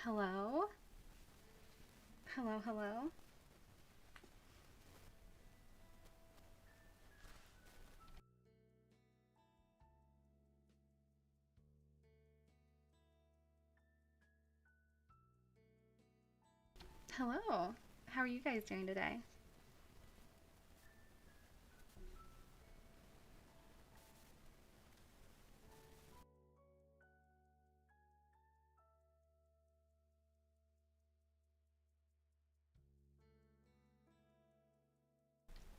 Hello? Hello, hello? Hello. How are you guys doing today?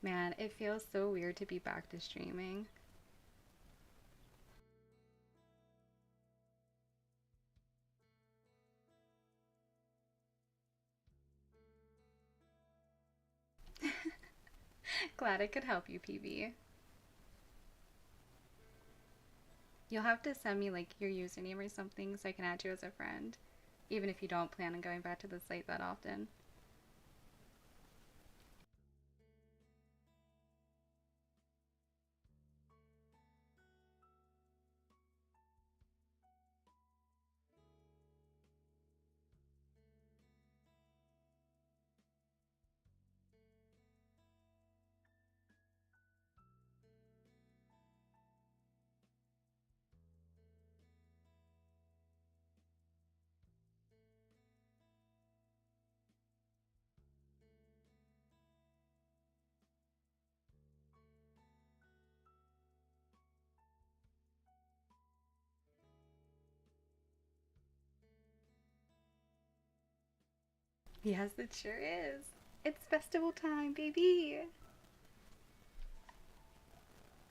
Man, it feels so weird to be back to streaming. Glad I could help you, PB. You'll have to send me like your username or something so I can add you as a friend, even if you don't plan on going back to the site that often. Yes, it sure is. It's festival time, baby.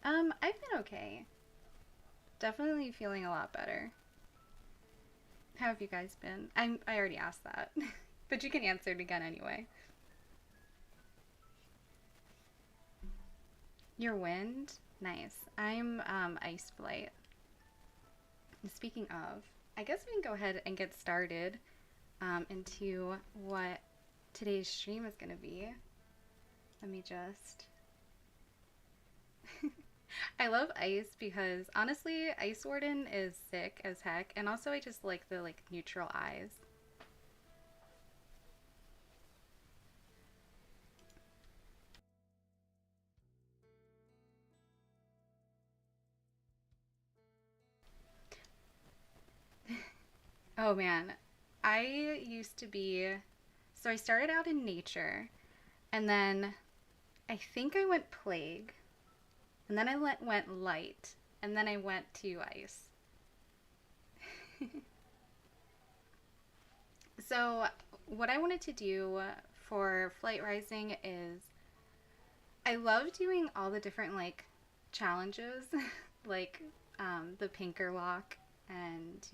I've been okay. Definitely feeling a lot better. How have you guys been? I already asked that, but you can answer it again anyway. Your wind? Nice. I'm Ice Flight. Speaking of, I guess we can go ahead and get started into what today's stream is going to be. Let me just. I love Ice because honestly, Ice Warden is sick as heck, and also I just like the like neutral eyes. Oh man, I used to be. So I started out in nature, and then I think I went plague, and then went light, and then I went to ice. So what I wanted to do for flight rising is I love doing all the different like challenges, like the pinker lock and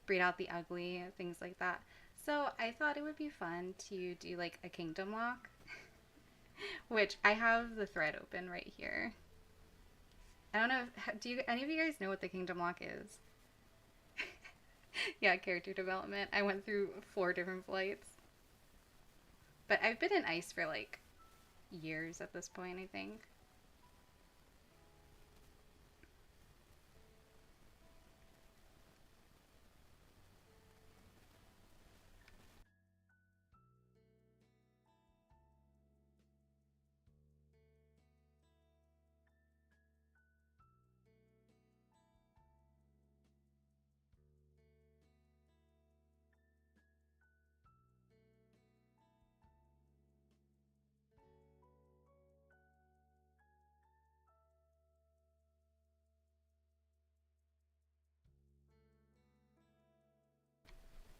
breed out the ugly, things like that. So I thought it would be fun to do like a kingdom lock, which I have the thread open right here. I don't know. Do you any of you guys know what the kingdom lock is? Yeah, character development. I went through 4 different flights, but I've been in ice for like years at this point, I think.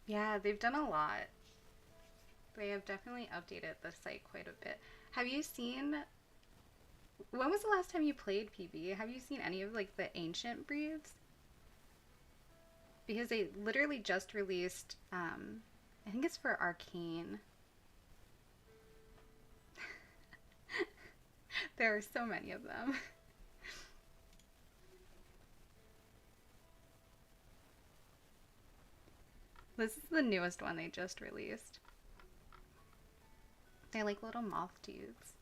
Yeah, they've done a lot. They have definitely updated the site quite a bit. Have you seen when was the last time you played PB? Have you seen any of like the ancient breeds? Because they literally just released I think it's for Arcane. There are so many of them. This is the newest one they just released. They're like little moth dudes.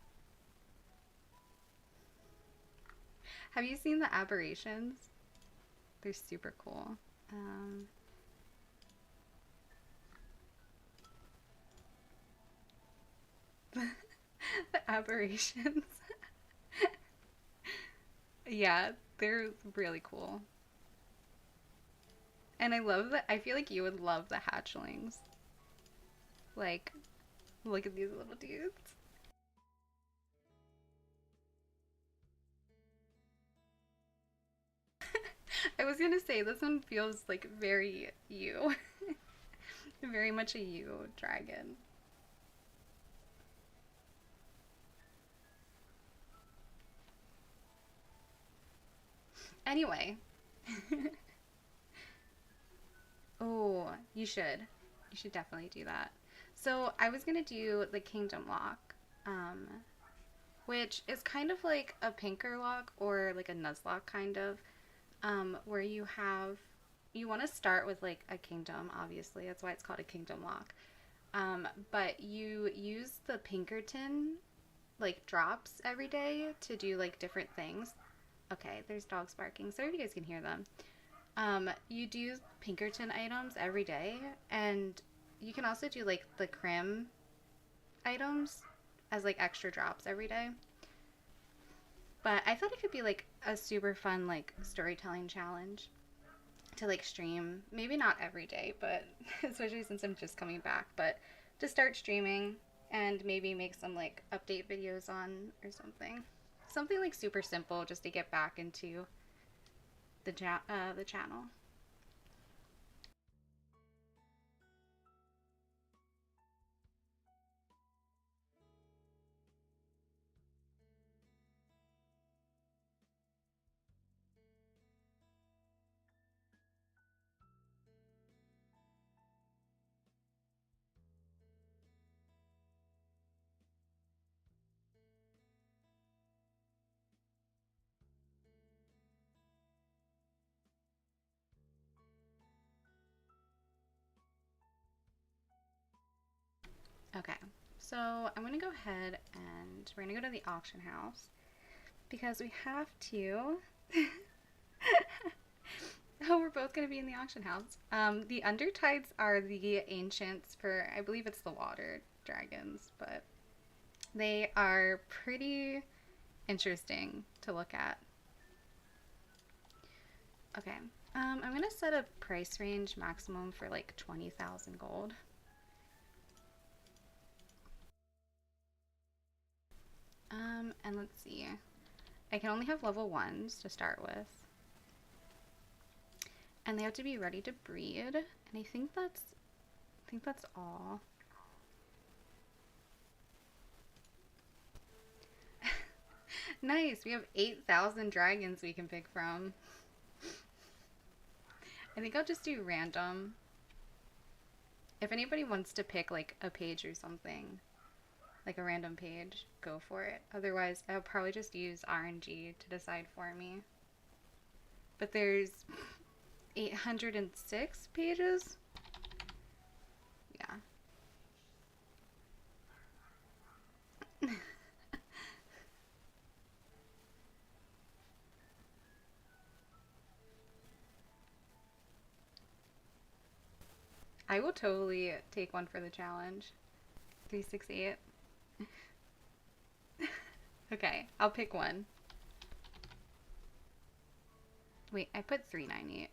Have you seen the aberrations? They're super cool. Um, Aberrations. Yeah, they're really cool. And I love that. I feel like you would love the hatchlings. Like, look at these little dudes. I was gonna say, this one feels like very you. Very much a you dragon. Anyway. Oh, you should. You should definitely do that. So I was gonna do the kingdom lock, um, which is kind of like a pinker lock or like a nuzlocke kind of, where you want to start with like a kingdom, obviously. That's why it's called a kingdom lock. But you use the Pinkerton like drops every day to do like different things. Okay, there's dogs barking. Sorry if you guys can hear them. You do Pinkerton items every day, and you can also do like the crim items as like extra drops every day. But I thought it could be like a super fun like storytelling challenge to like stream. Maybe not every day, but especially since I'm just coming back, but to start streaming and maybe make some like update videos on or something. Something like super simple just to get back into the channel. Okay, so I'm gonna go ahead and we're gonna go to the auction house because we have to. Oh, we're both gonna be in the auction house. The undertides are the ancients for, I believe it's the water dragons, but they are pretty interesting to look at. Okay, I'm gonna set a price range maximum for like 20,000 gold. And let's see. I can only have level 1s to start with. And they have to be ready to breed. And I think that's all. Nice. We have 8,000 dragons we can pick from. I think I'll just do random. If anybody wants to pick like a page or something, like a random page, go for it. Otherwise, I'll probably just use RNG to decide for me. But there's 806 pages? Yeah. I will totally take one for the challenge. 368. Okay, I'll pick one. Wait, I put 398.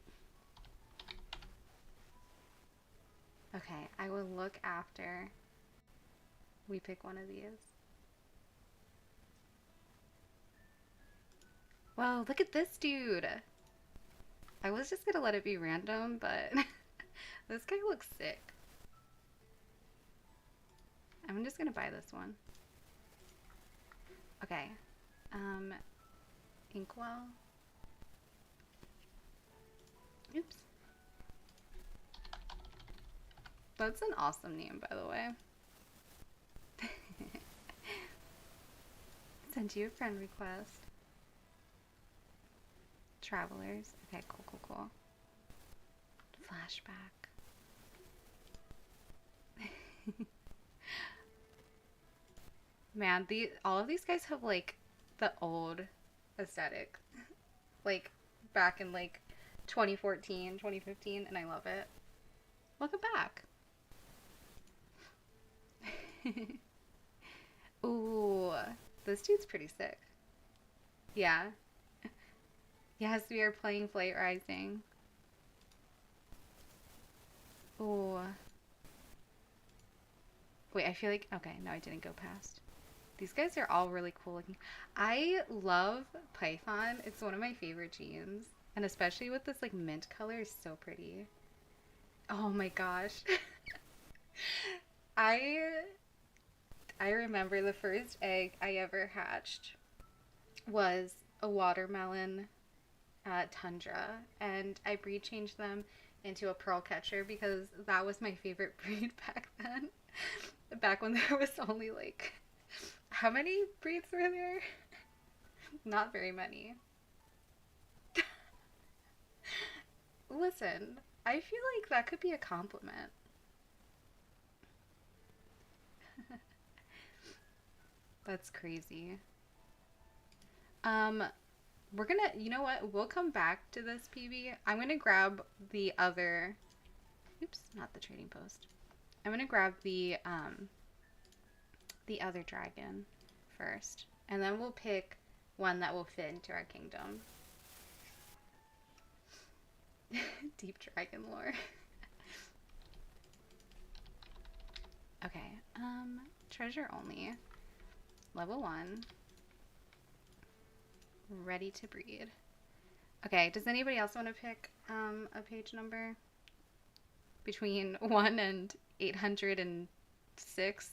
Okay, I will look after we pick one of these. Whoa, look at this dude. I was just gonna let it be random, but this guy looks sick. I'm just gonna buy this one. Okay. Inkwell. Oops. That's an awesome name, by the way. Send you a friend request. Travelers. Okay, cool, cool, cool. Flashback. Man, all of these guys have like the old aesthetic. Like back in like 2014, 2015, and I love it. Welcome back. Ooh, this dude's pretty sick. Yeah. Yes, we are playing Flight Rising. Ooh. Wait, I feel like... Okay, no, I didn't go past. These guys are all really cool looking. I love Python. It's one of my favorite genes. And especially with this like mint color is so pretty. Oh my gosh. I I remember the first egg I ever hatched was a watermelon tundra, and I breed changed them into a pearl catcher because that was my favorite breed back then. Back when there was only like how many breeds were there? Not very many. Listen, I feel like that could be a compliment. That's crazy. Um, we're gonna, you know what? We'll come back to this PB. I'm gonna grab the other, oops, not the trading post. I'm gonna grab the other dragon first, and then we'll pick one that will fit into our kingdom. Deep dragon lore. Okay, treasure only. Level 1. Ready to breed. Okay, does anybody else want to pick a page number? Between 1 and 806?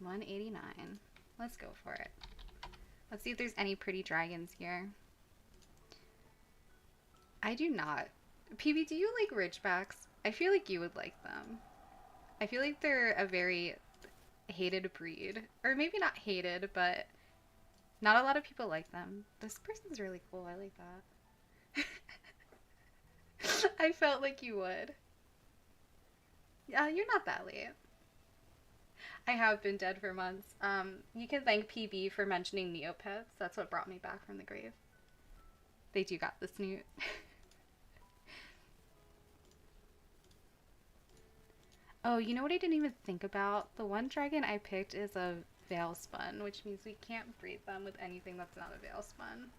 $189. Let's go for it. Let's see if there's any pretty dragons here. I do not. PB, do you like ridgebacks? I feel like you would like them. I feel like they're a very hated breed. Or maybe not hated, but not a lot of people like them. This person's really cool. I like that. I felt like you would. Yeah, you're not that late. I have been dead for months. You can thank PB for mentioning Neopets. That's what brought me back from the grave. They do got the snoot. Oh, you know what I didn't even think about? The one dragon I picked is a veil spun, which means we can't breed them with anything that's not a veil spun.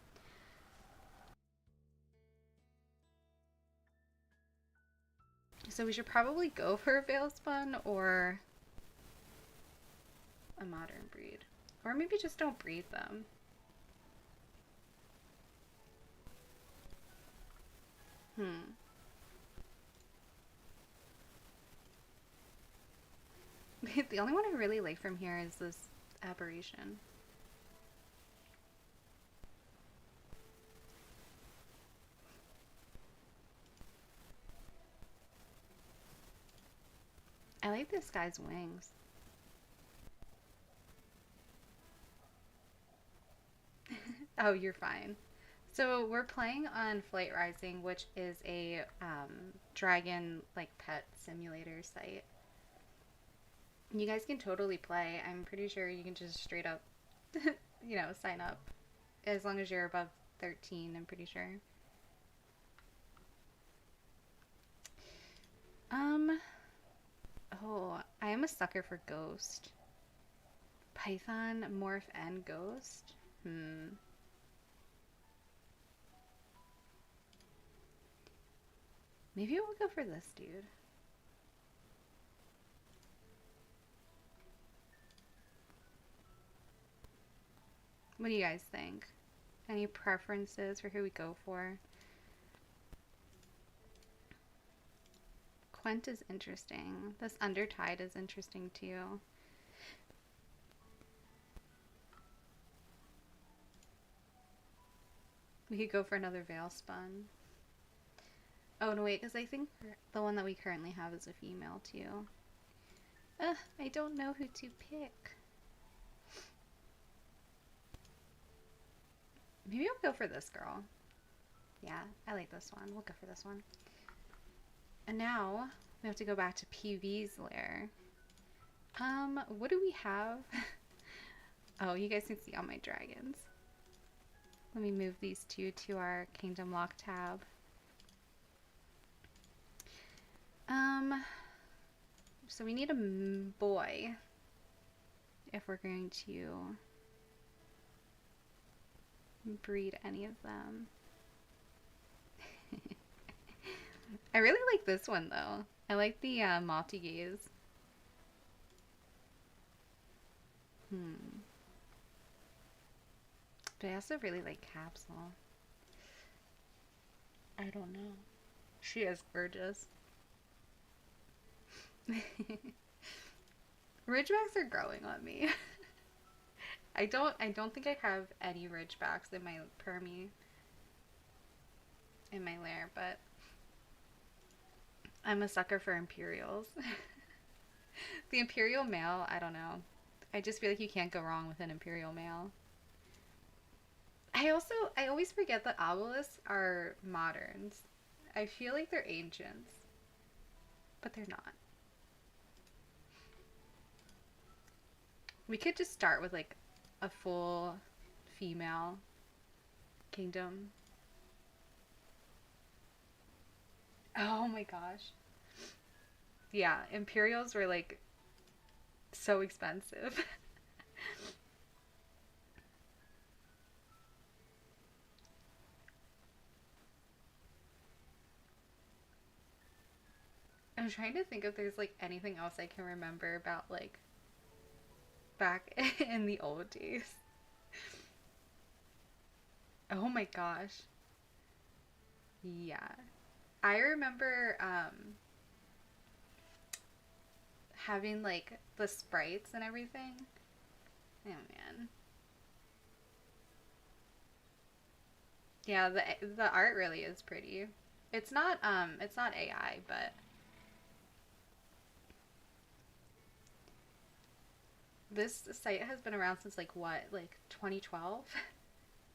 So we should probably go for a veil spun or a modern breed. Or maybe just don't breed them. The only one I really like from here is this aberration. I like this guy's wings. Oh, you're fine. So we're playing on Flight Rising, which is a dragon like pet simulator site. You guys can totally play. I'm pretty sure you can just straight up, sign up as long as you're above 13. I'm pretty sure. Oh, I am a sucker for Ghost. Python, Morph, and Ghost. Maybe we'll go for this dude. What do you guys think? Any preferences for who we go for? Quent is interesting. This Undertide is interesting too. We could go for another Veil Spun. Oh, no, wait, because I think the one that we currently have is a female too. I don't know who to pick. Maybe I'll go for this girl. Yeah, I like this one. We'll go for this one. And now we have to go back to PV's lair. What do we have? Oh, you guys can see all my dragons. Let me move these two to our Kingdom Lock tab. So we need a boy if we're going to breed any of them. I really like this one though. I like the multi-gaze. But I also really like Capsule. I don't know. She is gorgeous. Ridgebacks are growing on me. I don't think I have any Ridgebacks in my permy in my lair, but I'm a sucker for Imperials. The Imperial male, I don't know. I just feel like you can't go wrong with an Imperial male. I always forget that obelisks are moderns. I feel like they're ancients, but they're not. We could just start with like a full female kingdom. Oh my gosh. Yeah, Imperials were like so expensive. I'm trying to think if there's like anything else I can remember about like back in the old days. Oh my gosh. Yeah. I remember having like the sprites and everything. Oh man. Yeah, the art really is pretty. It's not AI, but this site has been around since like what, like 2012?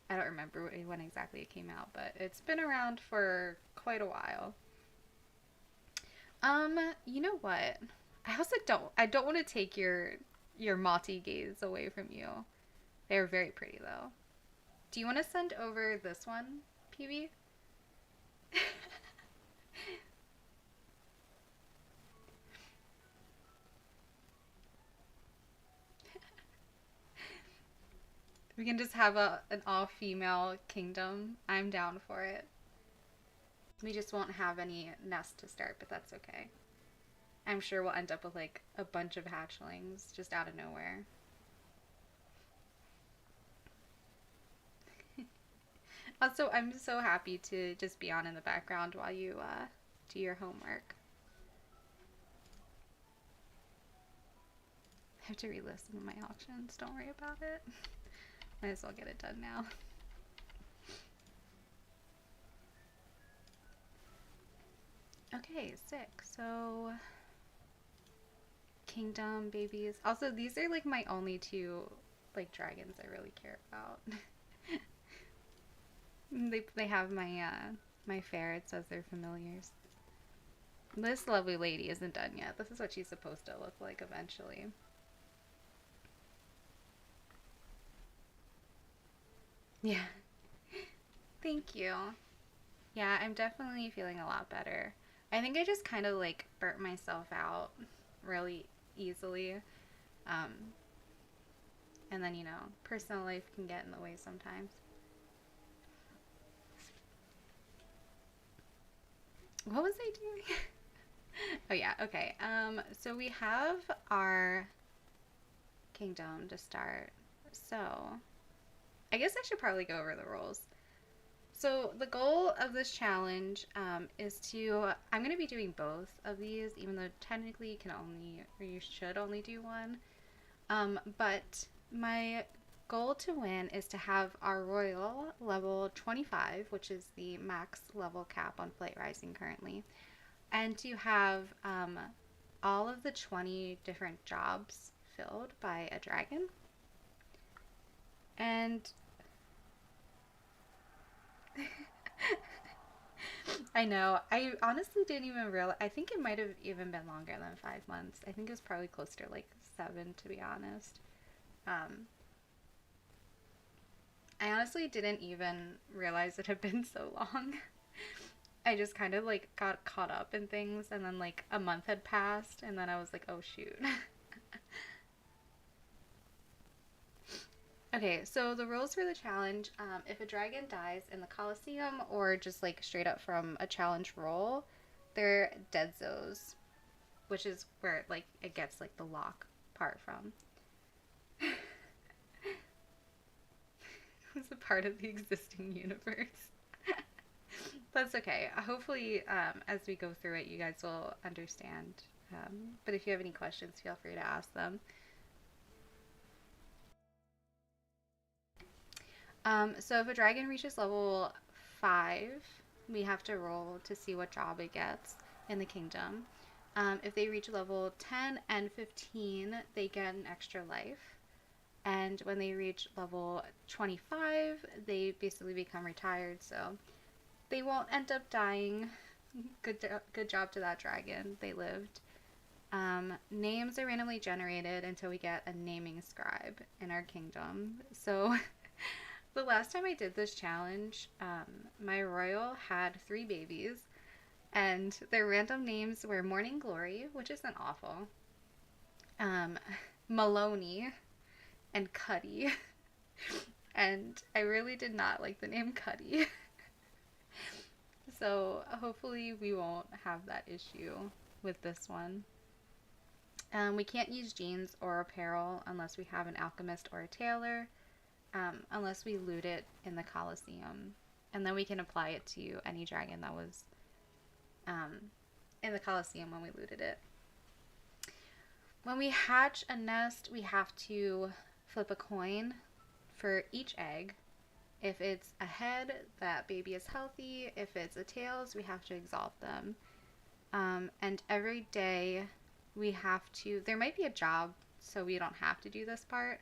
I don't remember when exactly it came out, but it's been around for quite a while. You know what? I don't want to take your multi gaze away from you. They're very pretty though. Do you want to send over this one, PB? We can just have an all-female kingdom. I'm down for it. We just won't have any nest to start, but that's okay. I'm sure we'll end up with like a bunch of hatchlings just out of nowhere. Also, I'm so happy to just be on in the background while you do your homework. I have to relist some of my auctions. Don't worry about it. Might as well get it done now. Okay, sick. So, kingdom babies. Also, these are like my only two like dragons I really care about. They have my ferrets as their familiars. This lovely lady isn't done yet. This is what she's supposed to look like eventually. Yeah. Thank you. Yeah, I'm definitely feeling a lot better. I think I just kind of like burnt myself out really easily. Um, and then, you know, personal life can get in the way sometimes. What was I doing? Oh yeah, okay. So we have our kingdom to start. So I guess I should probably go over the rules. So the goal of this challenge is I'm going to be doing both of these, even though technically you can only, or you should only do one. But my goal to win is to have our royal level 25, which is the max level cap on Flight Rising currently, and to have all of the 20 different jobs filled by a dragon. And I know. I honestly didn't even realize. I think it might have even been longer than 5 months. I think it was probably closer to like 7, to be honest. Um, I honestly didn't even realize it had been so long. I just kind of like got caught up in things, and then like a month had passed, and then I was like, oh shoot. Okay, so the rules for the challenge, if a dragon dies in the Colosseum or just like straight up from a challenge roll, they're dead zones, which is where like it gets like the lock part from. It's a part of the existing universe. That's okay. Hopefully, as we go through it, you guys will understand. But if you have any questions, feel free to ask them. So if a dragon reaches level 5, we have to roll to see what job it gets in the kingdom. If they reach level 10 and 15, they get an extra life. And when they reach level 25, they basically become retired, so they won't end up dying. Good job to that dragon. They lived. Names are randomly generated until we get a naming scribe in our kingdom. So the last time I did this challenge, my royal had 3 babies, and their random names were Morning Glory, which isn't awful, Maloney, and Cuddy. And I really did not like the name Cuddy. So hopefully we won't have that issue with this one. We can't use jeans or apparel unless we have an alchemist or a tailor. Unless we loot it in the Colosseum, and then we can apply it to any dragon that was in the Colosseum when we looted it. When we hatch a nest, we have to flip a coin for each egg. If it's a head, that baby is healthy. If it's a tails, we have to exalt them. And every day we have to, there might be a job, so we don't have to do this part,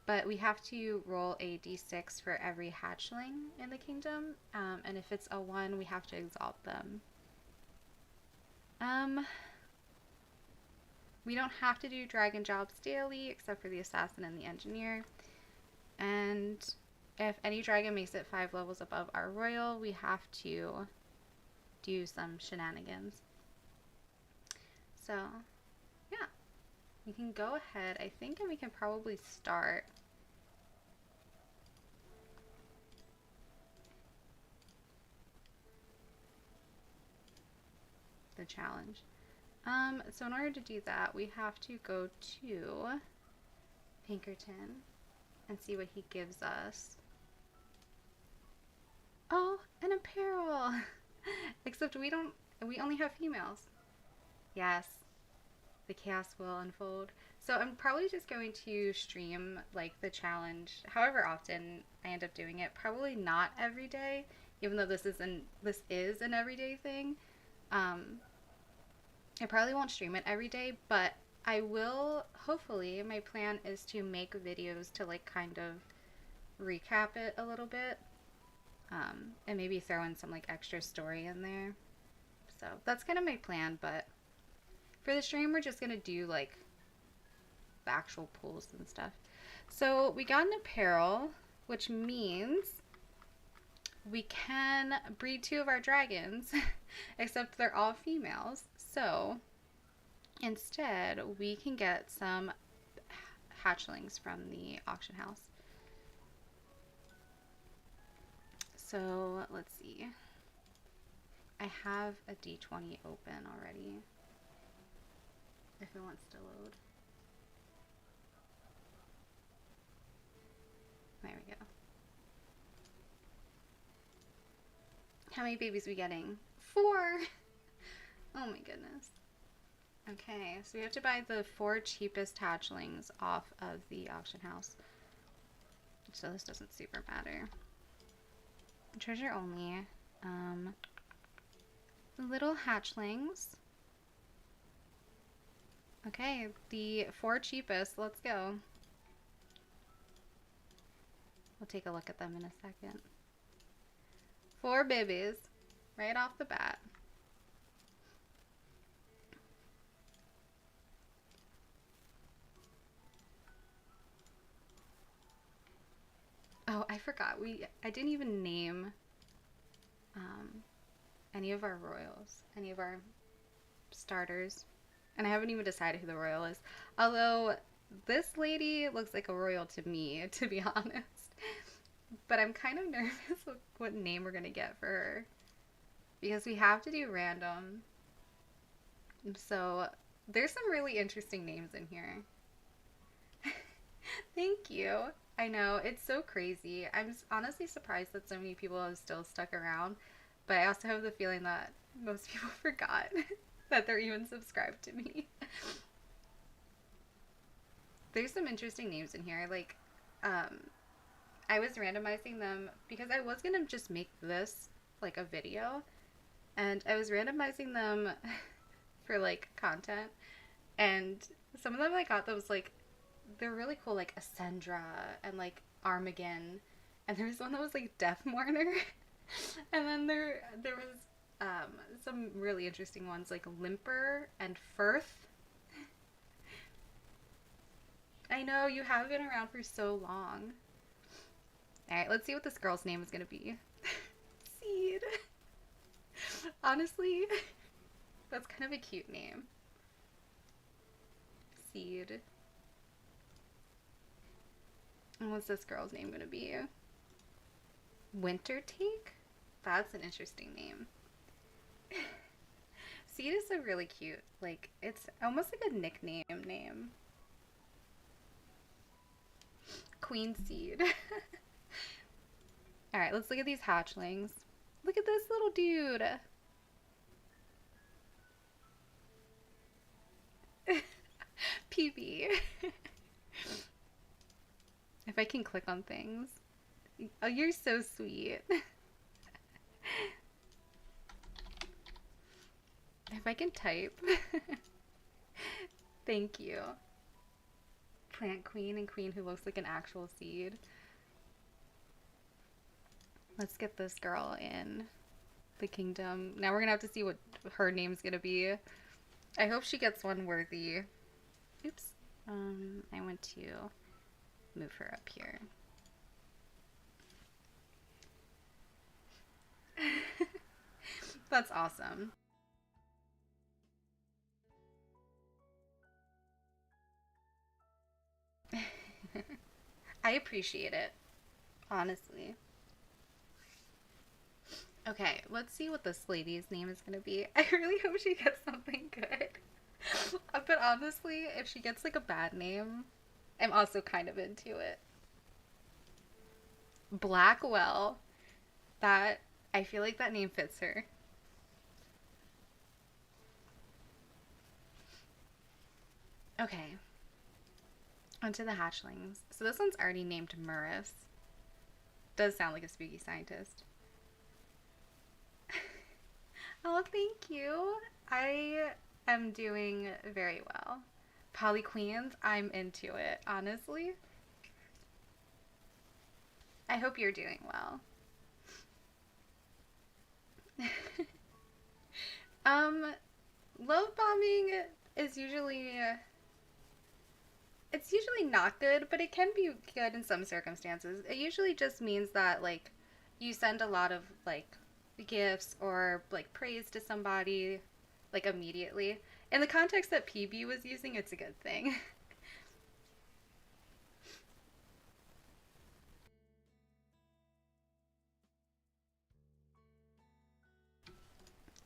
but we have to roll a d6 for every hatchling in the kingdom. And if it's a 1, we have to exalt them. We don't have to do dragon jobs daily, except for the assassin and the engineer. And if any dragon makes it 5 levels above our royal, we have to do some shenanigans. So, yeah. We can go ahead, I think, and we can probably start. The challenge. So in order to do that, we have to go to Pinkerton and see what he gives us. Oh, an apparel! Except we only have females. Yes, the chaos will unfold. So I'm probably just going to stream like the challenge however often I end up doing it. Probably not every day, even though this is an everyday thing. I probably won't stream it every day, but I will, hopefully, my plan is to make videos to like kind of recap it a little bit, and maybe throw in some like extra story in there. So that's kind of my plan, but for the stream we're just gonna do like the actual pulls and stuff. So we got an apparel, which means we can breed 2 of our dragons, except they're all females. So instead, we can get some hatchlings from the auction house. So let's see. I have a D20 open already, if it wants to load. There we go. How many babies are we getting? 4! Oh my goodness. Okay, so we have to buy the 4 cheapest hatchlings off of the auction house. So this doesn't super matter. Treasure only. Little hatchlings. Okay, the 4 cheapest. Let's go. We'll take a look at them in a second. 4 babies right off the bat. Oh, I forgot. I didn't even name um, any of our royals, any of our starters. And I haven't even decided who the royal is. Although this lady looks like a royal to me, to be honest. But I'm kind of nervous with what name we're going to get for her. Because we have to do random. So there's some really interesting names in here. Thank you. I know, it's so crazy. I'm honestly surprised that so many people have still stuck around. But I also have the feeling that most people forgot that they're even subscribed to me. There's some interesting names in here. Like, I was randomizing them because I was gonna just make this like a video, and I was randomizing them for like content, and some of them I got that was like they're really cool, like Ascendra and like Armageddon, and there was one that was like Death Mourner, and then there was some really interesting ones like Limper and Firth. I know, you have been around for so long. Alright, let's see what this girl's name is gonna be. Seed. Honestly, that's kind of a cute name. Seed. And what's this girl's name gonna be? Wintertake? That's an interesting name. Seed is a really cute, like, it's almost like a nickname name. Queen Seed. Alright, let's look at these hatchlings. Look at this little dude. PB. If I can click on things. Oh, you're so sweet. If I can type. Thank you. Plant queen and queen who looks like an actual seed. Let's get this girl in the kingdom. Now we're gonna have to see what her name's gonna be. I hope she gets one worthy. Oops. I want to move her up here. That's awesome. I appreciate it, honestly. Okay, let's see what this lady's name is gonna be. I really hope she gets something good. But honestly, if she gets like a bad name, I'm also kind of into it. Blackwell. That, I feel like that name fits her. Okay. Onto the hatchlings. So this one's already named Murris. Does sound like a spooky scientist. Oh, thank you. I am doing very well. Polyqueens, I'm into it, honestly. I hope you're doing well. Love bombing is usually it's usually not good, but it can be good in some circumstances. It usually just means that like you send a lot of like gifts or like praise to somebody like immediately. In the context that PB was using, it's a good thing.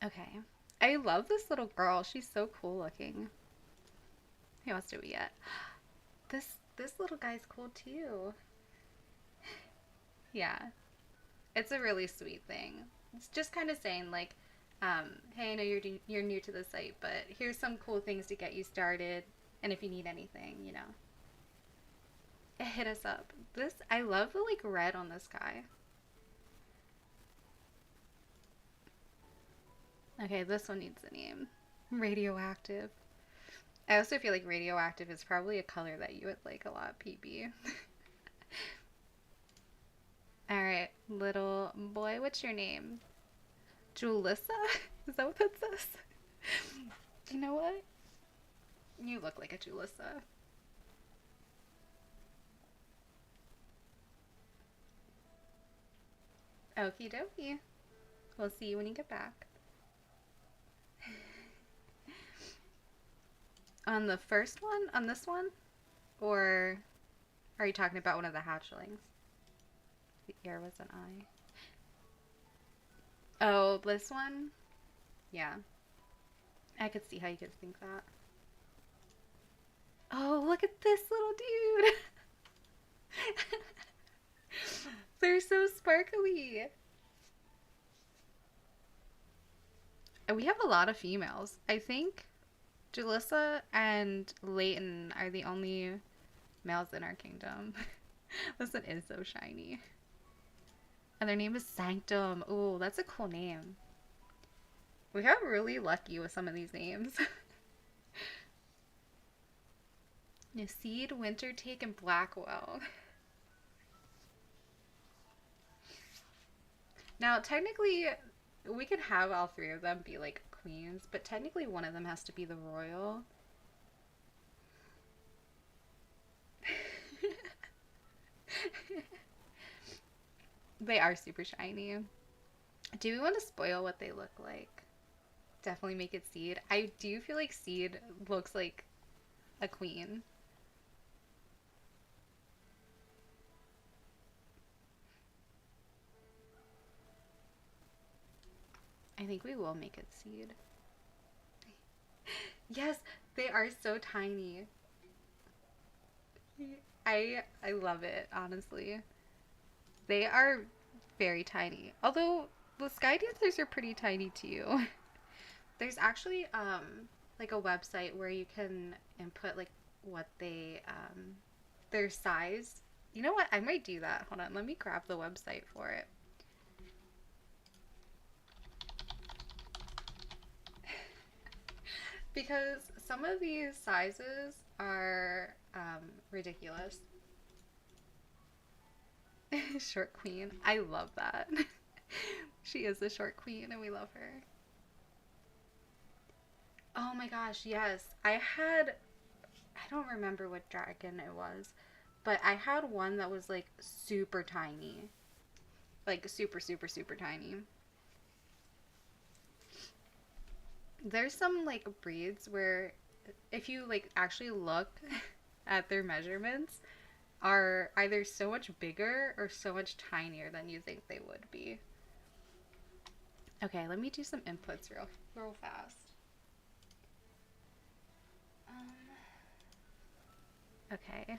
Okay. I love this little girl. She's so cool looking. Who else do we get? This little guy's cool too. Yeah. It's a really sweet thing. It's just kind of saying like, hey, I know you're new to the site, but here's some cool things to get you started, and if you need anything, you know. Hit us up. I love the like red on this guy. Okay, this one needs a name. Radioactive. I also feel like radioactive is probably a color that you would like a lot, PB. Alright, little boy, what's your name? Julissa? Is that what that says? You know what? You look like a Julissa. Okie dokie. We'll see you when you get back. On the first one? On this one? Or are you talking about one of the hatchlings? The ear was an eye. Oh, this one? Yeah. I could see how you could think that. Oh, look at this little dude! They're so sparkly! And we have a lot of females. I think Jalissa and Leighton are the only males in our kingdom. This one is so shiny. And their name is Sanctum. Ooh, that's a cool name. We got really lucky with some of these names. Seed, Wintertake, and Blackwell. Now, technically, we could have all three of them be like queens, but technically one of them has to be the royal. They are super shiny. Do we want to spoil what they look like? Definitely make it Seed. I do feel like Seed looks like a queen. I think we will make it Seed. Yes, they are so tiny. I love it, honestly. They are very tiny. Although the sky dancers are pretty tiny too. There's actually like a website where you can input like what they their size. You know what? I might do that. Hold on, let me grab the website for it. Because some of these sizes are ridiculous. Short queen. I love that. She is the short queen and we love her. Oh my gosh, yes. I don't remember what dragon it was, but I had one that was like super tiny. Like super, super, super tiny. There's some like breeds where if you like actually look at their measurements are either so much bigger or so much tinier than you think they would be. Okay, let me do some inputs real fast. Okay.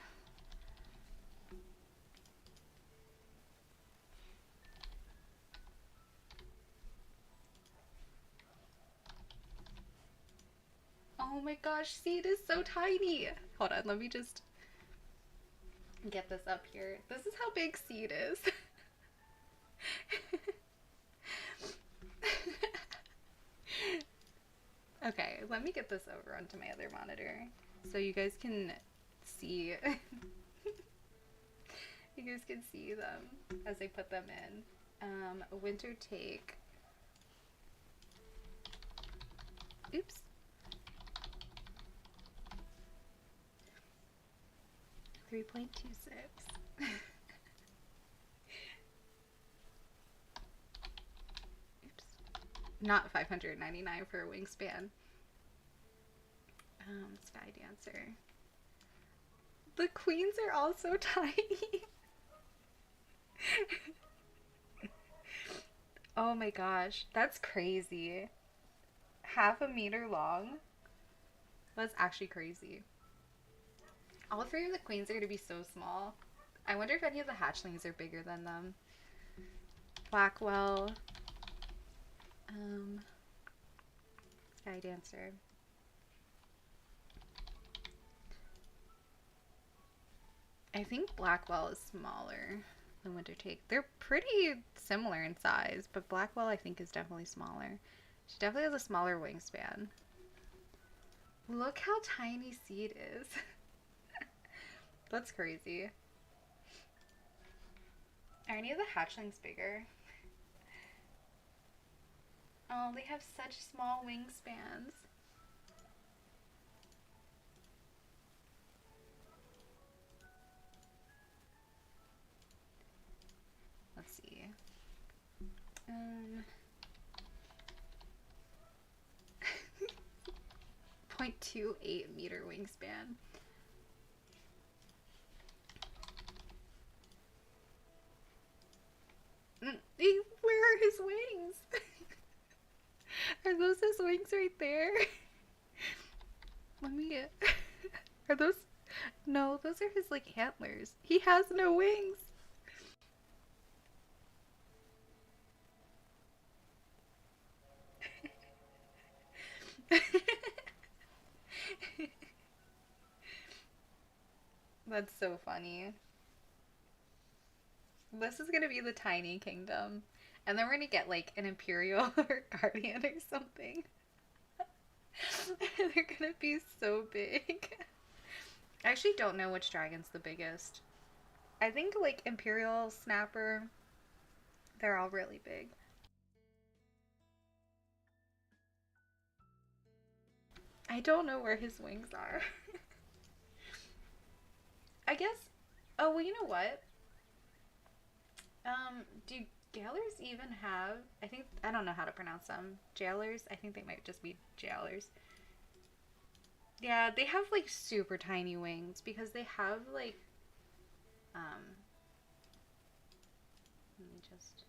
Oh my gosh, see, it is so tiny. Hold on, let me just get this up here. This is how big Seed is. Okay, let me get this over onto my other monitor so you guys can see. You guys can see them as I put them in. Wintertake. Oops. 3.26. Oops. Not 599 for a wingspan. Sky Dancer. The queens are all so tiny. Oh my gosh, that's crazy. Half a meter long? That's actually crazy. All three of the queens are going to be so small. I wonder if any of the hatchlings are bigger than them. Blackwell. Sky Dancer. I think Blackwell is smaller than Wintertake. They're pretty similar in size, but Blackwell I think is definitely smaller. She definitely has a smaller wingspan. Look how tiny Seed is. That's crazy. Are any of the hatchlings bigger? Oh, they have such small wingspans. Let's see. to 8-meter wingspan. Where are his wings? Are those his wings right there? Let me get. Are those? No, those are his like antlers. He has no wings. That's so funny. This is gonna be the tiny kingdom. And then we're gonna get like an imperial or guardian or something. They're gonna be so big. I actually don't know which dragon's the biggest. I think like imperial, snapper, they're all really big. I don't know where his wings are. I guess. Oh, well, you know what? Do gaolers even have? I think I don't know how to pronounce them. Jailers. I think they might just be jailers. Yeah, they have like super tiny wings because they have like let me just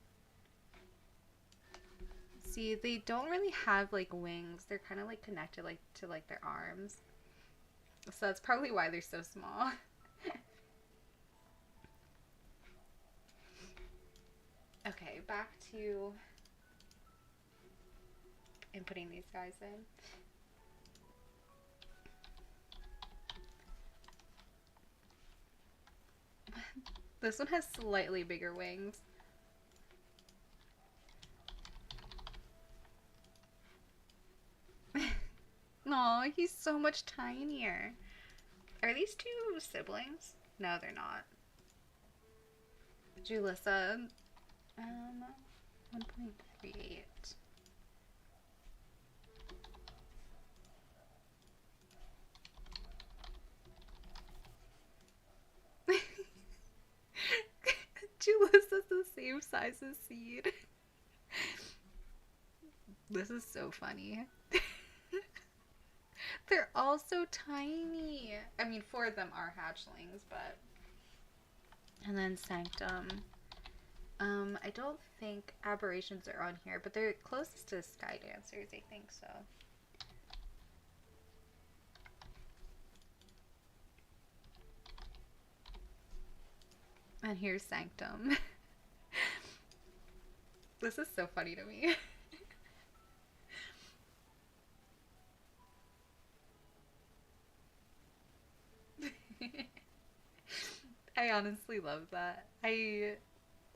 see. They don't really have like wings. They're kind of like connected like to like their arms. So that's probably why they're so small. Okay, back to inputting these guys in. This one has slightly bigger wings. Aw, he's so much tinier. Are these two siblings? No, they're not. Julissa, 1.38. Julissa's the same size as Seed. This is so funny. They're all so tiny. I mean, 4 of them are hatchlings, but... And then Sanctum. I don't think Aberrations are on here, but they're closest to Sky Dancers, I think so. And here's Sanctum. This is so funny to me. I honestly love that.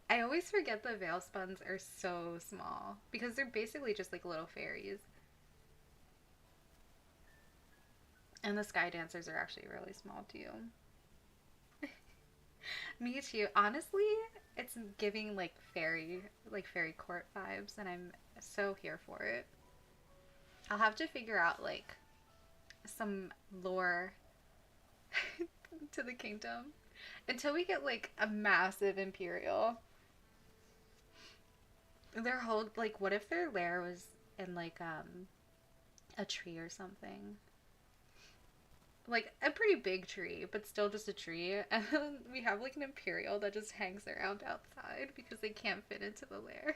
I always forget the veil spuns are so small because they're basically just like little fairies. And the sky dancers are actually really small too. Me too. Honestly, it's giving like fairy court vibes, and I'm so here for it. I'll have to figure out like some lore to the kingdom until we get like a massive imperial. Their whole like, what if their lair was in like a tree or something? Like a pretty big tree, but still just a tree. And then we have like an imperial that just hangs around outside because they can't fit into the lair.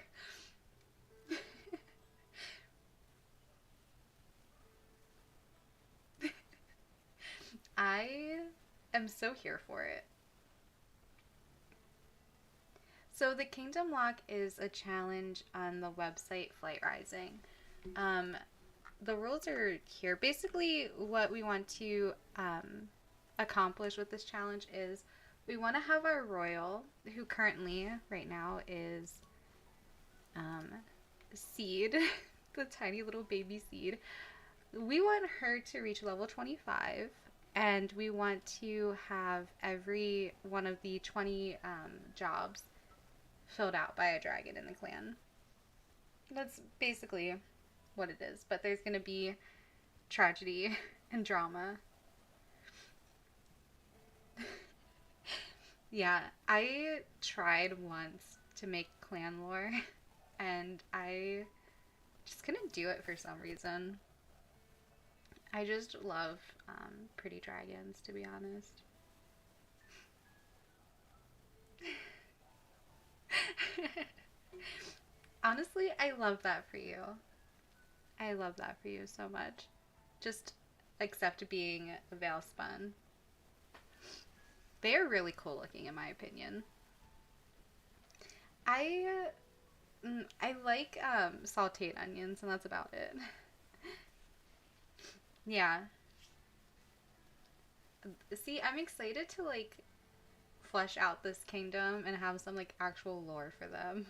I am so here for it. So the Kingdom Lock is a challenge on the website Flight Rising. The rules are here. Basically, what we want to accomplish with this challenge is we want to have our royal, who currently, right now, is Seed, the tiny little baby Seed. We want her to reach level 25, and we want to have every one of the 20 jobs filled out by a dragon in the clan. That's basically what it is. But there's going to be tragedy and drama. Yeah, I tried once to make clan lore, and I just couldn't do it for some reason. I just love pretty dragons, to be honest. Honestly, I love that for you. I love that for you so much. Just accept being a veil spun. They are really cool looking, in my opinion. I I like sauteed onions, and that's about it. Yeah. See, I'm excited to like flesh out this kingdom and have some like actual lore for them.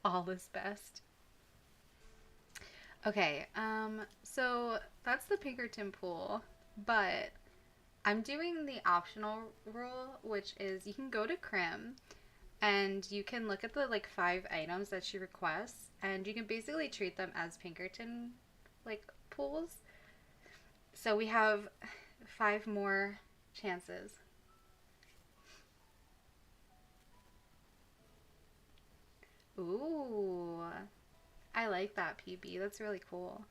All is best. Okay, so that's the Pinkerton pool, but I'm doing the optional rule, which is you can go to Crim and you can look at the like 5 items that she requests, and you can basically treat them as Pinkerton like pools. So we have 5 more chances. Ooh, I like that PB. That's really cool.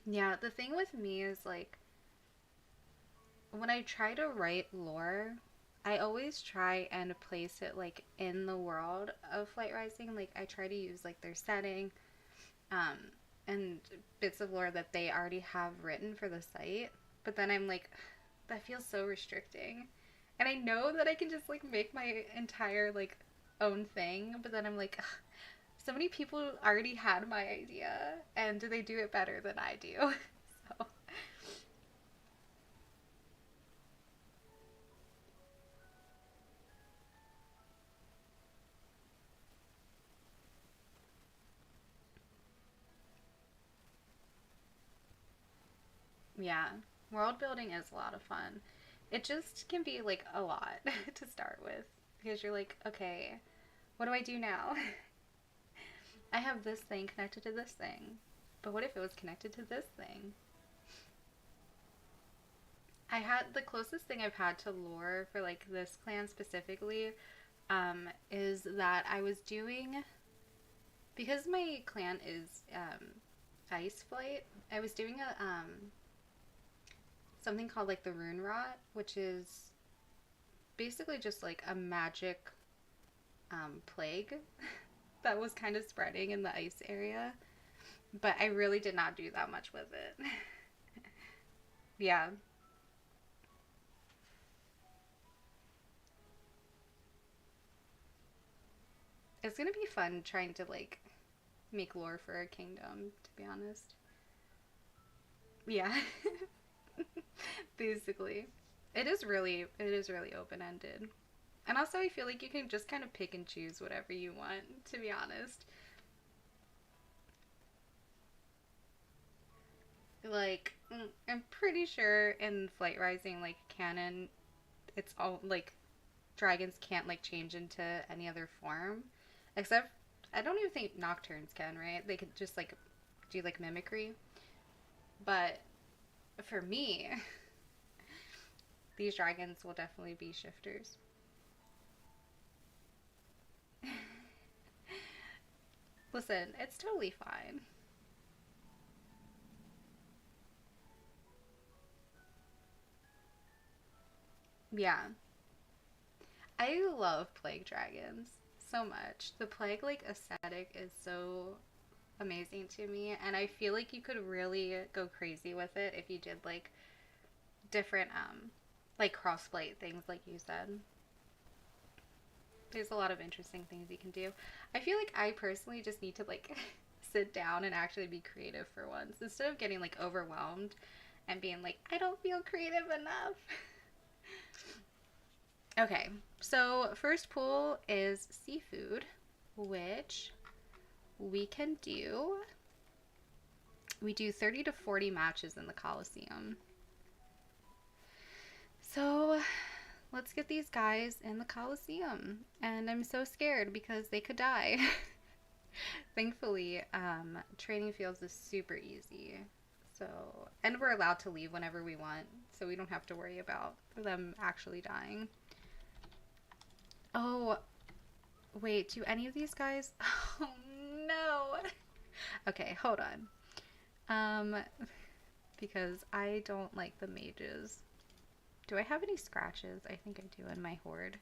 Yeah, the thing with me is like when I try to write lore, I always try and place it like in the world of Flight Rising. Like I try to use like their setting, um, and bits of lore that they already have written for the site. But then I'm like, that feels so restricting. And I know that I can just like make my entire like own thing, but then I'm like, ugh, so many people already had my idea, and do they do it better than I do? So yeah, world building is a lot of fun. It just can be like a lot to start with because you're like, okay, what do I do now? I have this thing connected to this thing, but what if it was connected to this thing? I had the closest thing I've had to lore for like this clan specifically is that I was doing because my clan is ice flight. I was doing a something called like the rune rot, which is basically just like a magic plague that was kind of spreading in the ice area. But I really did not do that much with it. Yeah, it's gonna be fun trying to like make lore for a kingdom, to be honest. Yeah, basically, it is really open ended, and also I feel like you can just kind of pick and choose whatever you want. To be honest, like I'm pretty sure in Flight Rising like canon, it's all like dragons can't like change into any other form, except I don't even think nocturnes can. Right? They could just like do like mimicry, but for me, these dragons will definitely be shifters. Listen, it's totally fine. Yeah. I love plague dragons so much. The plague like aesthetic is so amazing to me, and I feel like you could really go crazy with it if you did like different like crossplate things like you said. There's a lot of interesting things you can do. I feel like I personally just need to like sit down and actually be creative for once instead of getting like overwhelmed and being like I don't feel creative enough. Okay, so first pool is seafood, which we can do. We do 30 to 40 matches in the Coliseum. So let's get these guys in the Coliseum. And I'm so scared because they could die. Thankfully, training fields is super easy. So, and we're allowed to leave whenever we want, so we don't have to worry about them actually dying. Oh, wait, do any of these guys? Oh no. Okay, hold on. Um, because I don't like the mages. Do I have any scratches? I think I do in my horde.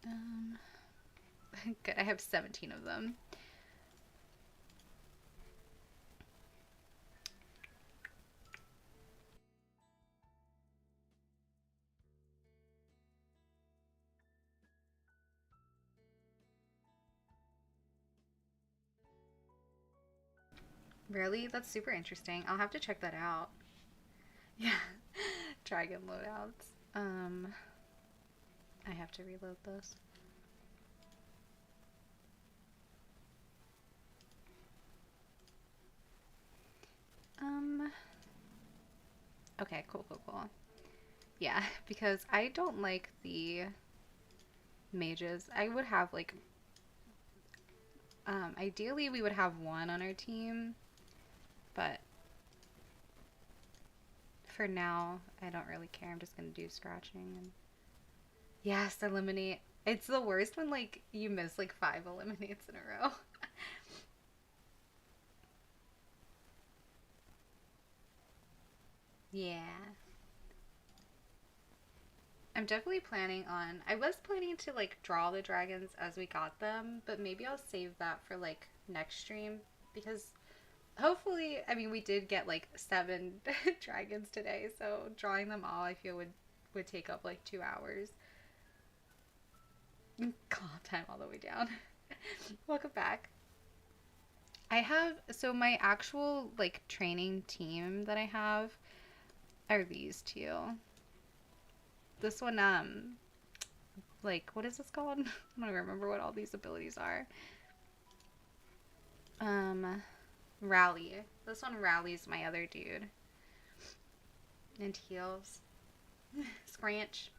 Um, good, I have 17 of them. Really? That's super interesting. I'll have to check that out. Yeah. Dragon loadouts. I have to reload this. Um, okay, cool, cool, cool. Yeah, because I don't like the mages. I would have like, ideally we would have one on our team, but for now, I don't really care. I'm just gonna do scratching and yes, eliminate. It's the worst when like you miss like 5 eliminates in a row. Yeah. I'm definitely planning on. I was planning to like draw the dragons as we got them, but maybe I'll save that for like next stream because hopefully, I mean, we did get like 7 dragons today, so drawing them all I feel would take up like 2 hours. Call time all the way down. Welcome back. I have so my actual like training team that I have are these two. This one like what is this called? I don't remember what all these abilities are. Um Rally. This one rallies my other dude and heals. Scranch.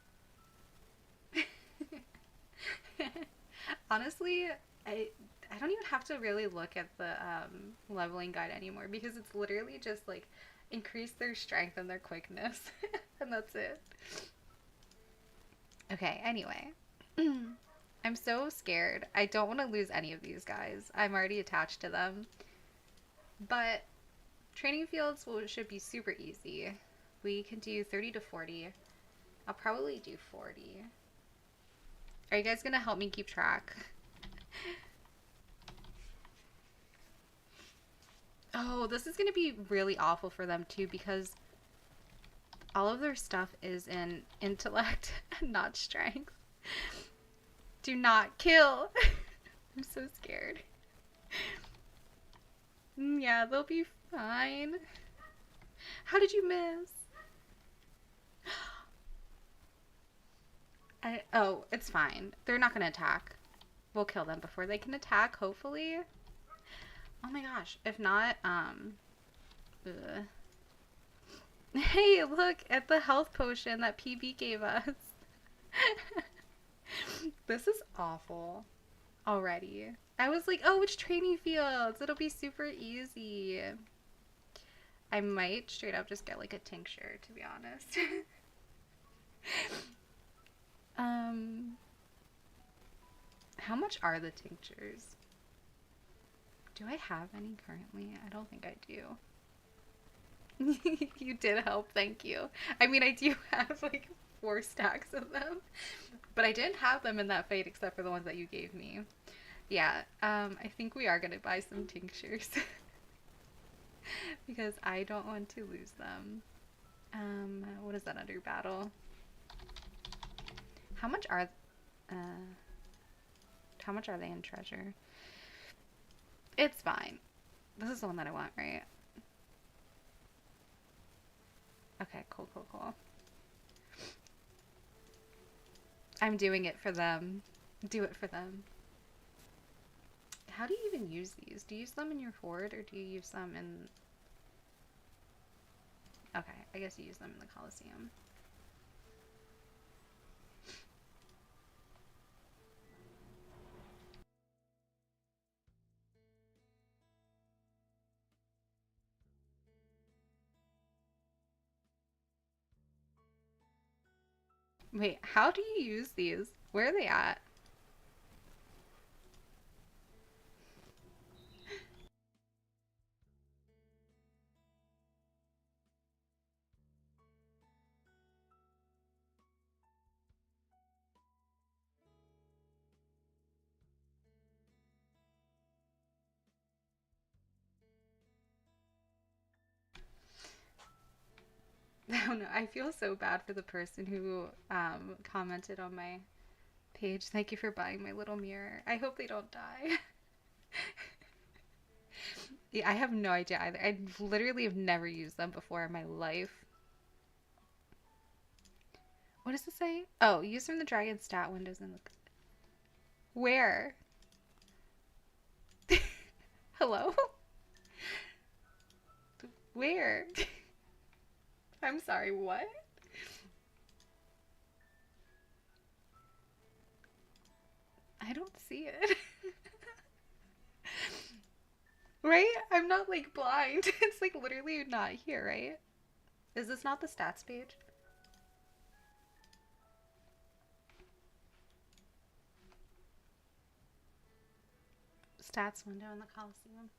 Honestly, I I don't even have to really look at the leveling guide anymore because it's literally just like increase their strength and their quickness, and that's it. Okay, anyway. I'm so scared. I don't want to lose any of these guys. I'm already attached to them. But training fields should be super easy. We can do 30 to 40. I'll probably do 40. Are you guys going to help me keep track? Oh, this is going to be really awful for them too because all of their stuff is in intellect and not strength. Do not kill. I'm so scared. Yeah, they'll be fine. How did you miss? Oh, it's fine. They're not going to attack. We'll kill them before they can attack, hopefully. Oh my gosh. If not, ugh. Hey, look at the health potion that PB gave us. This is awful already. I was like, oh, it's training fields. It'll be super easy. I might straight up just get like a tincture, to be honest. um, how much are the tinctures? Do I have any currently? I don't think I do. You did help, thank you. I mean, I do have like 4 stacks of them, but I didn't have them in that fight except for the ones that you gave me. Yeah, I think we are gonna buy some tinctures because I don't want to lose them. What is that under battle? How much are, uh, how much are they in treasure? It's fine. This is the one that I want, right? Okay, cool, cool, cool. I'm doing it for them. Do it for them. How do you even use these? Do you use them in your horde or do you use them in... Okay, I guess you use them in the Coliseum. Wait, how do you use these? Where are they at? Oh no, I feel so bad for the person who commented on my page. Thank you for buying my little mirror. I hope they don't die. Yeah, I have no idea either. I literally have never used them before in my life. What does it say? Oh, use from the dragon stat windows and look. Where? Hello? Where? I'm sorry, what? I don't see it. Right? I'm not like blind. It's like literally not here, right? Is this not the stats page? Stats window in the Coliseum.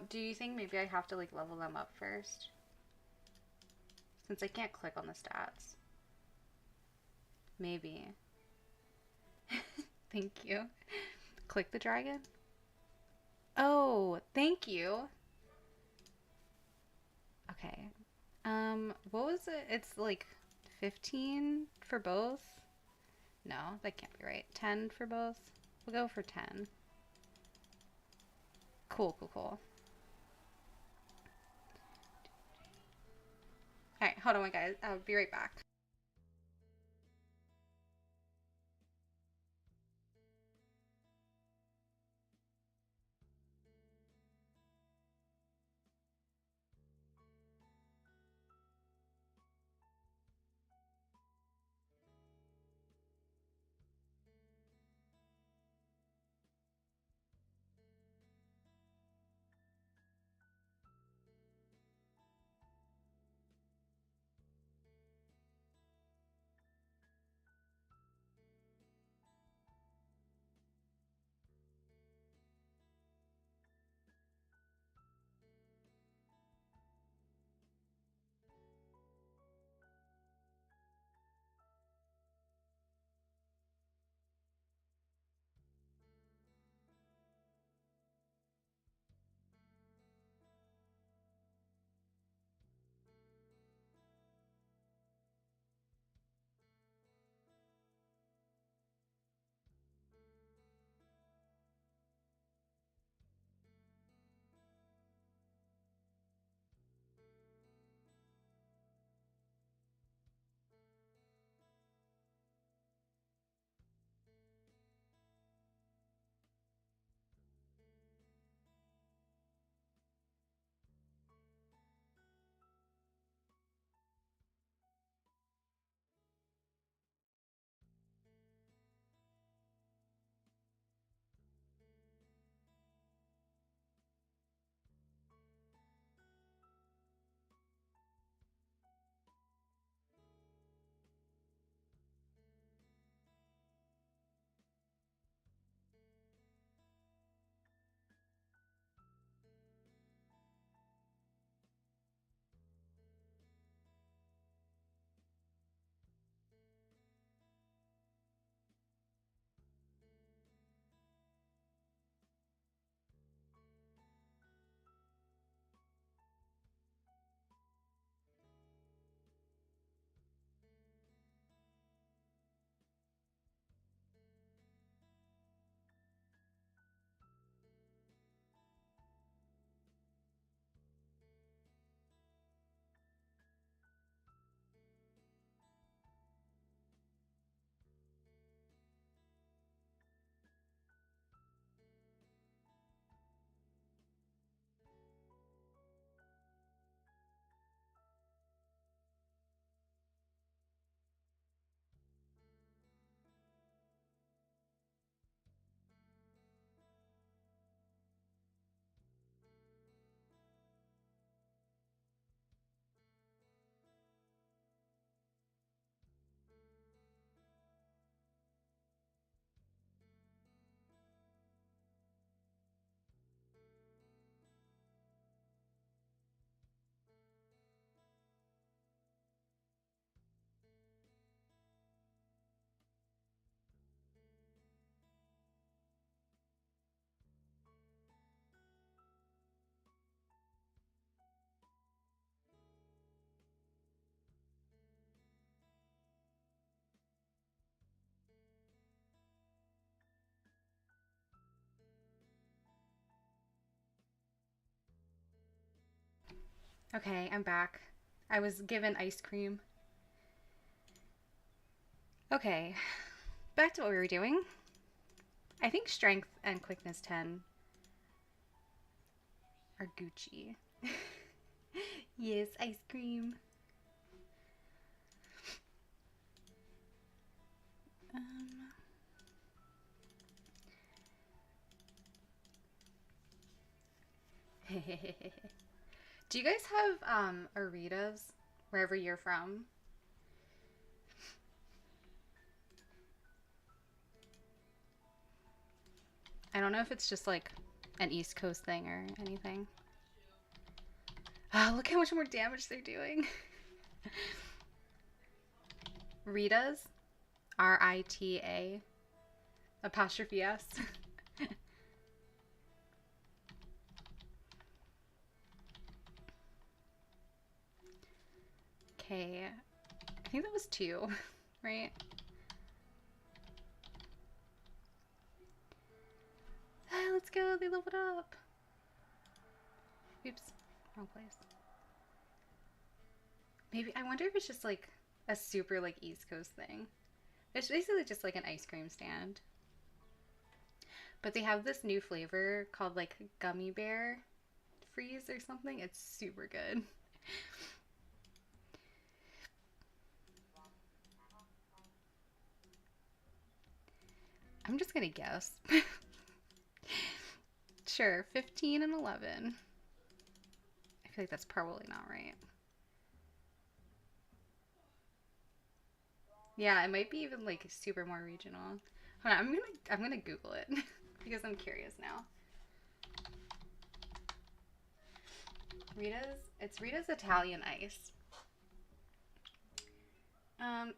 Do you think maybe I have to like level them up first? Since I can't click on the stats. Maybe. Thank you. Click the dragon? Oh, thank you. Okay. What was it? It's like 15 for both? No, that can't be right. 10 for both? We'll go for 10. Cool, cool, cool. Alright, hold on, guys. I'll be right back. Okay, I'm back. I was given ice cream. Okay, back to what we were doing. I think strength and quickness 10 are Gucci. Yes, ice cream. Um, do you guys have Aritas wherever you're from? I don't know if it's just like an East Coast thing or anything. Oh, look how much more damage they're doing. Ritas, Rita apostrophe S. Okay, I think that was 2, right? Ah, let's go. They leveled up. Oops, wrong place. Maybe I wonder if it's just like a super like East Coast thing. It's basically just like an ice cream stand. But they have this new flavor called like gummy bear freeze or something. It's super good. I'm just gonna guess. Sure, 15 and 11. I feel like that's probably not right. Yeah, it might be even like super more regional. Hold on, I'm gonna Google it because I'm curious now. Rita's Italian ice.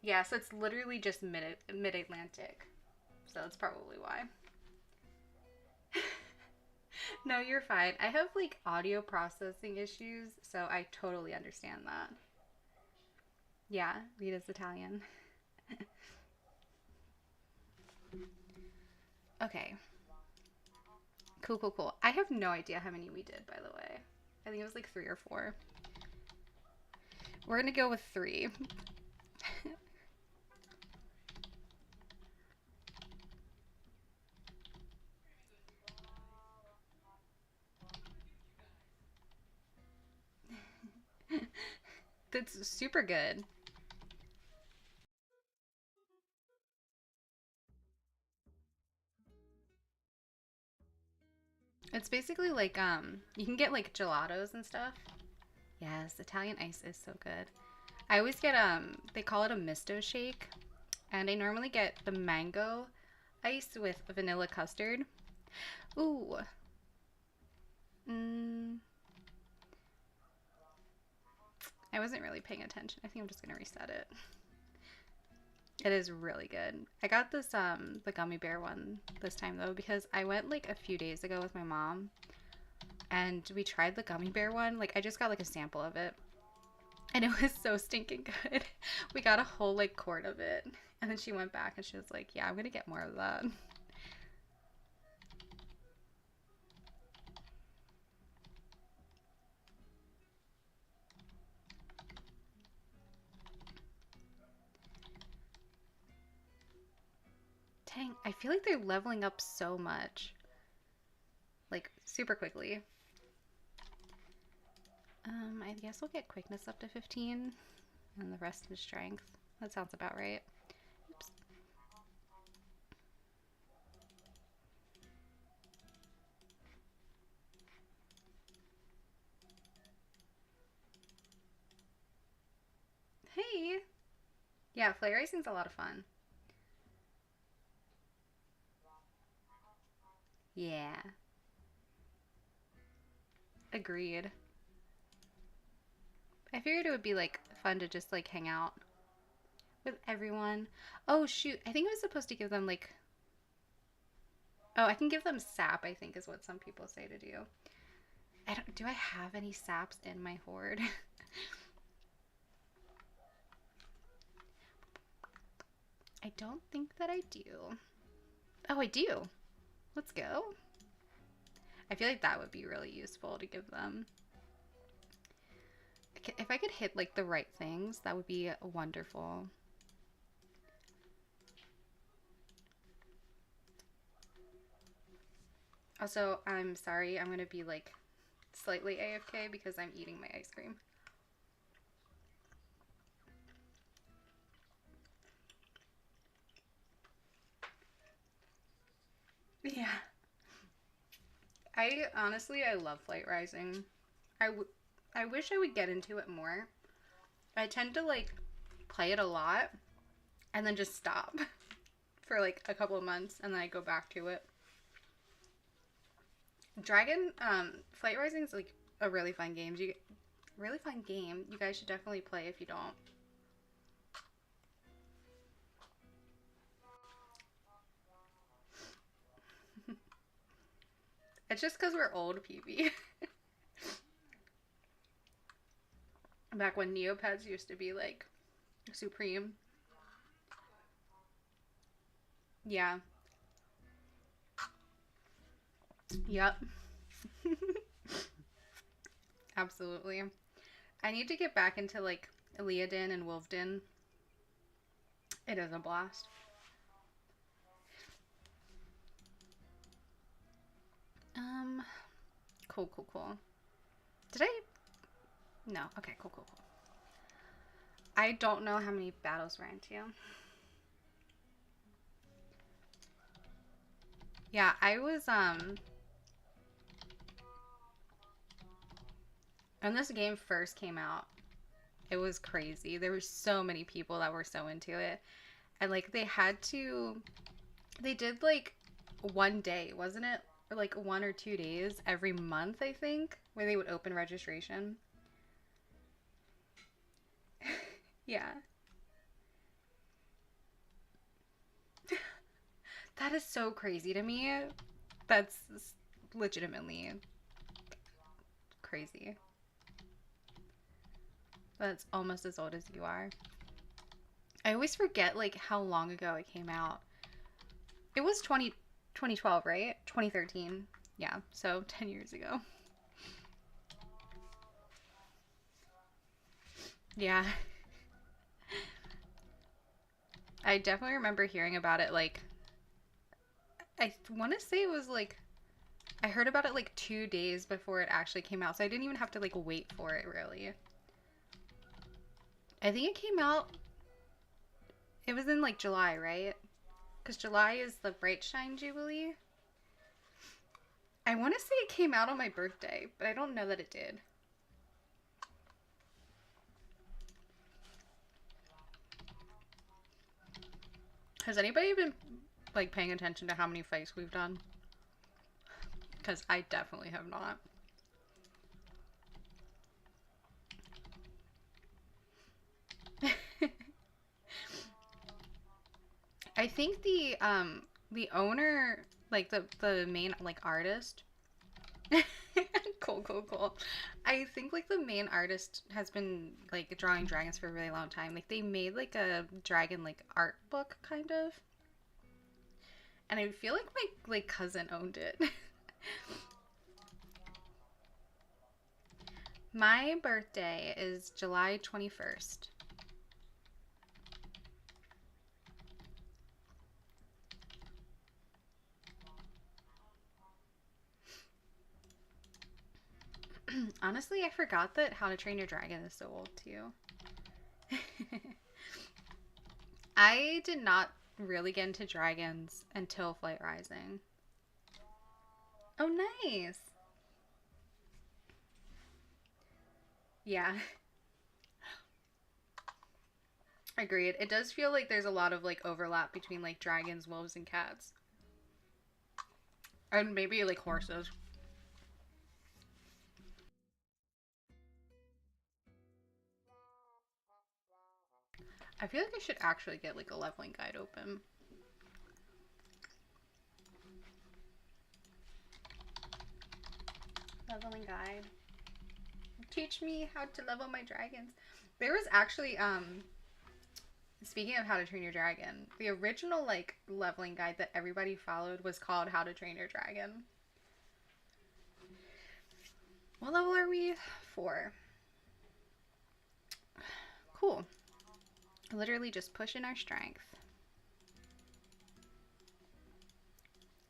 Yeah, so it's literally just mid Atlantic. So that's probably why. No, you're fine. I have like audio processing issues, so I totally understand that. Yeah, Rita's Italian. Okay. Cool, cool, cool. I have no idea how many we did, by the way. I think it was like 3 or 4. We're gonna go with 3. That's super good. It's basically like you can get like gelatos and stuff. Yes, Italian ice is so good. I always get they call it a misto shake, and I normally get the mango ice with vanilla custard. Ooh. Mm, I wasn't really paying attention. I think I'm just gonna reset it. It is really good. I got this the gummy bear one this time though because I went like a few days ago with my mom and we tried the gummy bear one. Like I just got like a sample of it. And it was so stinking good. We got a whole like quart of it. And then she went back and she was like, "Yeah, I'm going to get more of that." Dang, I feel like they're leveling up so much. Like super quickly. I guess we'll get quickness up to 15 and the rest is strength. That sounds about right. Oops. Hey. Yeah, flare racing's a lot of fun. Yeah. Agreed. I figured it would be like fun to just like hang out with everyone. Oh shoot, I think I was supposed to give them like oh, I can give them sap, I think is what some people say to do. Do I have any saps in my horde? I don't think that I do. Oh, I do. Let's go. I feel like that would be really useful to give them. If I could hit like the right things, that would be wonderful. Also, I'm sorry, I'm gonna be like slightly AFK because I'm eating my ice cream. Yeah. I love flight rising. I wish I would get into it more. I tend to like play it a lot and then just stop for like a couple of months and then I go back to it. Flight Rising is like a really fun game. Really fun game. You guys should definitely play if you don't. It's just because we're old, PB. Back when Neopets used to be like supreme. Yeah. Yep. Absolutely. I need to get back into like Iliadin and Wolfden. It is a blast. Um, cool, cool, cool. Did I? No. Okay, cool, cool, cool. I don't know how many battles we're into. Yeah, I was when this game first came out, it was crazy. There were so many people that were so into it. And like they did like one day, wasn't it? Or like 1 or 2 days every month, I think, where they would open registration. Yeah. That is so crazy to me. That's legitimately crazy. That's almost as old as you are. I always forget like how long ago it came out. It was 2012, right? 2013. Yeah, so 10 years ago. Yeah. I definitely remember hearing about it like I want to say it was like I heard about it like 2 days before it actually came out. So I didn't even have to like wait for it really. I think it came out it was in like July, right? Cuz July is the Bright Shine Jubilee. I want to say it came out on my birthday, but I don't know that it did. Has anybody been like paying attention to how many fights we've done? Because I definitely have not. I think the owner, like the main like artist. Cool, cool, cool. I think like the main artist has been like drawing dragons for a really long time. Like they made like a dragon like art book kind of. And I feel like my like cousin owned it. My birthday is July 21st. Honestly, I forgot that How to Train Your Dragon is so old too. I did not really get into dragons until Flight Rising. Oh, nice. Yeah, agreed. It does feel like there's a lot of like overlap between like dragons, wolves, and cats. And maybe like horses. I feel like I should actually get like a leveling guide open. Leveling guide. Teach me how to level my dragons. There was actually speaking of How to Train Your Dragon, the original like leveling guide that everybody followed was called How to Train Your Dragon. What level are we? 4. cool. Literally just pushing our strength.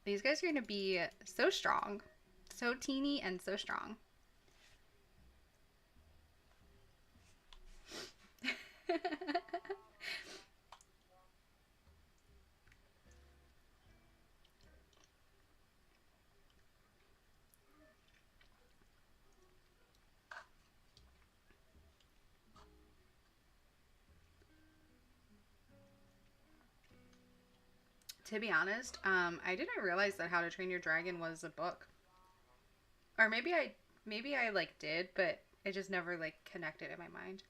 These guys are going to be so strong. So teeny and so strong. To be honest, I didn't realize that How to Train Your Dragon was a book. Or maybe I like did, but it just never like connected in my mind.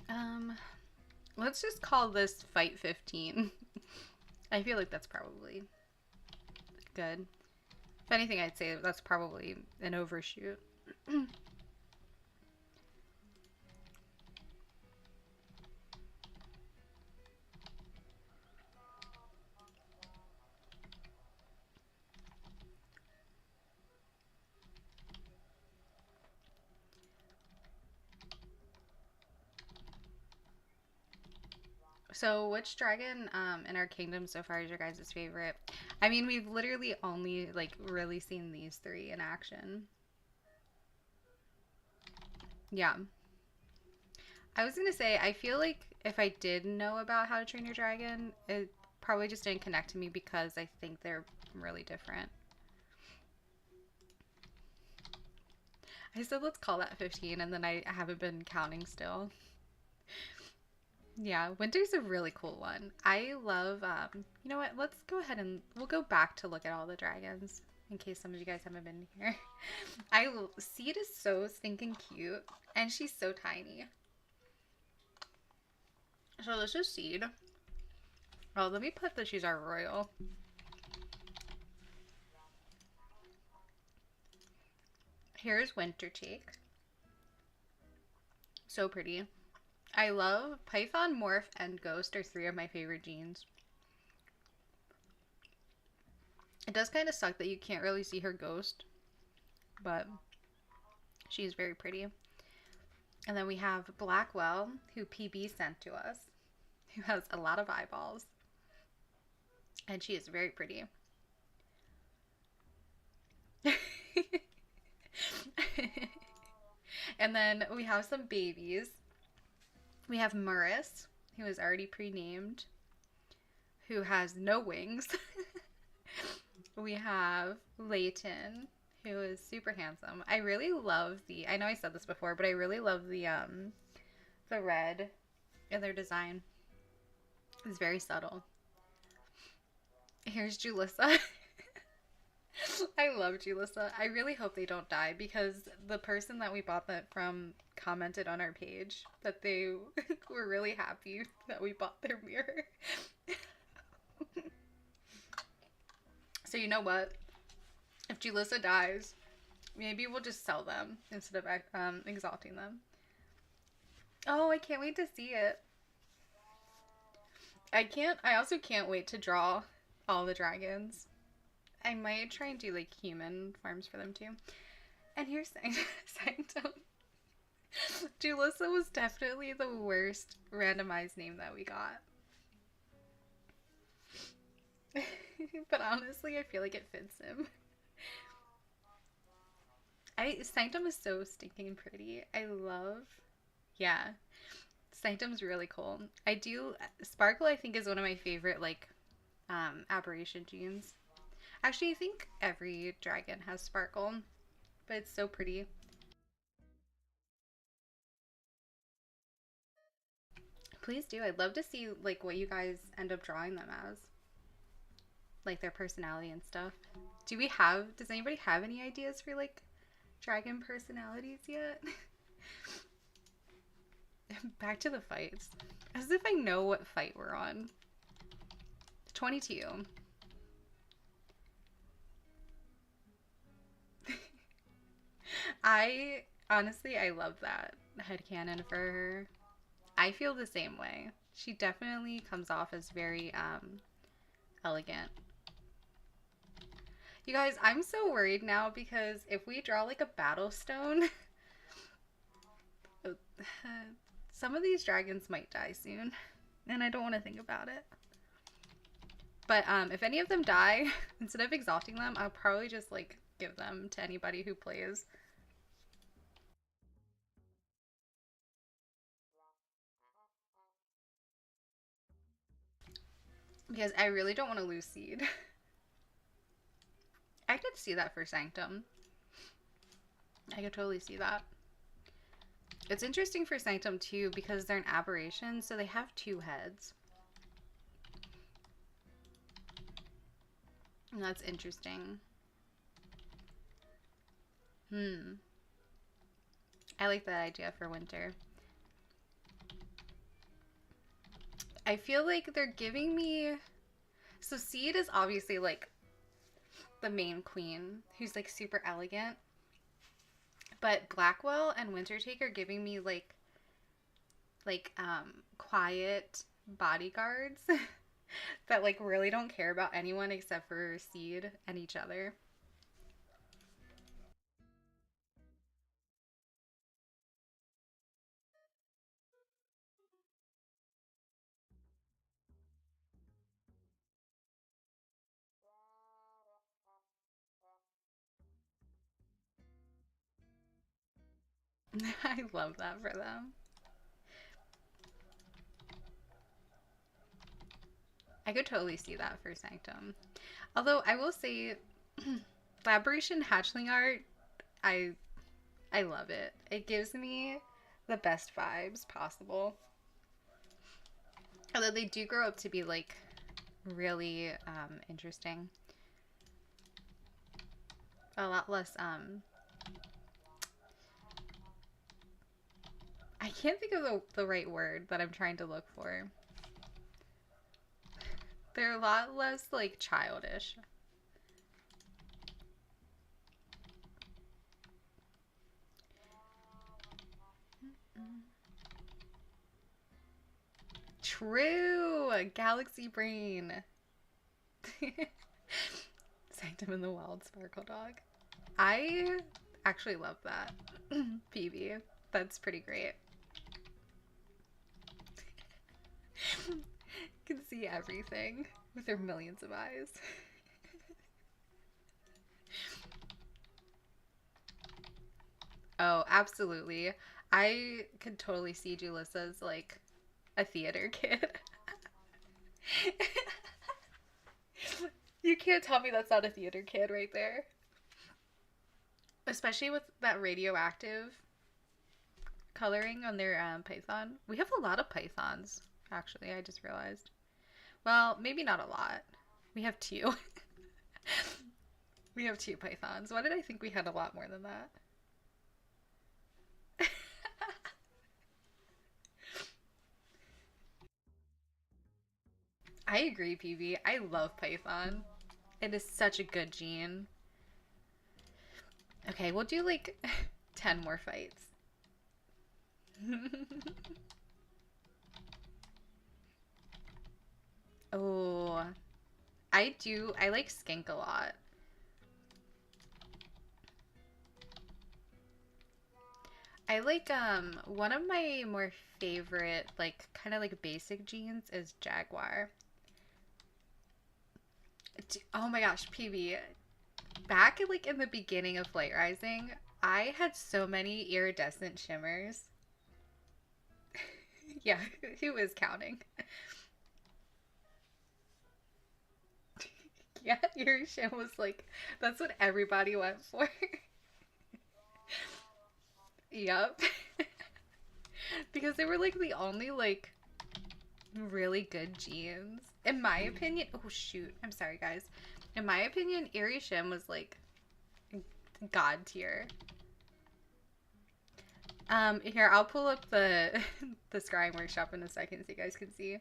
Um, let's just call this Fight 15. I feel like that's probably good. If anything, I'd say that's probably an overshoot. So, which dragon in our kingdom so far is your guys' favorite? I mean, we've literally only like really seen these three in action. Yeah. I was gonna say, I feel like if I did know about How to Train Your Dragon, it probably just didn't connect to me because I think they're really different. I said let's call that 15, and then I haven't been counting still. Yeah, winter's a really cool one. I love, you know what? Let's go ahead and we'll go back to look at all the dragons in case some of you guys haven't been here. Seed is so stinking cute, and she's so tiny. So this is Seed. Oh, let me put that she's our royal. Here's Winter Cheek. So pretty. I love Python, Morph, and Ghost are three of my favorite genes. It does kind of suck that you can't really see her ghost, but she's very pretty. And then we have Blackwell, who PB sent to us, who has a lot of eyeballs. And she is very pretty. And then we have some babies. We have Murris, who is already pre-named, who has no wings. We have Layton, who is super handsome. I really love I know I said this before, but I really love the red in their design. It's very subtle. Here's Julissa. I love Julissa. I really hope they don't die because the person that we bought that from commented on our page that they were really happy that we bought their mirror. So you know what? If Julissa dies, maybe we'll just sell them instead of exalting them. Oh, I can't wait to see it. I also can't wait to draw all the dragons. I might try and do like human farms for them too. And here's Sanctum. Julissa was definitely the worst randomized name that we got. But honestly, I feel like it fits him. Sanctum is so stinking pretty. Yeah. Sanctum's really cool. Sparkle I think is one of my favorite like aberration genes. Actually, I think every dragon has sparkle, but it's so pretty. Please do. I'd love to see like what you guys end up drawing them as. Like their personality and stuff. Does anybody have any ideas for like dragon personalities yet? Back to the fights. As if I know what fight we're on. 22. I honestly, I love that headcanon for her. I feel the same way. She definitely comes off as very elegant. You guys, I'm so worried now because if we draw like a battle stone, some of these dragons might die soon, and I don't want to think about it. But if any of them die, instead of exalting them, I'll probably just like give them to anybody who plays. Because I really don't want to lose seed. I could see that for Sanctum. I could totally see that. It's interesting for Sanctum too because they're an aberration, so they have two heads. And that's interesting. I like that idea for winter. I feel like they're giving me. So Seed is obviously like the main queen who's like super elegant. But Blackwell and Wintertake are giving me quiet bodyguards that like really don't care about anyone except for Seed and each other. I love that for them. I could totally see that for Sanctum. Although I will say Laboration Hatchling art, I I love it. It gives me the best vibes possible. Although they do grow up to be like really interesting. A lot less I can't think of the right word that I'm trying to look for. They're a lot less like childish. True! Galaxy Brain. Sanctum in the Wild Sparkle Dog. I actually love that. PB. That's pretty great. Can see everything with their millions of eyes. Oh, absolutely. I could totally see Julissa as like a theater kid. You can't tell me that's not a theater kid right there. Especially with that radioactive coloring on their python. We have a lot of pythons, actually, I just realized. Well, maybe not a lot. We have two. We have two pythons. Why did I think we had a lot more than that? I agree, PB. I love python. It is such a good gene. Okay, we'll do like 10 more fights. Oh, I do. I like skink a lot. I like one of my more favorite like kind of like basic genes is jaguar. Oh my gosh, PB. Back like in the beginning of Flight Rising, I had so many iridescent shimmers. Yeah, who is counting? Yeah, your shim was like that's what everybody went for. Yep. Because they were like the only like really good genes. In my opinion, oh shoot, I'm sorry guys. In my opinion, Eerie Shim was like god tier. Here I'll pull up the the scrying workshop in a second so you guys can see.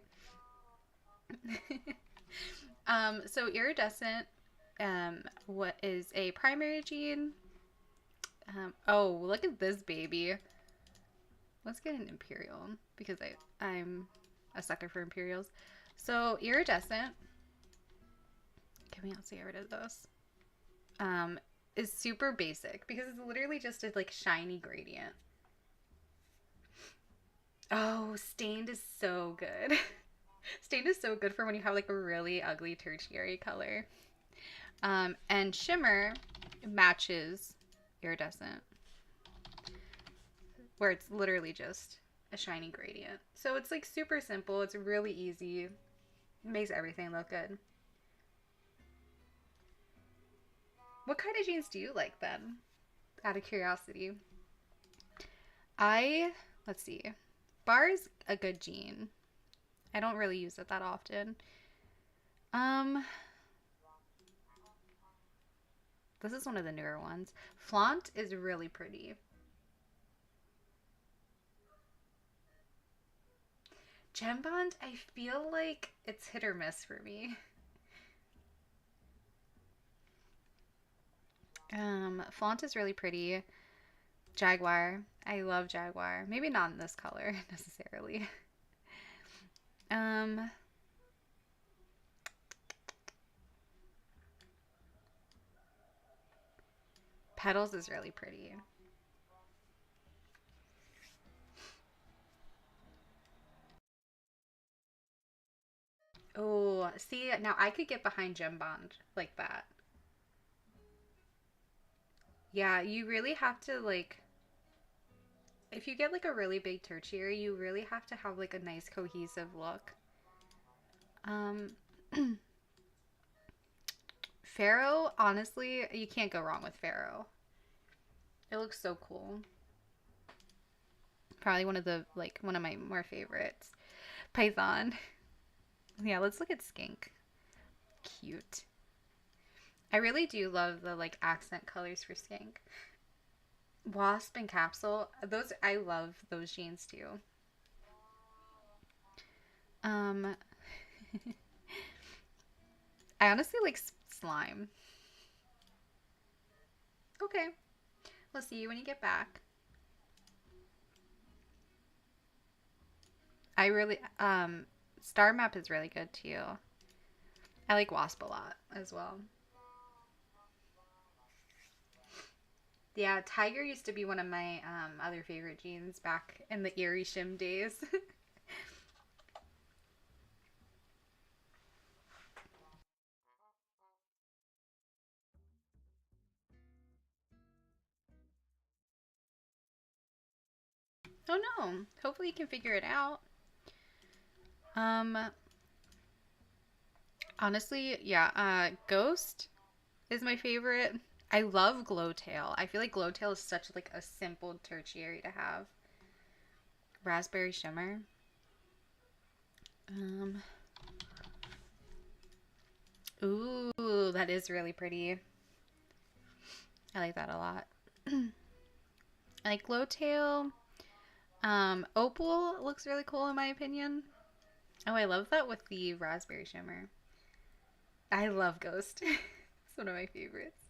So iridescent, what is a primary gene? Oh, look at this baby. Let's get an Imperial because I'm a sucker for Imperials. So iridescent. Can we also get rid of those? Um, is super basic because it's literally just a like shiny gradient. Oh, stained is so good. Stained is so good for when you have like a really ugly tertiary color. And shimmer matches iridescent, where it's literally just a shiny gradient. So it's like super simple. It's really easy. It makes everything look good. What kind of jeans do you like then? Out of curiosity. I, let's see. Bar is a good jean. I don't really use it that often. Um, this is one of the newer ones. Flaunt is really pretty. Gem Bond, I feel like it's hit or miss for me. Flaunt is really pretty. Jaguar, I love Jaguar. Maybe not in this color necessarily. Um, Petals is really pretty. Oh, see, now I could get behind Gem Bond like that. Yeah, you really have to like if you get like a really big tertiary, you really have to have like a nice cohesive look. Um Pharaoh, honestly, you can't go wrong with Pharaoh. It looks so cool. Probably one of my more favorites. Python. Yeah, let's look at Skink. Cute. I really do love the like accent colors for Skink. Wasp and Capsule, those I love those jeans too. Um I honestly like Slime. Okay. We'll see you when you get back. I really Star Map is really good too. I like Wasp a lot as well. Yeah, Tiger used to be one of my other favorite jeans back in the Eerie Shim days. Oh no. Hopefully you can figure it out. Um Honestly, yeah, Ghost is my favorite. I love Glowtail. I feel like Glowtail is such like a simple tertiary to have. Raspberry Shimmer. Um Ooh, that is really pretty. I like that a lot. I like Glowtail. Opal looks really cool in my opinion. Oh, I love that with the raspberry shimmer. I love Ghost. It's one of my favorites.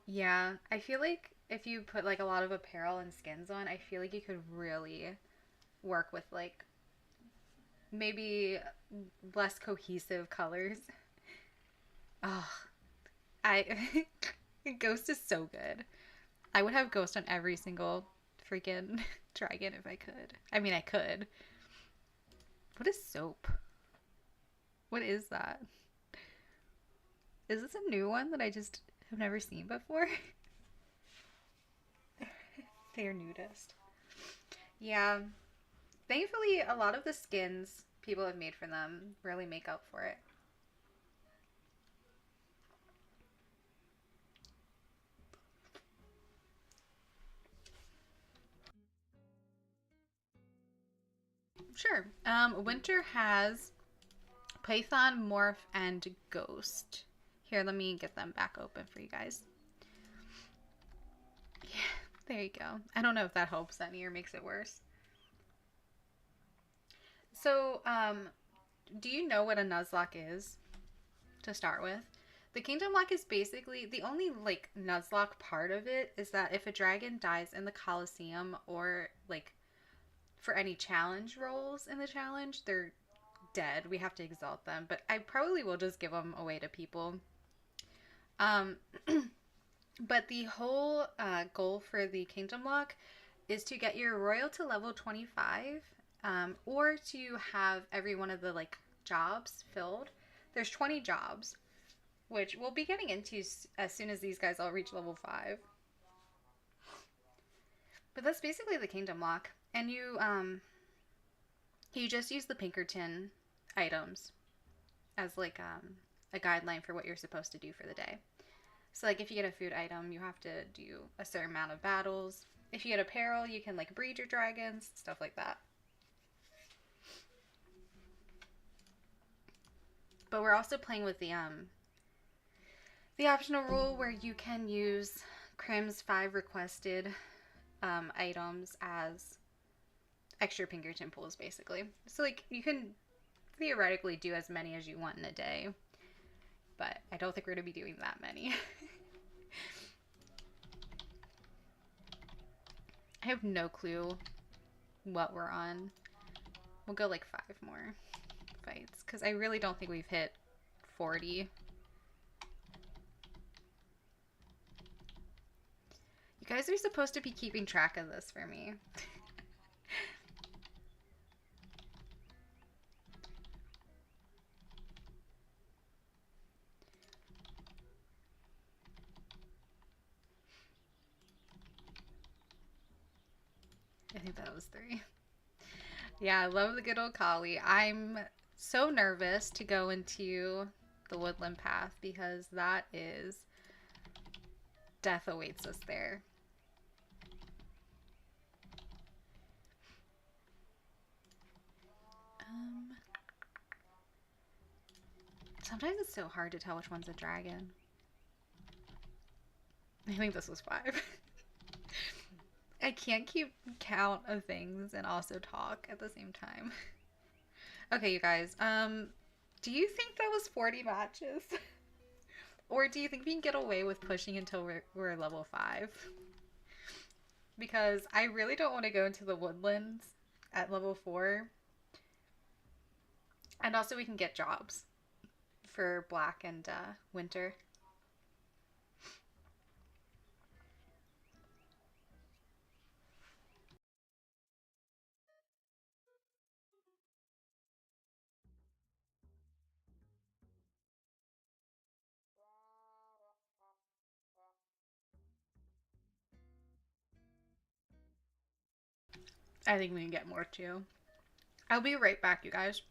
Yeah, I feel like if you put like a lot of apparel and skins on, I feel like you could really work with like maybe less cohesive colors. Oh, I Ghost is so good. I would have Ghost on every single freaking dragon if I could. I mean, I could. What is soap? What is that? Is this a new one that I just have never seen before? They're nudist. Yeah. Thankfully, a lot of the skins people have made for them really make up for it. Sure. Winter has Python, Morph, and Ghost. Here, let me get them back open for you guys. Yeah, there you go. I don't know if that helps any or makes it worse. So, do you know what a Nuzlocke is to start with? The kingdom lock is basically the only like Nuzlocke part of it is that if a dragon dies in the Colosseum or like for any challenge rolls in the challenge, they're dead. We have to exalt them, but I probably will just give them away to people. Um, but the whole goal for the kingdom lock is to get your royal to level 25, or to have every one of the like jobs filled. There's 20 jobs, which we'll be getting into as soon as these guys all reach level 5. But that's basically the kingdom lock, and you just use the Pinkerton items as like a guideline for what you're supposed to do for the day. So like if you get a food item, you have to do a certain amount of battles. If you get apparel, you can like breed your dragons, stuff like that. But we're also playing with the optional rule where you can use Crim's 5 requested items as extra Pinkerton pools, basically. So like you can theoretically do as many as you want in a day, but I don't think we're going to be doing that many. I have no clue what we're on. We'll go like 5 more fights because I really don't think we've hit 40. You guys are supposed to be keeping track of this for me. I think that was 3. Yeah, I love the good old collie. I'm so nervous to go into the woodland path because that is death awaits us there. Sometimes it's so hard to tell which one's a dragon. I think this was 5. I can't keep count of things and also talk at the same time. Okay, you guys. Do you think that was 40 matches? Or do you think we can get away with pushing until we're level 5? Because I really don't want to go into the woodlands at level 4. And also we can get jobs for Black and Winter. I think we can get more too. I'll be right back, you guys.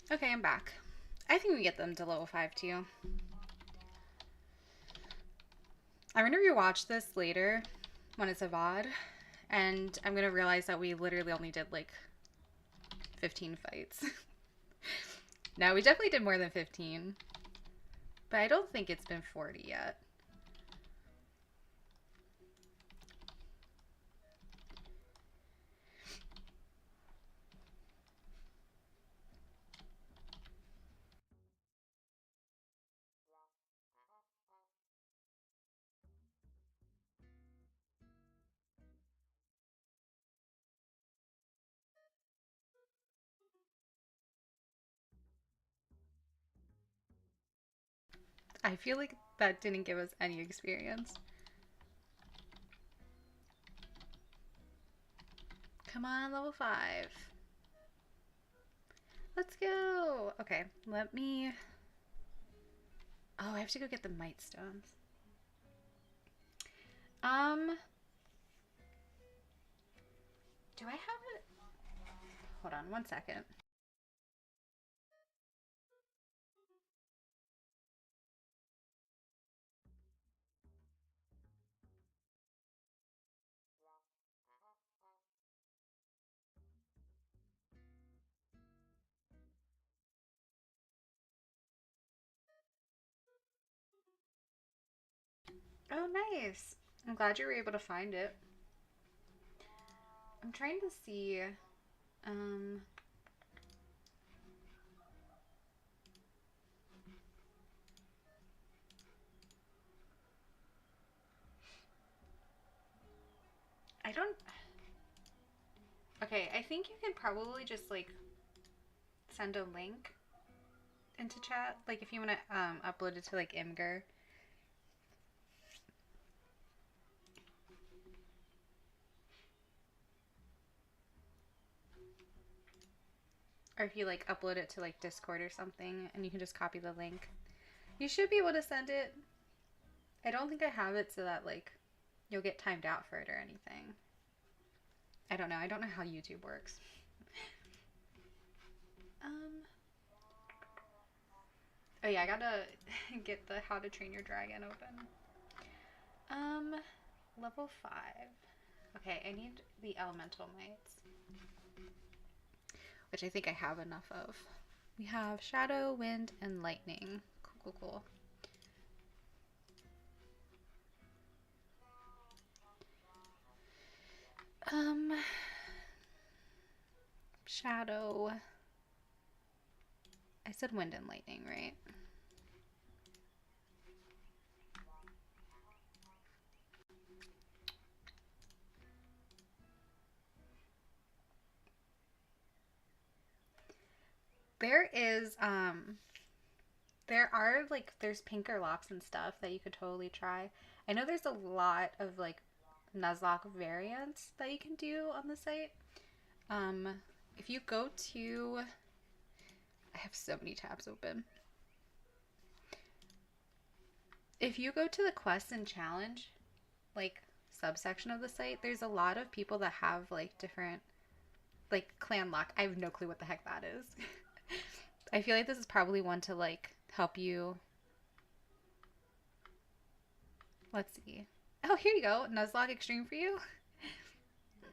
Okay, I'm back. I think we get them to level 5 too. I'm gonna rewatch this later when it's a VOD, and I'm gonna realize that we literally only did like 15 fights. No, we definitely did more than 15, but I don't think it's been 40 yet. I feel like that didn't give us any experience. Come on, level 5. Let's go. Okay, let me... Oh, I have to go get the mite stones. Um, do I have it? Hold on one second. Oh, nice. I'm glad you were able to find it. I'm trying to see. Um, I don't. Okay, I think you can probably just like send a link into chat. Like if you want to upload it to like Imgur. Or if you like upload it to like Discord or something and you can just copy the link. You should be able to send it. I don't think I have it so that like you'll get timed out for it or anything. I don't know. I don't know how YouTube works. Um Oh yeah, I gotta get the How to Train Your Dragon open. Level 5. Okay, I need the elemental mites, which I think I have enough of. We have shadow, wind, and lightning. Cool, cool, cool. Shadow. I said wind and lightning, right? There is, there are, like, there's pinker locks and stuff that you could totally try. I know there's a lot of, like, Nuzlocke variants that you can do on the site. Um, if you go to, I have so many tabs open. If you go to the quest and challenge, like, subsection of the site, there's a lot of people that have, like, different, like, clan lock. I have no clue what the heck that is. I feel like this is probably one to, like, help you. Let's see. Oh, here you go. Nuzlocke Extreme for you.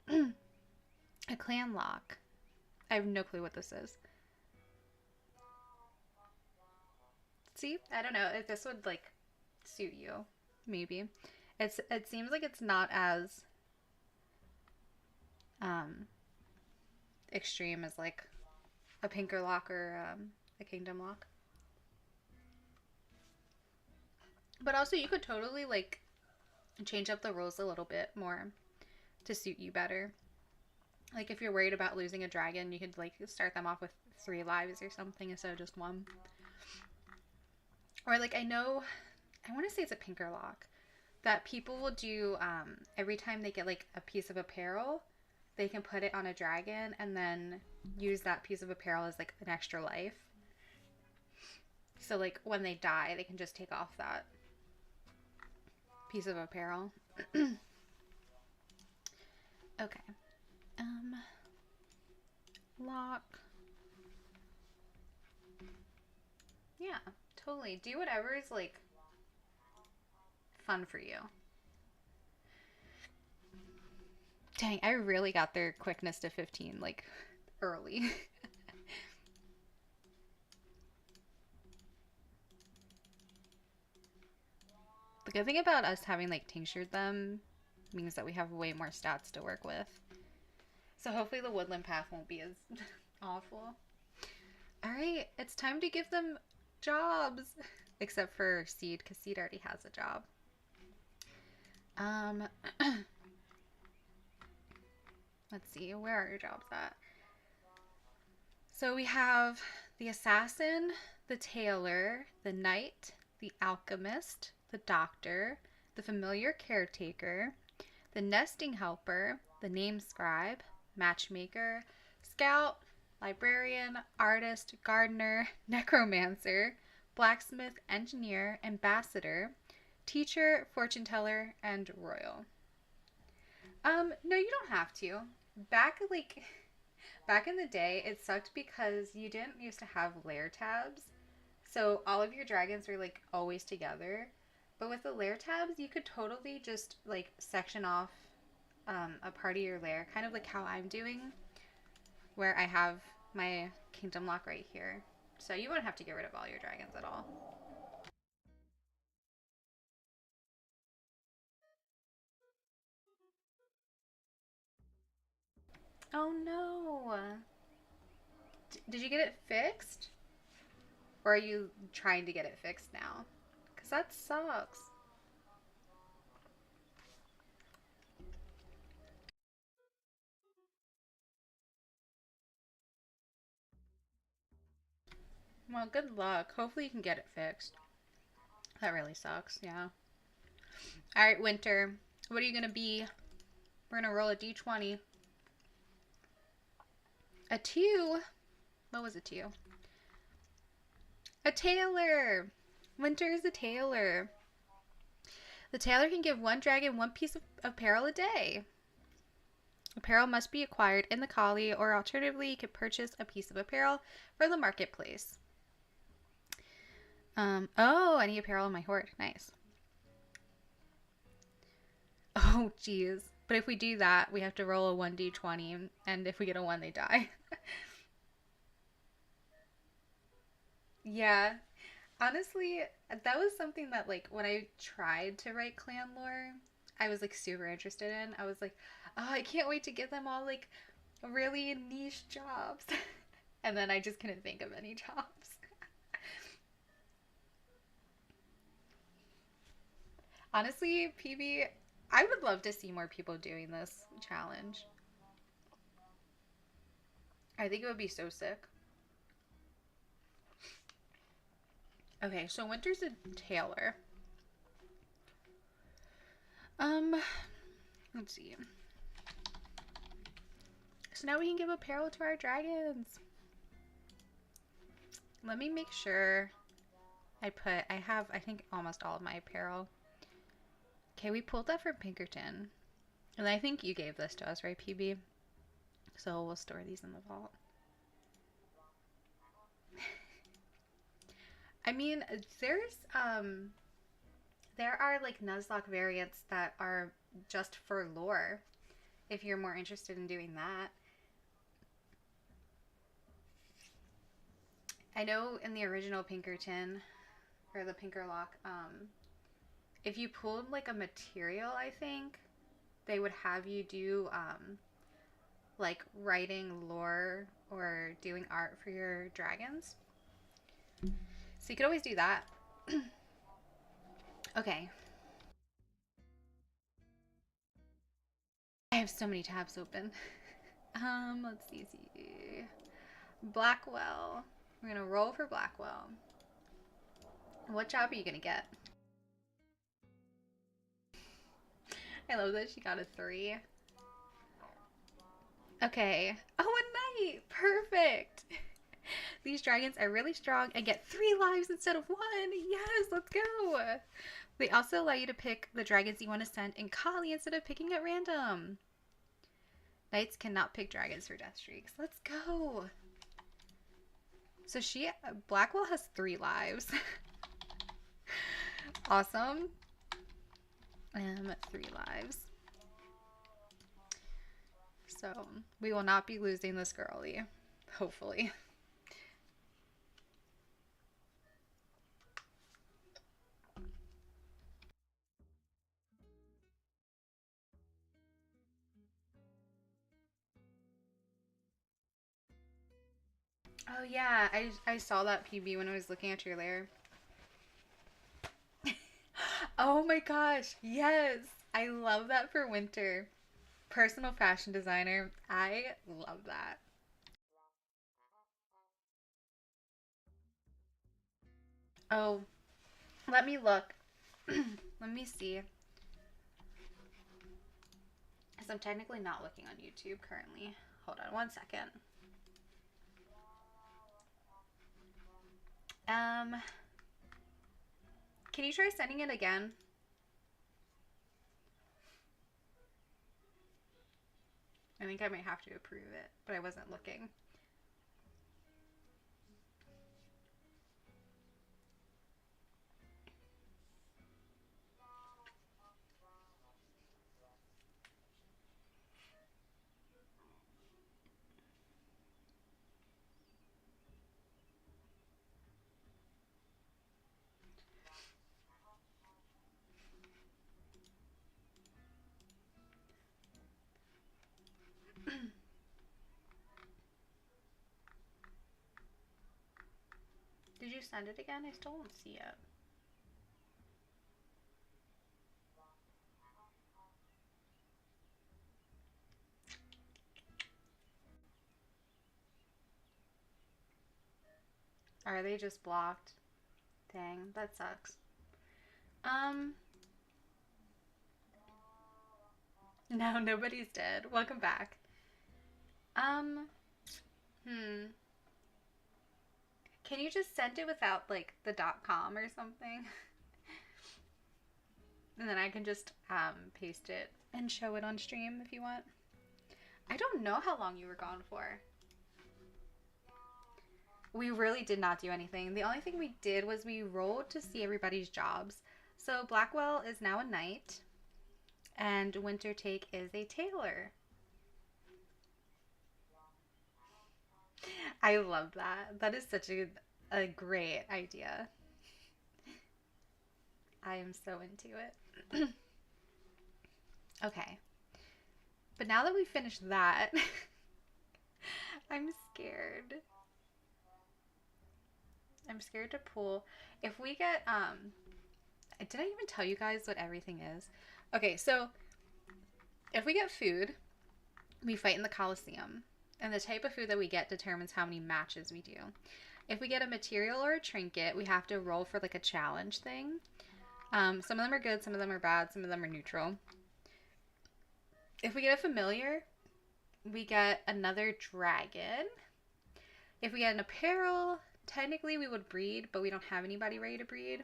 A clan lock. I have no clue what this is. See? I don't know if this would, like, suit you. Maybe. It seems like it's not as um extreme as like a pinker lock or a kingdom lock. But also you could totally like change up the rules a little bit more to suit you better. Like if you're worried about losing a dragon, you could like start them off with 3 lives or something instead of just 1. Or like I know, I want to say it's a pinker lock that people will do every time they get like a piece of apparel, they can put it on a dragon and then use that piece of apparel as like an extra life. So like when they die, they can just take off that piece of apparel. Okay. Lock. Yeah, totally. Do whatever is like fun for you. Dang, I really got their quickness to 15 like early. The good thing about us having like tinctured them means that we have way more stats to work with. So hopefully the woodland path won't be as awful. Alright, it's time to give them jobs. Except for Seed, because Seed already has a job. Let's see, where are your jobs at? So we have the assassin, the tailor, the knight, the alchemist, the doctor, the familiar caretaker, the nesting helper, the name scribe, matchmaker, scout, librarian, artist, gardener, necromancer, blacksmith, engineer, ambassador, teacher, fortune teller, and royal. No, you don't have to. Back back in the day, it sucked because you didn't used to have layer tabs. So all of your dragons were like always together. But with the layer tabs, you could totally just like section off a part of your layer, kind of like how I'm doing, where I have my kingdom lock right here. So you wouldn't have to get rid of all your dragons at all. Oh no. Did you get it fixed? Or are you trying to get it fixed now? Because that sucks. Well, good luck. Hopefully you can get it fixed. That really sucks, yeah. Alright, Winter. What are you going to be? We're going to roll a d20. A 2? What was a 2? A tailor! Winter is a tailor. The tailor can give one dragon one piece of apparel a day. Apparel must be acquired in the colony, or alternatively, you can purchase a piece of apparel from the marketplace. Oh, any apparel in my hoard. Nice. Oh, geez. But if we do that, we have to roll a 1d20, and if we get a 1, they die. Yeah. Honestly, that was something that, like, when I tried to write clan lore, I was, like, super interested in. I was like, oh, I can't wait to get them all, like, really niche jobs. And then I just couldn't think of any jobs. Honestly, PB, I would love to see more people doing this challenge. I think it would be so sick. Okay, so Winter's a tailor. Um, let's see. So now we can give apparel to our dragons. Let me make sure I have, I think, almost all of my apparel. Okay, we pulled that from Pinkerton. And I think you gave this to us, right, PB? So we'll store these in the vault. I mean, there are like Nuzlocke variants that are just for lore, if you're more interested in doing that. I know in the original Pinkerton, or the Pinker Lock, if you pulled like a material, I think, they would have you do like writing lore or doing art for your dragons. So you could always do that. Okay. I have so many tabs open. Let's see. Blackwell. We're gonna roll for Blackwell. What job are you gonna get? I love that she got a 3. Okay. Oh, a knight! Perfect! These dragons are really strong and get 3 lives instead of 1. Yes, let's go! They also allow you to pick the dragons you want to send in Kali instead of picking at random. Knights cannot pick dragons for death streaks. Let's go! So Blackwell has 3 lives. Awesome. 3 lives. So we will not be losing this girlie, hopefully. Oh yeah, I saw that PB when I was looking at your lair. Oh my gosh, yes! I love that for Winter. Personal fashion designer. I love that. Oh, Let me look. Let me see. Because I'm technically not looking on YouTube currently. Hold on one second. Can you try sending it again? I think I might have to approve it, but I wasn't looking. Did you send it again? I still don't see it. Are they just blocked? Dang, that sucks. No, nobody's dead. Welcome back. Um, Can you just send it without like the .com or something? And then I can just paste it and show it on stream if you want. I don't know how long you were gone for. We really did not do anything. The only thing we did was we rolled to see everybody's jobs. So Blackwell is now a knight, and Wintertake is a tailor. I love that. That is such a great idea. I am so into it. Okay. But now that we finished that, I'm scared. I'm scared to pull. If we get, did I even tell you guys what everything is? Okay, so if we get food, we fight in the Coliseum. And the type of food that we get determines how many matches we do. If we get a material or a trinket, we have to roll for like a challenge thing. Some of them are good, some of them are bad, some of them are neutral. If we get a familiar, we get another dragon. If we get an apparel, technically we would breed, but we don't have anybody ready to breed.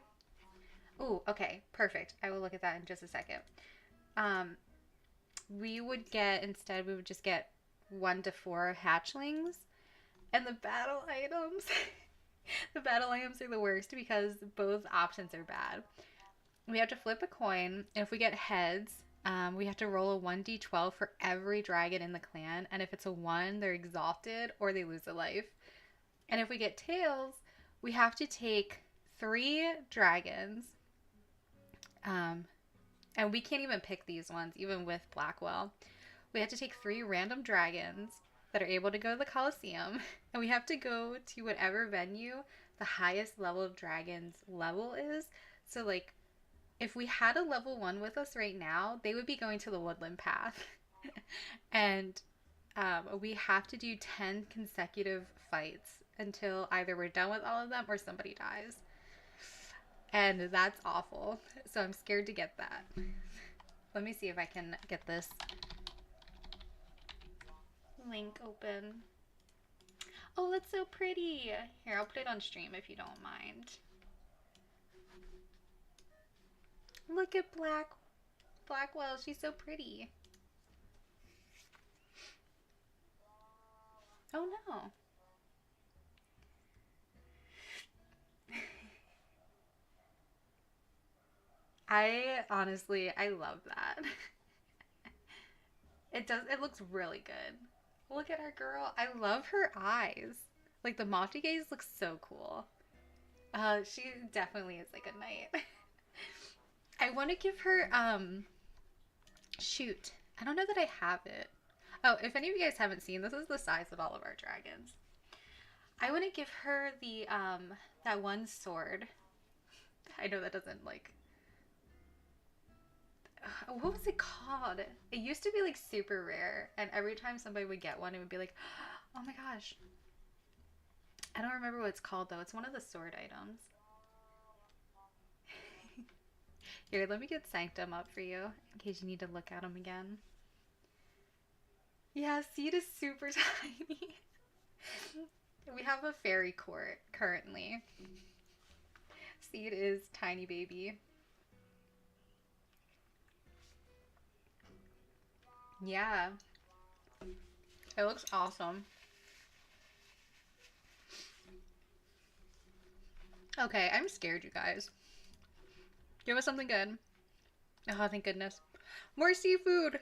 Ooh, okay, perfect. I will look at that in just a second. We would just get 1 to 4 hatchlings. And the battle items, the battle items are the worst because both options are bad. We have to flip a coin, and if we get heads, we have to roll a 1d12 for every dragon in the clan, and if it's a 1, they're exalted or they lose a life. And if we get tails, we have to take 3 dragons, and we can't even pick these ones, even with Blackwell. We have to take 3 random dragons that are able to go to the Coliseum, and we have to go to whatever venue the highest level of dragon's level is. So, like, if we had a level 1 with us right now, they would be going to the Woodland Path. And we have to do 10 consecutive fights until either we're done with all of them or somebody dies. And that's awful. So I'm scared to get that. Let me see if I can get this link open. Oh, that's so pretty. Here, I'll put it on stream if you don't mind. Look at Blackwell. She's so pretty. Oh no. I love that. It looks really good. Look at our girl. I love her eyes. Like the Mafia gaze looks so cool. She definitely is like a knight. I want to give her, shoot. I don't know that I have it. Oh, if any of you guys haven't seen, this is the size of all of our dragons. I want to give her the, that one sword. I know that doesn't, like, what was it called? It used to be like super rare, and every time somebody would get one, it would be like, oh my gosh. I don't remember what it's called though. It's one of the sword items. Here, let me get Sanctum up for you in case you need to look at him again. Yeah, Seed is super tiny. We have a fairy court currently. Seed is tiny baby. Yeah, it looks awesome. Okay, I'm scared, you guys. Give us something good. Oh, thank goodness. More seafood!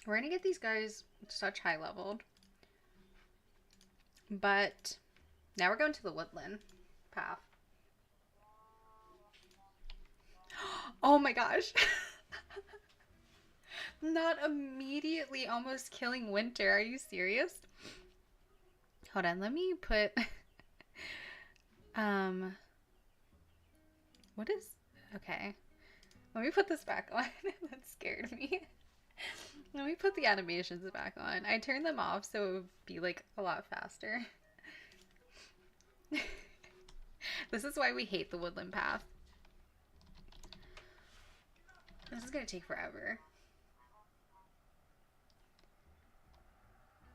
We're gonna get these guys such high leveled. But now we're going to the woodland path. Oh my gosh. Not immediately almost killing Winter. Are you serious? Hold on, let me put um what is okay. Let me put this back on. That scared me. Let me put the animations back on. I turned them off so it would be like a lot faster. This is why we hate the woodland path. This is gonna take forever.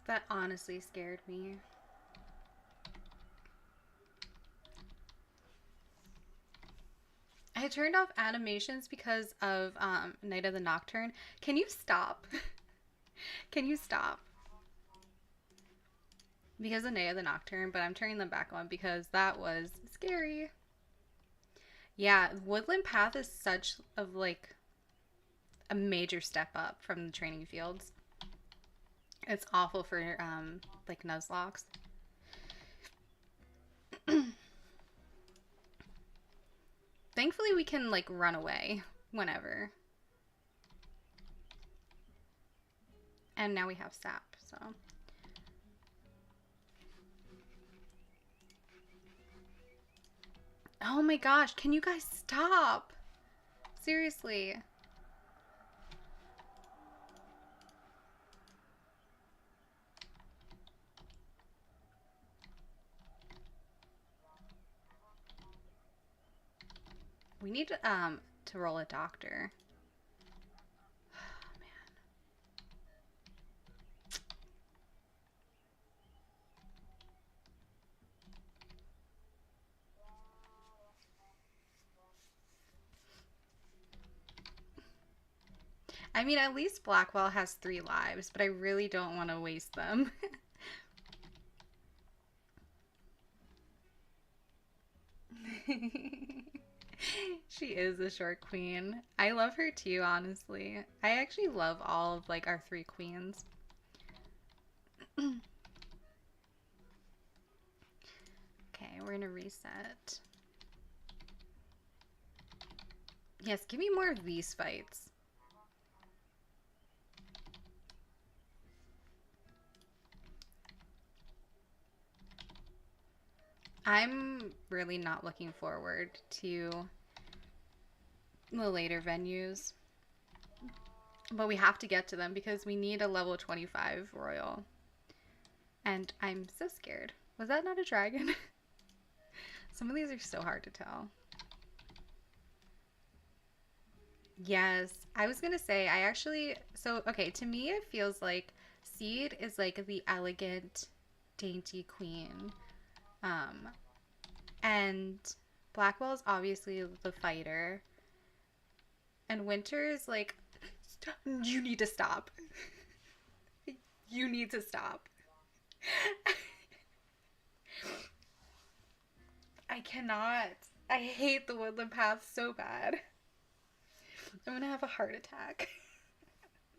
That honestly scared me. I turned off animations because of Night of the Nocturne. Can you stop? Can you stop? Because of Night of the Nocturne, but I'm turning them back on because that was scary. Yeah, Woodland Path is such of like a major step up from the training fields. It's awful for like Nuzlocks. Thankfully we can like run away whenever. And now we have sap, so. Oh my gosh, can you guys stop? Seriously. We need to roll a doctor. Oh, man. I mean, at least Blackwell has 3 lives, but I really don't want to waste them. She is a short queen. I love her too, honestly. I actually love all of like our 3 queens. Okay, we're gonna reset. Yes, give me more of these fights. I'm really not looking forward to the later venues. But we have to get to them because we need a level 25 royal. And I'm so scared. Was that not a dragon? Some of these are so hard to tell. Yes, I was gonna say, I actually, so, okay, to me it feels like Seed is like the elegant, dainty queen. Um, and Blackwell is obviously the fighter. And Winter is like, you need to stop. You need to stop. I cannot. I hate the woodland path so bad. I'm gonna have a heart attack.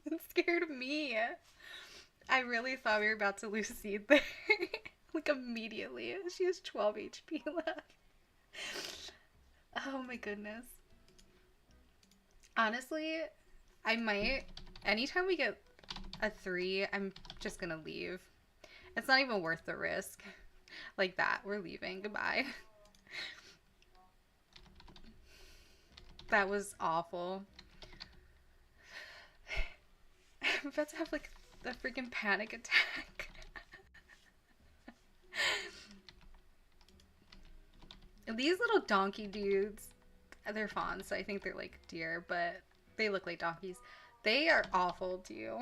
It scared me. I really thought we were about to lose Seed there. Like immediately. She has 12 HP left. Oh my goodness. Honestly, I might, anytime we get a 3, I'm just gonna leave. It's not even worth the risk. Like that, we're leaving. Goodbye. That was awful. I'm about to have like a freaking panic attack. These little donkey dudes, they're fawns, so I think they're like deer, but they look like donkeys. They are awful to you.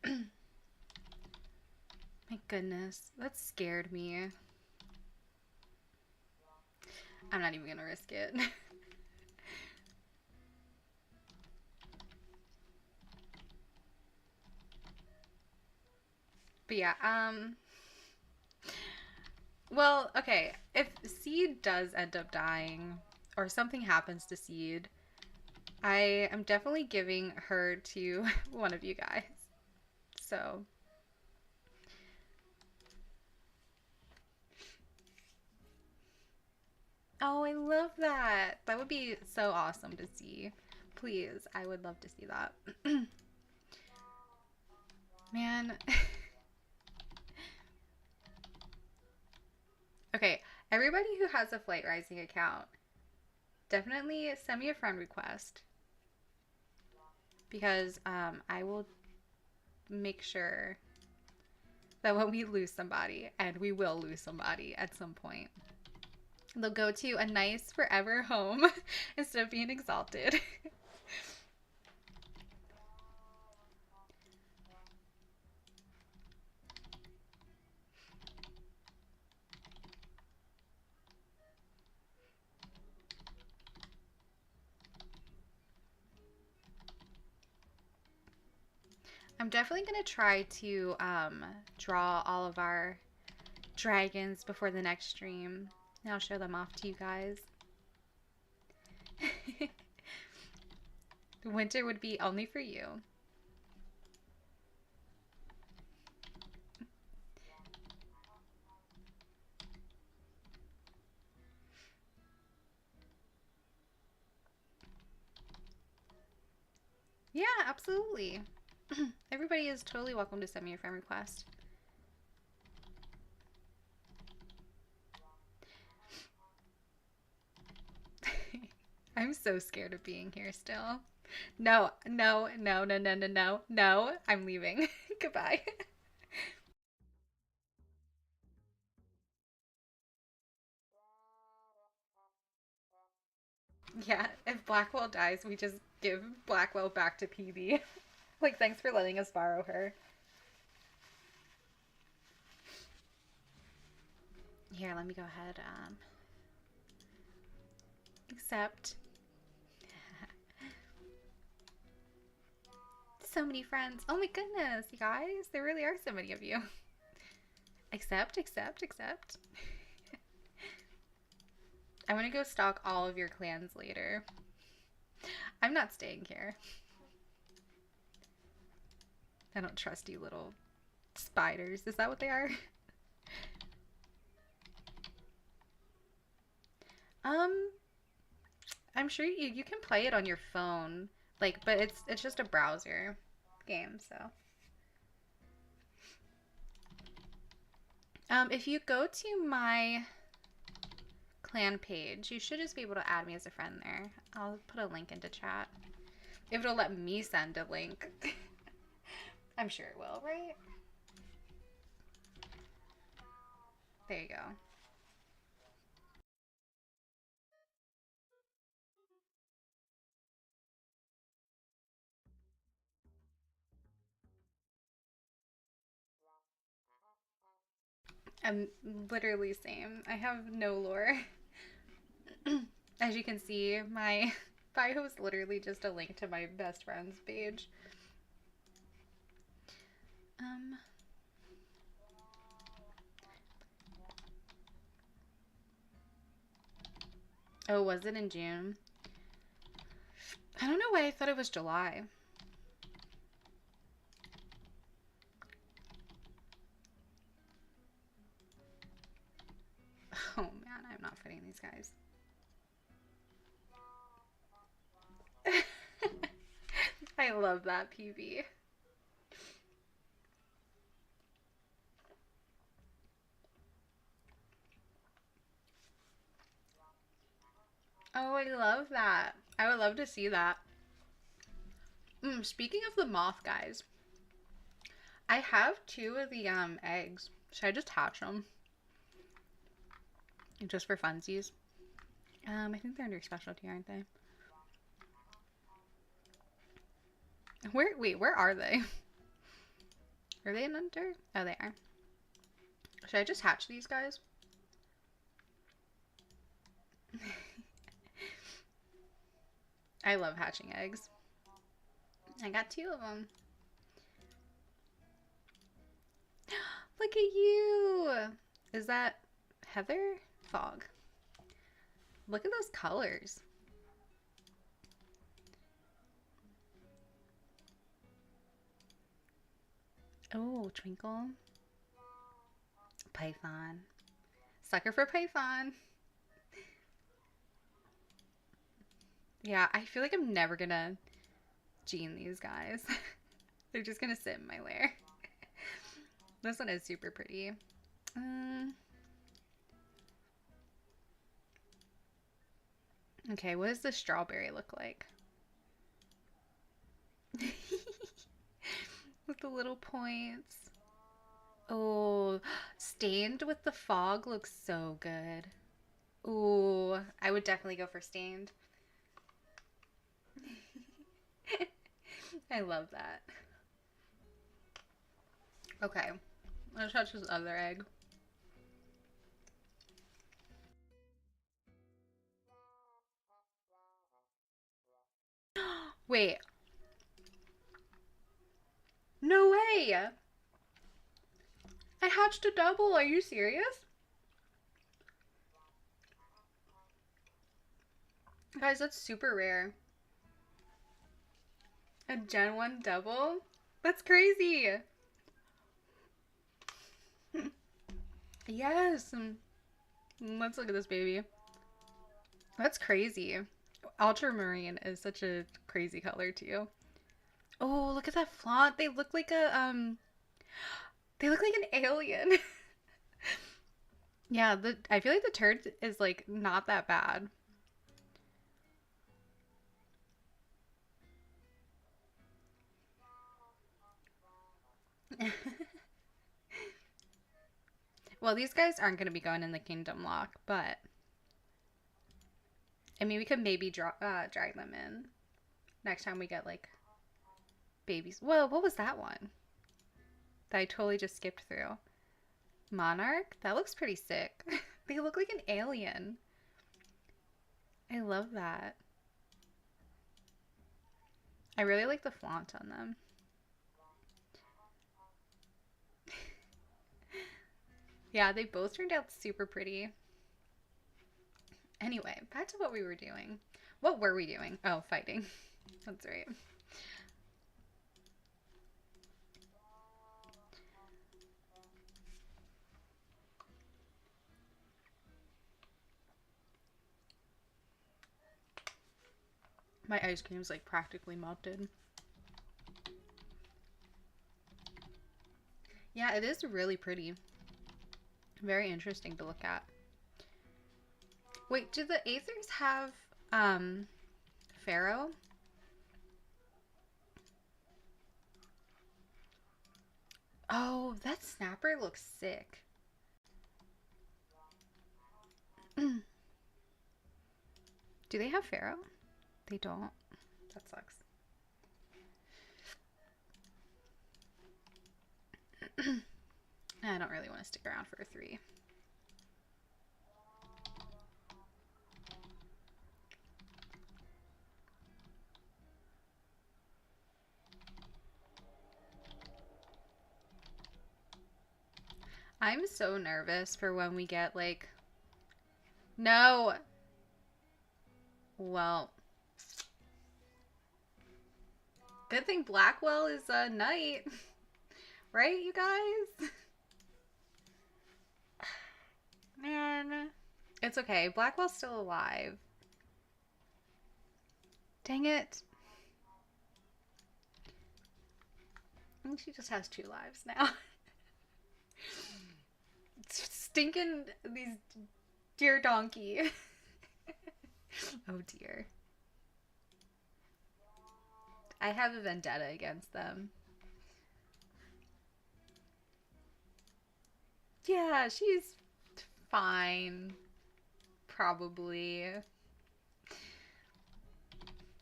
My goodness, that scared me. I'm not even gonna risk it. But yeah, well, okay, if Seed does end up dying or something happens to Seed, I am definitely giving her to one of you guys. So, oh, I love that. That would be so awesome to see. Please, I would love to see that. Man. Okay, everybody who has a Flight Rising account, definitely send me a friend request because I will make sure that when we lose somebody, and we will lose somebody at some point, they'll go to a nice forever home instead of being exalted. I'm definitely going to try to draw all of our dragons before the next stream. And I'll show them off to you guys. Winter would be only for you. Yeah, absolutely. Everybody is totally welcome to send me a friend request. I'm so scared of being here still. No, no, no, no, no, no, no, no. I'm leaving. Goodbye. Yeah, if Blackwell dies, we just give Blackwell back to PB. Like, thanks for letting us borrow her. Here, let me go ahead. Accept. So many friends. Oh my goodness, you guys. There really are so many of you. Accept, accept, accept. I want to go stalk all of your clans later. I'm not staying here. I don't trust you little spiders. Is that what they are? Um, I'm sure you can play it on your phone. Like, but it's just a browser game, so. If you go to my clan page, you should just be able to add me as a friend there. I'll put a link into chat. If it'll let me send a link. I'm sure it will, right? There you go. I'm literally same. I have no lore. As you can see, my bio is literally just a link to my best friend's page. Um, oh, was it in June? I don't know why I thought it was July. Oh man, I'm not fighting these guys. I love that PB. Oh, I love that. I would love to see that. Speaking of the moth guys, I have two of the eggs. Should I just hatch them? Just for funsies? I think they're under specialty, aren't they? Wait, where are they? Are they in under? Oh, they are. Should I just hatch these guys? I love hatching eggs. I got two of them. Look at you! Is that Heather? Fog. Look at those colors. Oh, Twinkle. Python. Sucker for Python. Yeah, I feel like I'm never gonna gene these guys. They're just gonna sit in my lair. This one is super pretty. Okay, what does the strawberry look like? With the little points. Oh, stained with the fog looks so good. Ooh, I would definitely go for stained. I love that. Okay, let's touch this other egg. Wait. No way! I hatched a double. Are you serious? Guys, that's super rare. A Gen 1 double? That's crazy. Yes. Let's look at this baby. That's crazy. Ultramarine is such a crazy color too. Oh, look at that flaunt. They look like an alien. Yeah, I feel like the turd is like not that bad. Well, these guys aren't going to be going in the kingdom lock, but I mean, we could maybe drag them in next time we get like babies. Whoa, what was that one that I totally just skipped through? Monarch? That looks pretty sick. They look like an alien. I love that. I really like the flaunt on them. Yeah, they both turned out super pretty. Anyway, back to what we were doing. What were we doing? Oh, fighting. That's right. My ice cream's like practically melted. Yeah, it is really pretty. Very interesting to look at. Wait, do the Aethers have Pharaoh? Oh, that snapper looks sick. Do they have Pharaoh? They don't. That sucks. I don't really want to stick around for a 3. I'm so nervous for when we get like... No! Well... Good thing Blackwell is a knight. Right, you guys? Man. It's okay. Blackwell's still alive. Dang it. I think she just has 2 lives now. Stinking these dear donkey. Oh dear. I have a vendetta against them. Yeah, she's fine. Probably.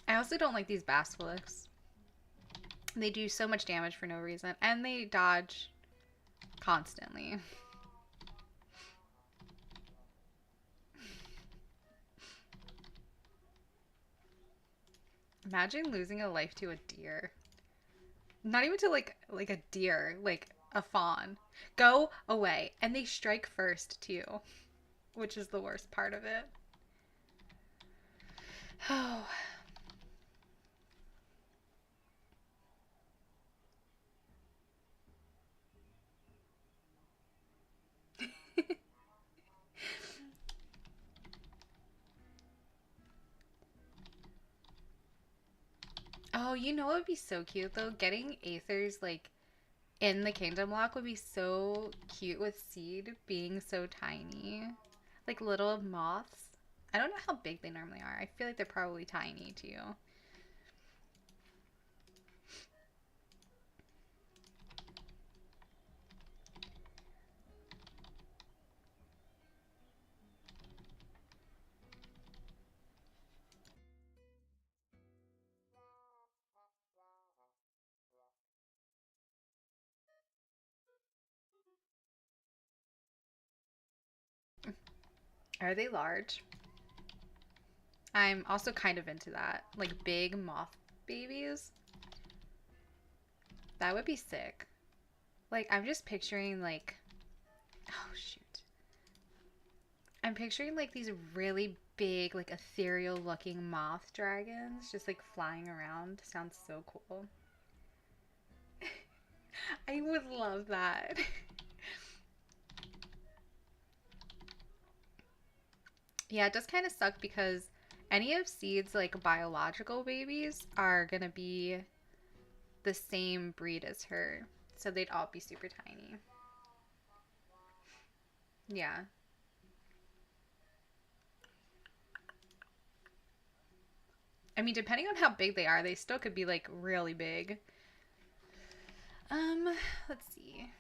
I also don't like these basilisks. They do so much damage for no reason, and they dodge constantly. Imagine losing a life to a deer. Not even to like a deer, like a fawn. Go away. And they strike first too, which is the worst part of it. Oh. Oh, you know what would be so cute though? Getting Aethers like in the Kingdom Lock would be so cute with Seed being so tiny. Like little moths. I don't know how big they normally are. I feel like they're probably tiny too. Are they large? I'm also kind of into that. Like big moth babies. That would be sick. Like I'm just picturing like oh shoot. I'm picturing like these really big like ethereal looking moth dragons just like flying around. Sounds so cool. I would love that. Yeah, it does kind of suck because any of Seed's like biological babies are gonna be the same breed as her. So they'd all be super tiny. Yeah. I mean, depending on how big they are, they still could be like really big. Um, let's see.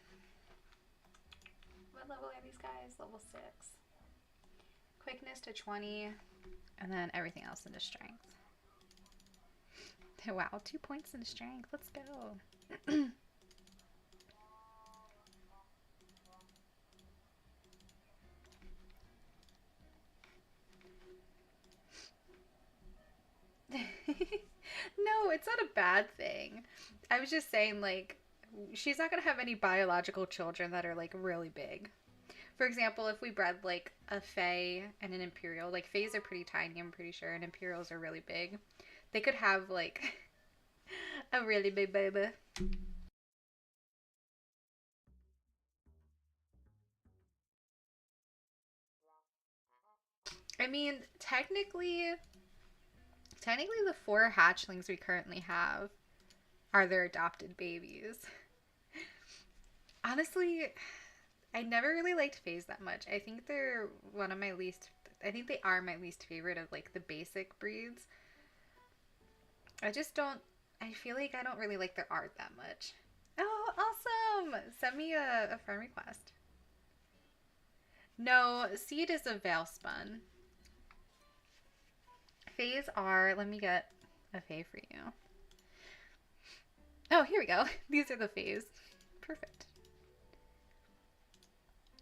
What level are these guys? Level 6. Quickness to 20, and then everything else into strength. Wow, 2 points in strength. Let's go. No, it's not a bad thing. I was just saying, like, she's not going to have any biological children that are, like, really big. For example, if we bred, like, a Fae and an Imperial, like, Faes are pretty tiny, I'm pretty sure, and Imperials are really big. They could have, like, a really big baby. I mean, technically the 4 hatchlings we currently have are their adopted babies. Honestly, I never really liked Fays that much. I think they're one of my least. I think they are my least favorite of like the basic breeds. I just don't. I feel like I don't really like their art that much. Oh, awesome! Send me a friend request. No, Seed is a veil spun. Fays are. Let me get a Fay for you. Oh, here we go. These are the Fays. Perfect.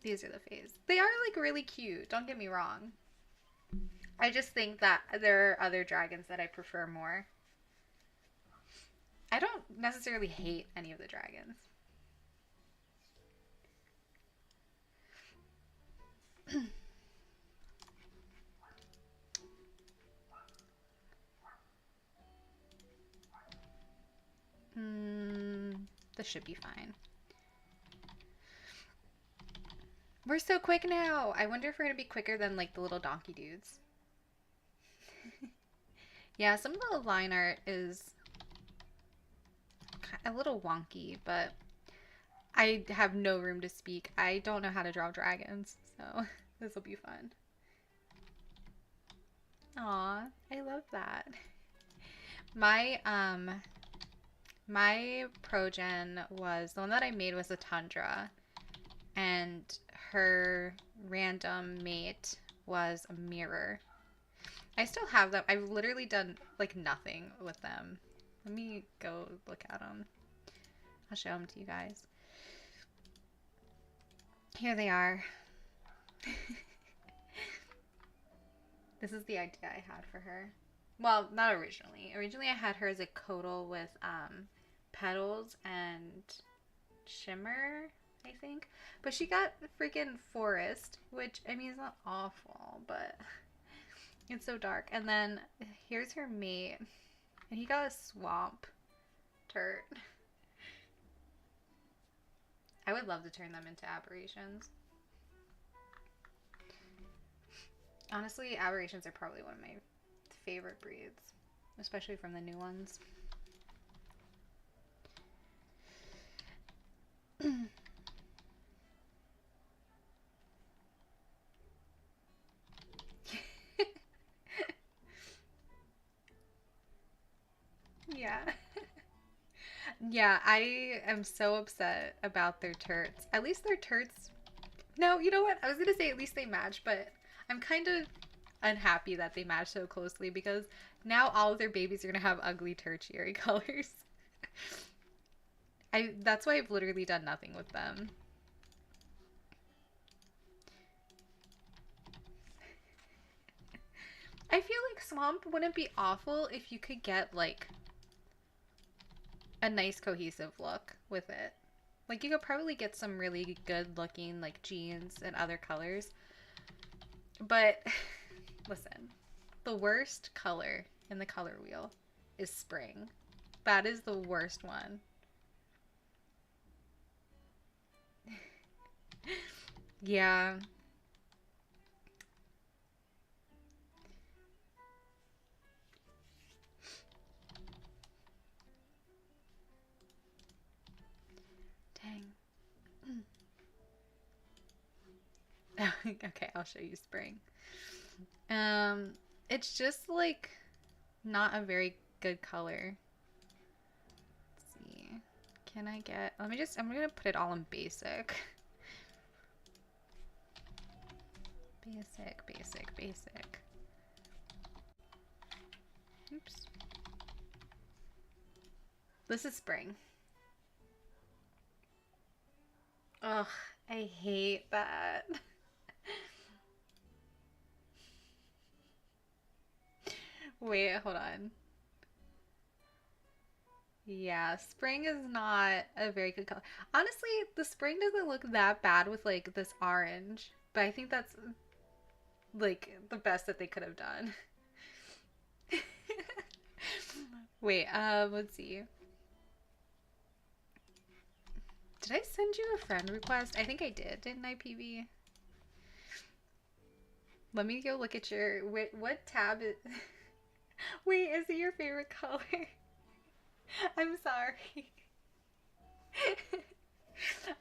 These are the Fays. They are like really cute. Don't get me wrong. I just think that there are other dragons that I prefer more. I don't necessarily hate any of the dragons. Hmm, this should be fine. We're so quick now. I wonder if we're gonna be quicker than like the little donkey dudes. Yeah, some of the line art is a little wonky, but I have no room to speak. I don't know how to draw dragons, so this will be fun. Aw, I love that. My my progen was the one that I made was a tundra, and her random mate was a mirror. I still have them. I've literally done like nothing with them. Let me go look at them. I'll show them to you guys. Here they are. This is the idea I had for her. Well, not originally. Originally I had her as a Codal with petals and shimmer, I think. But she got freaking forest, which, I mean, is not awful, but it's so dark. And then here's her mate. And he got a swamp turd. I would love to turn them into aberrations. Honestly, aberrations are probably one of my favorite breeds, especially from the new ones. Yeah. Yeah, I am so upset about their turds. At least their turds... No, you know what? I was going to say at least they match, but I'm kind of unhappy that they match so closely because now all of their babies are going to have ugly tertiary colors. That's why I've literally done nothing with them. I feel like swamp wouldn't be awful if you could get like a nice cohesive look with it. Like you could probably get some really good looking like jeans and other colors. But listen, the worst color in the color wheel is spring. That is the worst one. Yeah. Dang. Okay, I'll show you spring. It's just like not a very good color. Let's see. Can I get, I'm gonna put it all in basic. Basic, basic, basic. Oops. This is spring. Ugh, I hate that. Wait, hold on. Yeah, spring is not a very good color. Honestly, the spring doesn't look that bad with like this orange, but I think that's like the best that they could have done. Wait, let's see. Did I send you a friend request? I think I did, didn't I, PB? Let me go look at your, what tab is, wait, is it your favorite color? I'm sorry.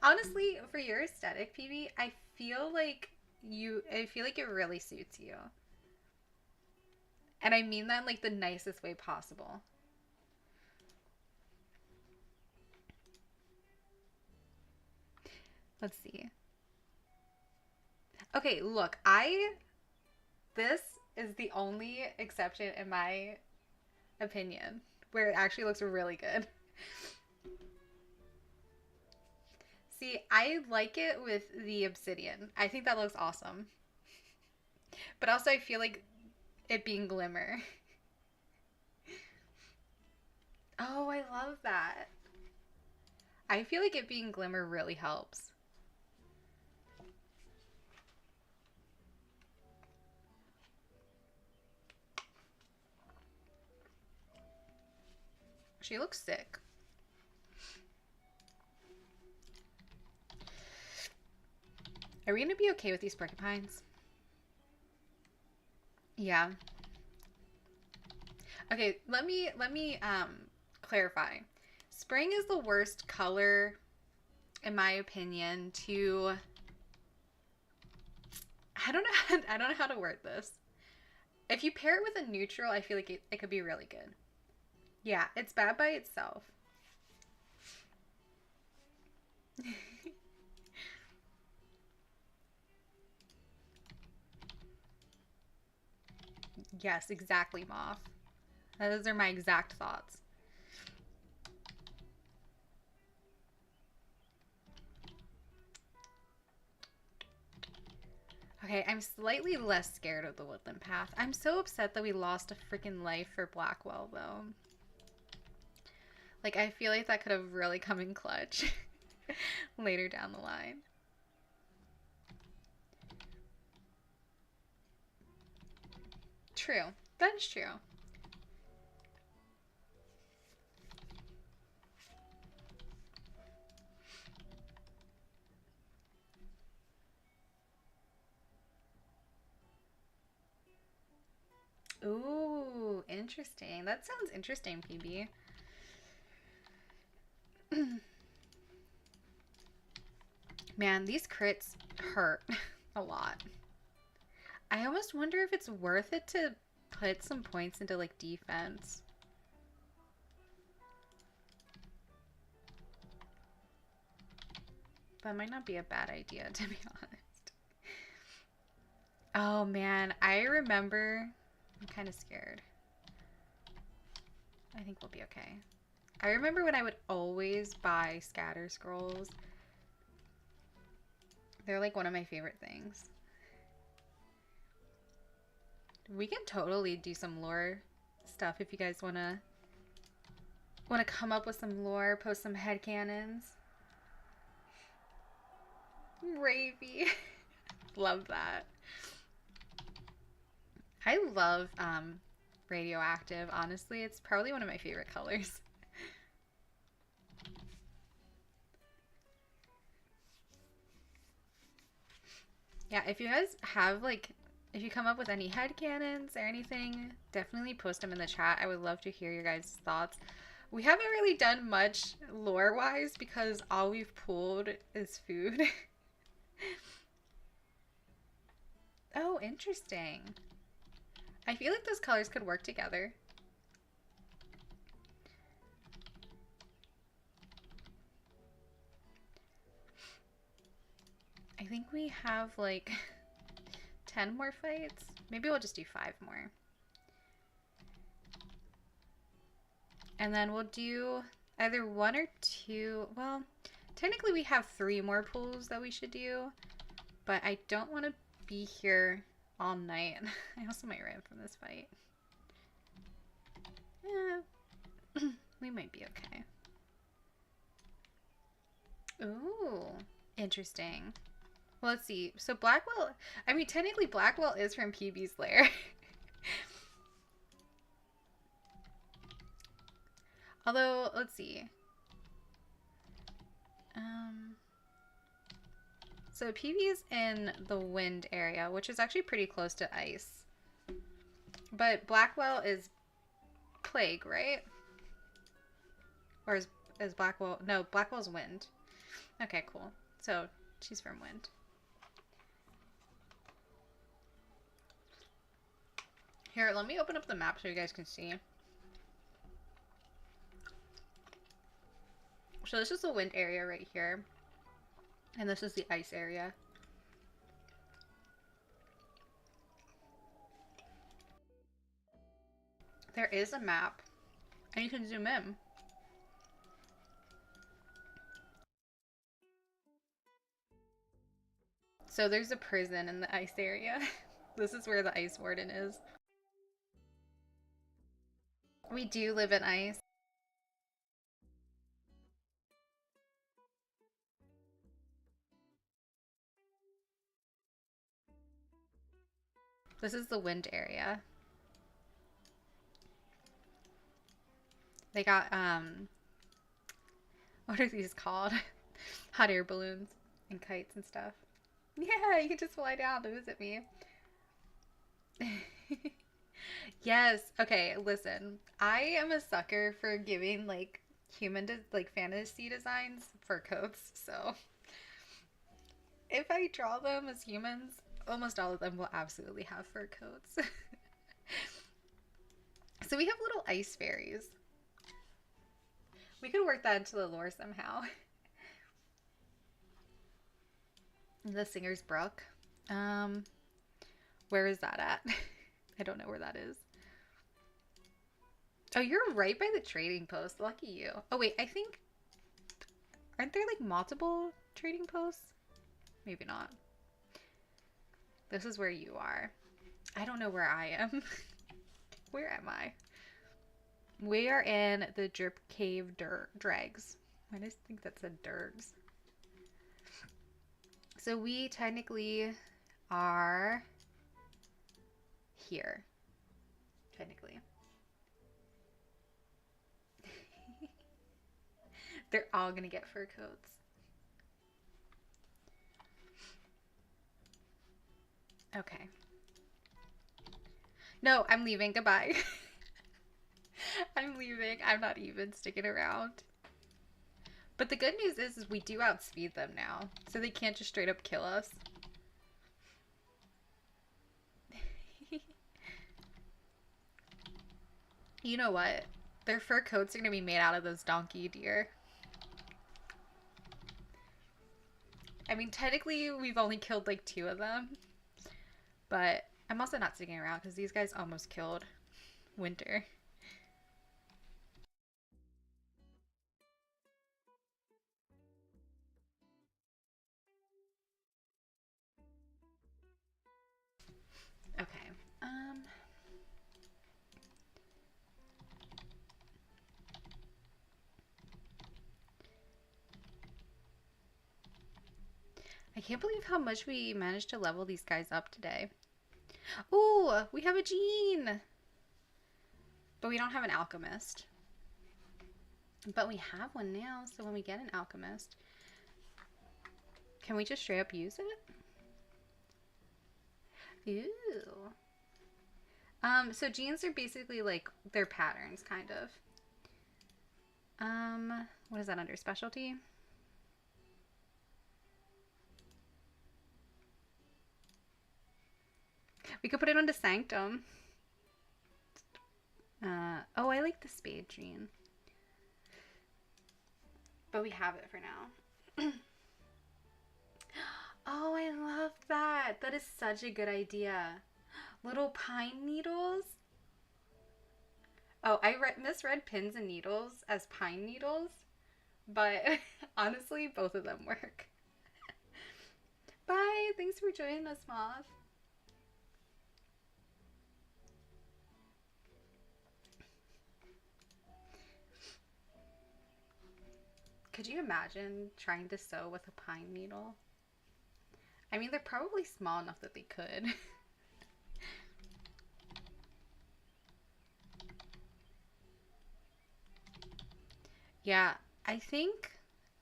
Honestly, for your aesthetic, PB, I feel like it really suits you. And I mean that in like the nicest way possible. Let's see. Okay, look, this is the only exception in my opinion where it actually looks really good. See, I like it with the obsidian. I think that looks awesome. But also I feel like it being glimmer. Oh, I love that. I feel like it being glimmer really helps. She looks sick. Are we gonna be okay with these porcupines? Yeah. Okay, let me clarify. Spring is the worst color, in my opinion, to I don't know I don't know how to word this. If you pair it with a neutral, I feel like it could be really good. Yeah, it's bad by itself. Yes, exactly, Moth. Those are my exact thoughts. Okay, I'm slightly less scared of the woodland path. I'm so upset that we lost a freaking life for Blackwell, though. Like, I feel like that could have really come in clutch later down the line. True. That is true. Ooh, interesting. That sounds interesting, PB. Man, these crits hurt a lot. I almost wonder if it's worth it to put some points into like defense. That might not be a bad idea, to be honest. Oh man, I remember. I'm kind of scared. I think we'll be okay. I remember when I would always buy scatter scrolls. They're like one of my favorite things. We can totally do some lore stuff if you guys wanna come up with some lore, post some headcanons. Ravy. Love that. I love radioactive, honestly. It's probably one of my favorite colors. Yeah, if you guys have like, if you come up with any headcanons or anything, definitely post them in the chat. I would love to hear your guys' thoughts. We haven't really done much lore-wise because all we've pulled is food. Oh, interesting. I feel like those colors could work together. I think we have like 10 more fights. Maybe we'll just do 5 more. And then we'll do either 1 or 2. Well, technically we have 3 more pulls that we should do. But I don't want to be here all night. I also might run from this fight. Yeah. We might be okay. Ooh, interesting. Well, let's see. So Blackwell, I mean, technically Blackwell is from PB's lair. Although, let's see. So PB's in the wind area, which is actually pretty close to ice. But Blackwell is plague, right? Or is Blackwell? No, Blackwell's wind. Okay, cool. So she's from wind. Here, let me open up the map so you guys can see. So this is the wind area right here. And this is the ice area. There is a map. And you can zoom in. So there's a prison in the ice area. This is where the ice warden is. We do live in ice. This is the wind area. They got, what are these called? Hot air balloons and kites and stuff. Yeah, you can just fly down to visit me. Yes. Okay, listen. I am a sucker for giving like like fantasy designs for coats. So if I draw them as humans, almost all of them will absolutely have fur coats. So we have little ice fairies. We could work that into the lore somehow. The Singer's Brook. Where is that at? I don't know where that is. Oh, you're right by the trading post. Lucky you. Oh, wait, I think... Aren't there, like, multiple trading posts? Maybe not. This is where you are. I don't know where I am. Where am I? We are in the Drip Cave Dregs. I just think that said Dergs. So we technically are here. Technically. They're all gonna get fur coats. Okay. No, I'm leaving. Goodbye. I'm leaving. I'm not even sticking around. But the good news is we do outspeed them now. So they can't just straight up kill us. You know what? Their fur coats are going to be made out of those donkey deer. I mean, technically, we've only killed like 2 of them. But I'm also not sticking around because these guys almost killed Winter. Okay. I can't believe how much we managed to level these guys up today. Ooh, we have a gene! But we don't have an alchemist. But we have one now, so when we get an alchemist, can we just straight up use it? Ooh. So genes are basically like their patterns, kind of. What is that under? Specialty? We could put it onto Sanctum. Oh, I like the spade gene. But we have it for now. Oh, I love that. That is such a good idea. Little pine needles. Oh, I misread pins and needles as pine needles. But honestly, both of them work. Bye. Thanks for joining us, Moth. Could you imagine trying to sew with a pine needle? I mean, they're probably small enough that they could. Yeah, I think...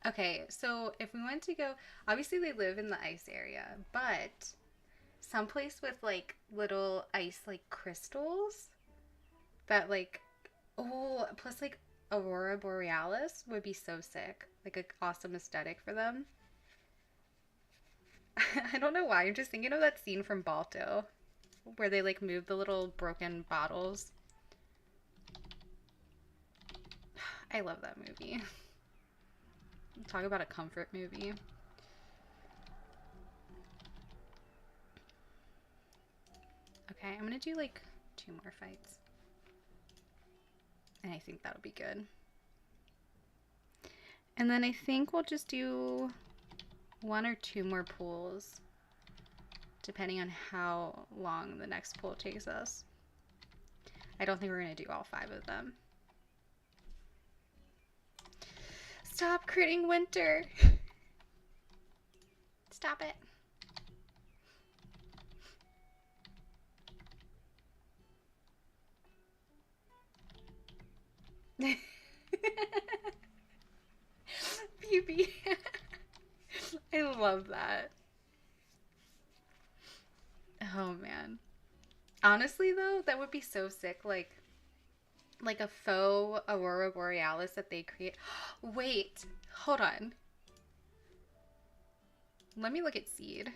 Okay, so if we went to go... Obviously, they live in the ice area, but someplace with, like, little ice, like, crystals that, like... Oh, plus, like, Aurora Borealis would be so sick. Like, an awesome aesthetic for them. I don't know why. I'm just thinking of that scene from Balto where they, like, move the little broken bottles. I love that movie. Talk about a comfort movie. Okay, I'm gonna do like 2 more fights. And I think that'll be good. And then I think we'll just do 1 or 2 more pools, depending on how long the next pool takes us. I don't think we're gonna do all 5 of them. Stop critting Winter! Stop it. Phoebe. I love that. Oh man. Honestly though, that would be so sick. Like a faux Aurora Borealis that they create. Wait, hold on. Let me look at Seed.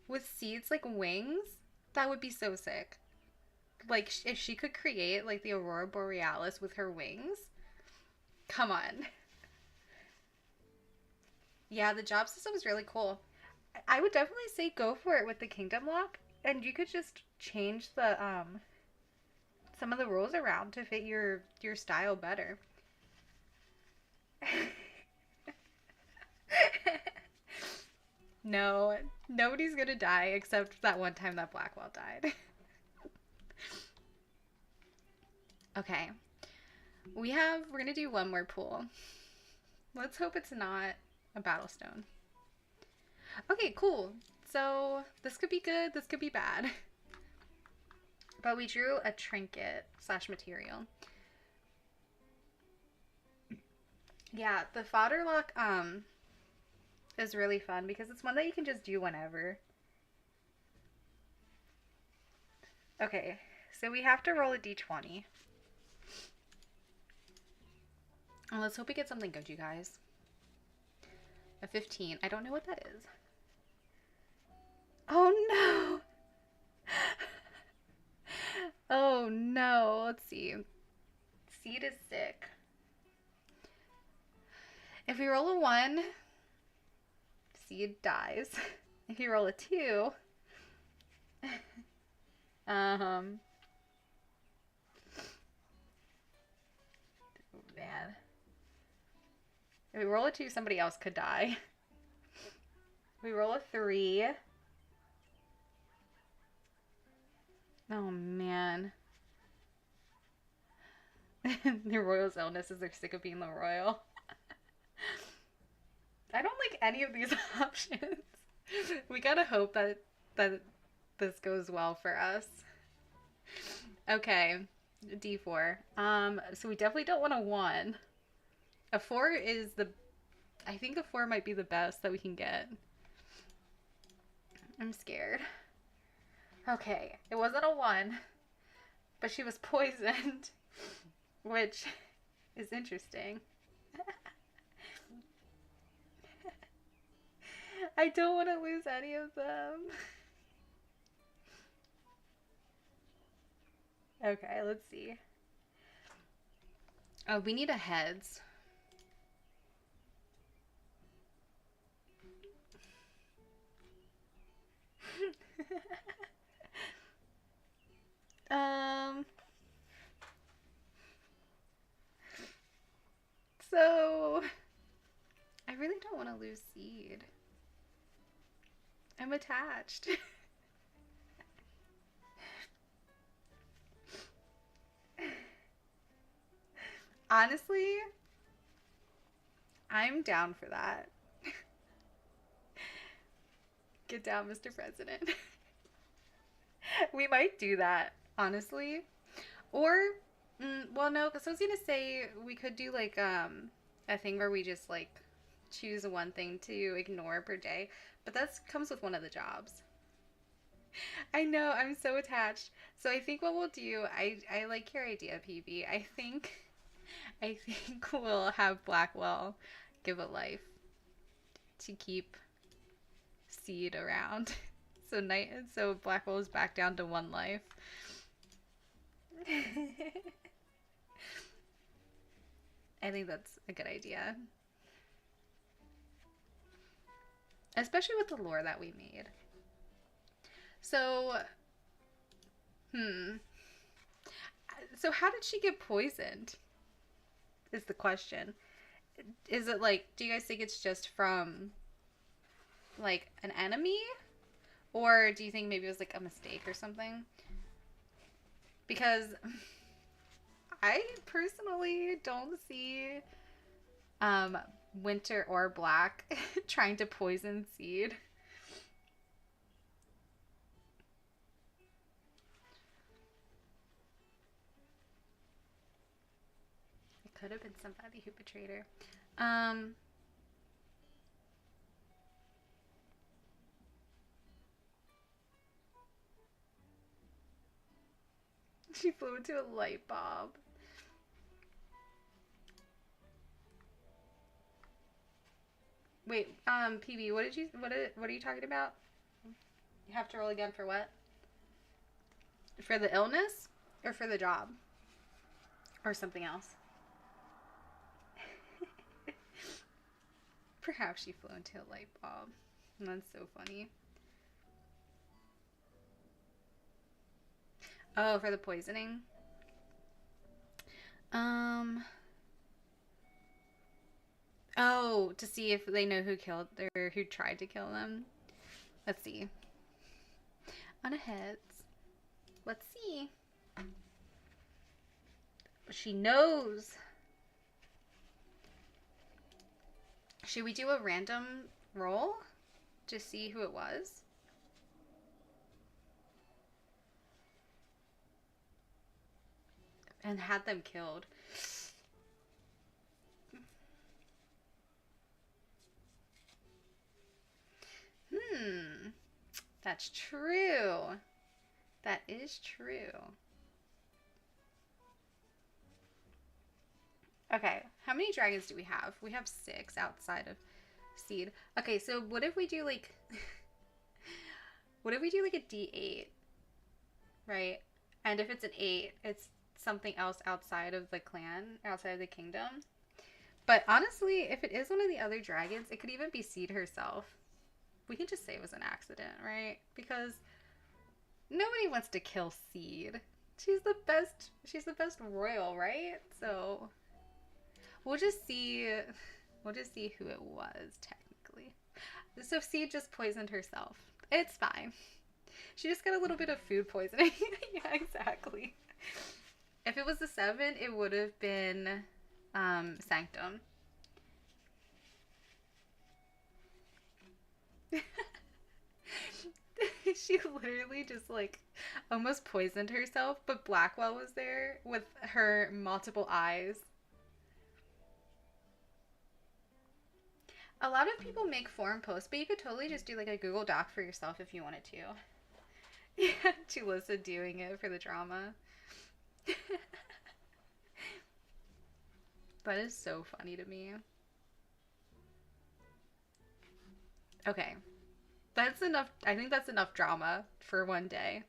With Seed's like wings, that would be so sick. Like if she could create like the Aurora Borealis with her wings. Come on. Yeah, the job system is really cool. I would definitely say go for it with the Kingdom Lock. And you could just change the some of the rules around to fit your style better. No, nobody's gonna die except that one time that Blackwell died. Okay, we're gonna do one more pool. Let's hope it's not a battlestone. Okay, cool. So this could be good, this could be bad. But we drew a trinket slash material. Yeah, the fodder lock is really fun because it's one that you can just do whenever. Okay, so we have to roll a d20. And let's hope we get something good, you guys. A 15. I don't know what that is. Oh no! Oh no. Let's see. Seed is sick. If we roll a 1, seed dies. If you roll a 2, oh man. If we roll a 2, somebody else could die. If we roll a 3. Oh man. The royal's illness is they're sick of being the royal. I don't like any of these options. We gotta hope that this goes well for us. Okay, D4. So we definitely don't want a 1. A 4 is I think a 4 might be the best that we can get. I'm scared. Okay, it wasn't a 1, but she was poisoned, which is interesting. I don't want to lose any of them. Okay, let's see. Oh, we need a heads. So I really don't want to lose seed. I'm attached. Honestly, I'm down for that. Get down, Mr. President. We might do that, honestly. Or, well, no, because I was gonna say we could do like a thing where we just like choose one thing to ignore per day, but that comes with one of the jobs. I know, I'm so attached. So I think what we'll do, I like your idea, PB. I think we'll have Blackwell give a life to keep Seed around. So Blackwell is back down to 1 life. I think that's a good idea. Especially with the lore that we made. So, So how did she get poisoned? Is the question. Is it like, do you guys think it's just from like an enemy? Or do you think maybe it was like a mistake or something? Because I personally don't see Winter or Black trying to poison Seed. It could have been somebody who betrayed her. She flew into a light bulb. Wait, PB, what are you talking about? You have to roll again for what? For the illness? Or for the job? Or something else? Perhaps she flew into a light bulb. That's so funny. Oh, for the poisoning. Um. Oh, to see if they know who killed or who tried to kill them. Let's see. On a heads. Let's see. She knows. Should we do a random roll to see who it was? And had them killed. Hmm. That's true. That is true. Okay, how many dragons do we have? We have 6 outside of Seed. Okay, so what if we do like what if we do like a D8, right? And if it's an 8, it's something else outside of the clan, outside of the kingdom. But honestly, if it is one of the other dragons, it could even be Seed herself. We can just say it was an accident, right? Because nobody wants to kill Seed. She's the best. She's the best royal, right? So we'll just see. We'll just see who it was technically. So Seed just poisoned herself. It's fine. She just got a little bit of food poisoning. Yeah, exactly. If it was a 7, it would have been Sanctum. She literally just like almost poisoned herself, but Blackwell was there with her multiple eyes. A lot of people make forum posts, but you could totally just do like a Google Doc for yourself if you wanted to. Yeah, Julissa doing it for the drama. That is so funny to me. Okay. That's enough. I think that's enough drama for one day.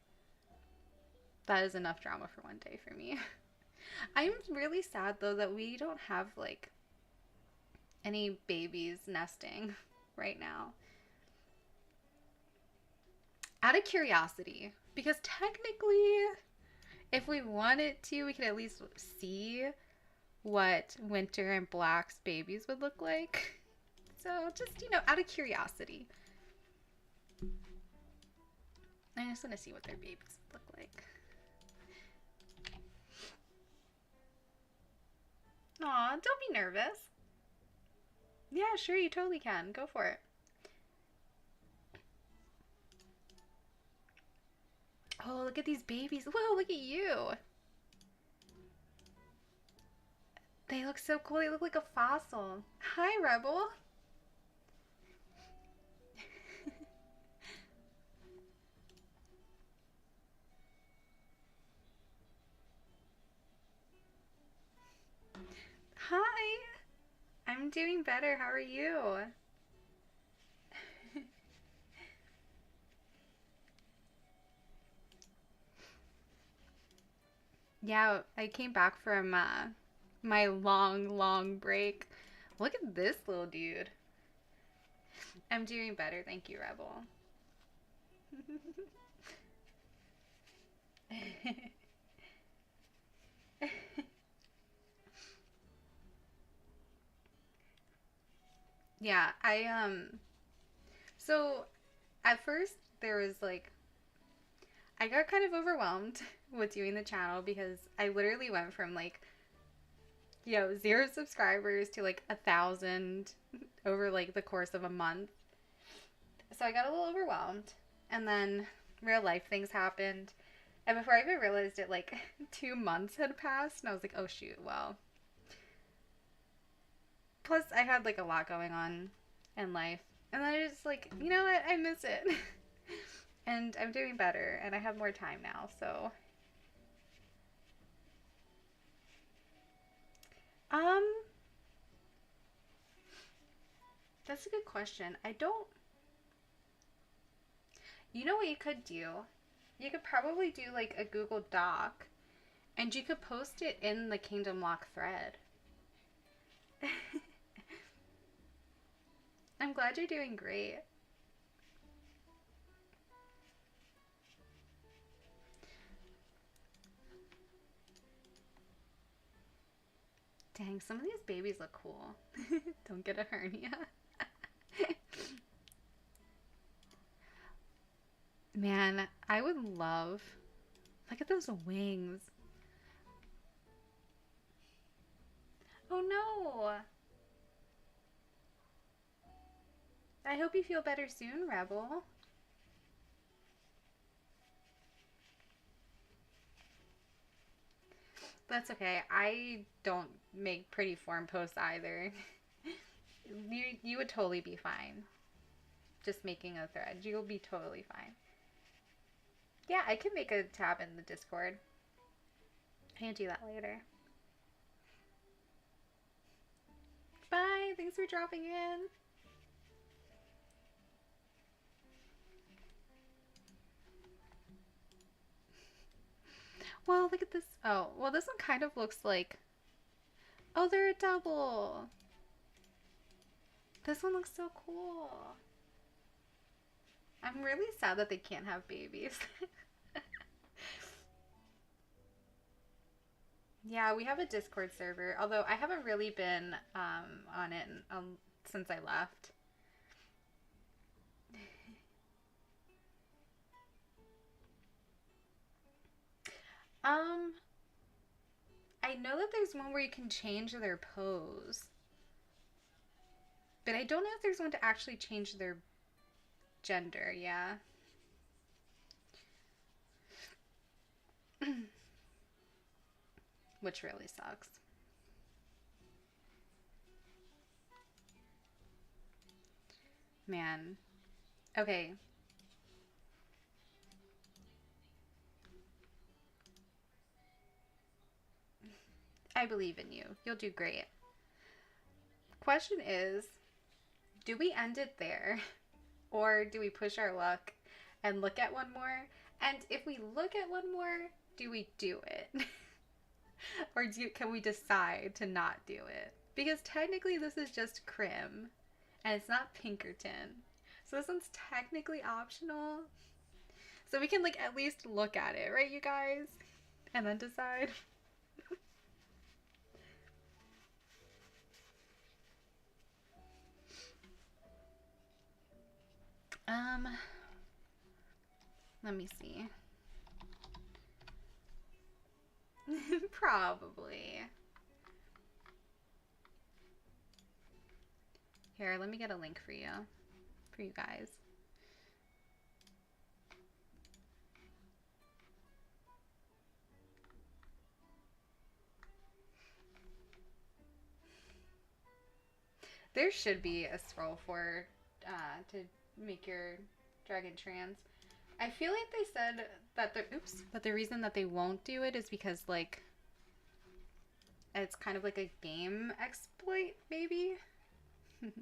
That is enough drama for one day for me. I'm really sad though that we don't have like any babies nesting right now. Out of curiosity, because technically, if we wanted to, we could at least see what Winter and Black's babies would look like. So just, out of curiosity. I just want to see what their babies look like. Aw, don't be nervous. Yeah, sure, you totally can. Go for it. Oh, look at these babies. Whoa, look at you. They look so cool. They look like a fossil. Hi, Rebel. Hi. I'm doing better. How are you? Yeah, I came back from my long, long break. Look at this little dude. I'm doing better. Thank you, Rebel. Yeah, so at first there was like I got kind of overwhelmed with doing the channel because I literally went from like 0 subscribers to like 1,000 over like the course of a month. So I got a little overwhelmed, and then real life things happened, and before I even realized it, like 2 months had passed, and I was like, oh shoot, well. Plus, I had like a lot going on in life, and then I just like, you know what, I miss it. And I'm doing better, and I have more time now, so. Um, that's a good question. I don't. You know what you could do? You could probably do like a Google Doc, and you could post it in the Kingdom Lock thread. I'm glad you're doing great. Dang, some of these babies look cool. Don't get a hernia. Man, I would love. Look at those wings. Oh no! I hope you feel better soon, Rebel. That's okay. I don't make pretty form posts either. You would totally be fine. Just making a thread. You'll be totally fine. Yeah, I can make a tab in the Discord. I can do that later. Bye. Thanks for dropping in. Well, look at this. Oh, well, this one kind of looks like. Oh, they're a double. This one looks so cool. I'm really sad that they can't have babies. Yeah, we have a Discord server, although I haven't really been on it since I left. Um, I know that there's one where you can change their pose, but I don't know if there's one to actually change their gender. Yeah. Which really sucks. Man. Okay. I believe in you. You'll do great. Question is, do we end it there? Or do we push our luck and look at one more? And if we look at one more, do we do it? Or can we decide to not do it? Because technically this is just Crim, and it's not Pinkerton. So this one's technically optional. So we can like at least look at it, right, you guys? And then decide. Let me see. Probably. Here, let me get a link for you guys. There should be a scroll for to make your dragon trans. I feel like they said that the reason that they won't do it is because like it's kind of like a game exploit, maybe. Oops.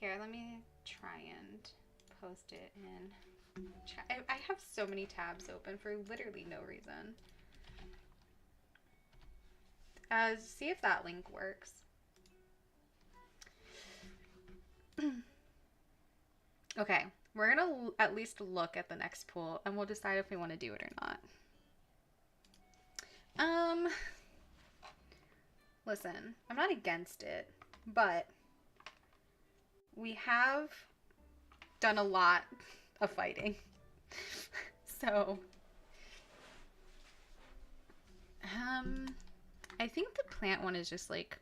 Here, let me try and post it in chat. I have so many tabs open for literally no reason. See if that link works. Okay, we're gonna at least look at the next pool and we'll decide if we want to do it or not. Listen, I'm not against it, but we have done a lot of fighting. So, I think the plant one is just like,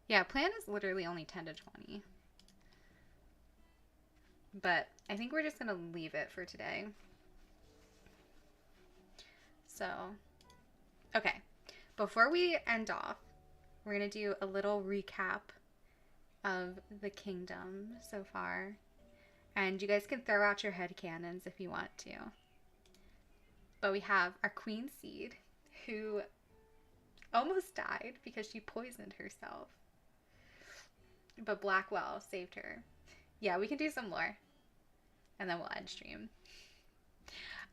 yeah, plant is literally only 10 to 20. But I think we're just going to leave it for today. So, okay. Before we end off, we're going to do a little recap of the kingdom so far. And you guys can throw out your headcanons if you want to. But we have our queen seed, who almost died because she poisoned herself. But Blackwell saved her. Yeah, we can do some lore. And then we'll end stream.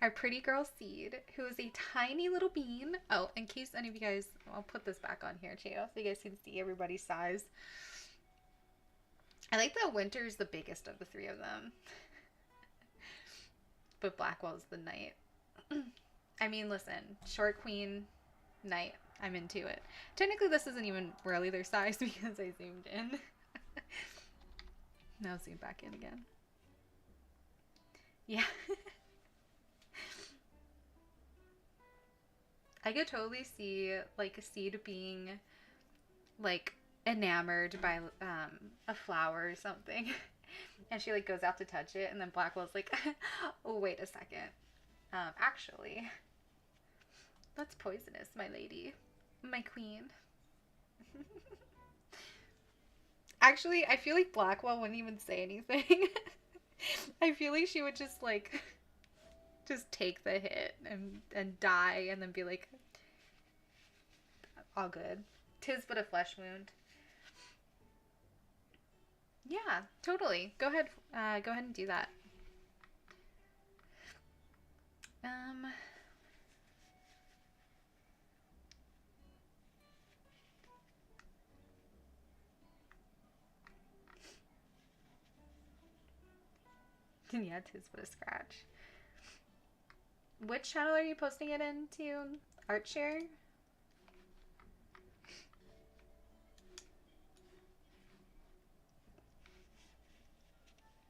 Our pretty girl seed, who is a tiny little bean. Oh, in case any of you guys, I'll put this back on here too, so you guys can see everybody's size. I like that Winter's the biggest of the three of them. But Blackwell's the knight. I mean, listen, short queen, knight. I'm into it. Technically, this isn't even really their size because I zoomed in. Now zoom back in again. Yeah. I could totally see like a seed being like enamored by a flower or something. And she like goes out to touch it, and then Blackwell's like, "Oh, wait a second. Actually, that's poisonous, my lady, my queen." Actually, I feel like Blackwell wouldn't even say anything. I feel like she would just like just take the hit and die, and then be like, "All good. 'Tis but a flesh wound." Yeah, totally. Go ahead. Go ahead and do that. Um, yeah, 'tis but a scratch. Which channel are you posting it into? Artshare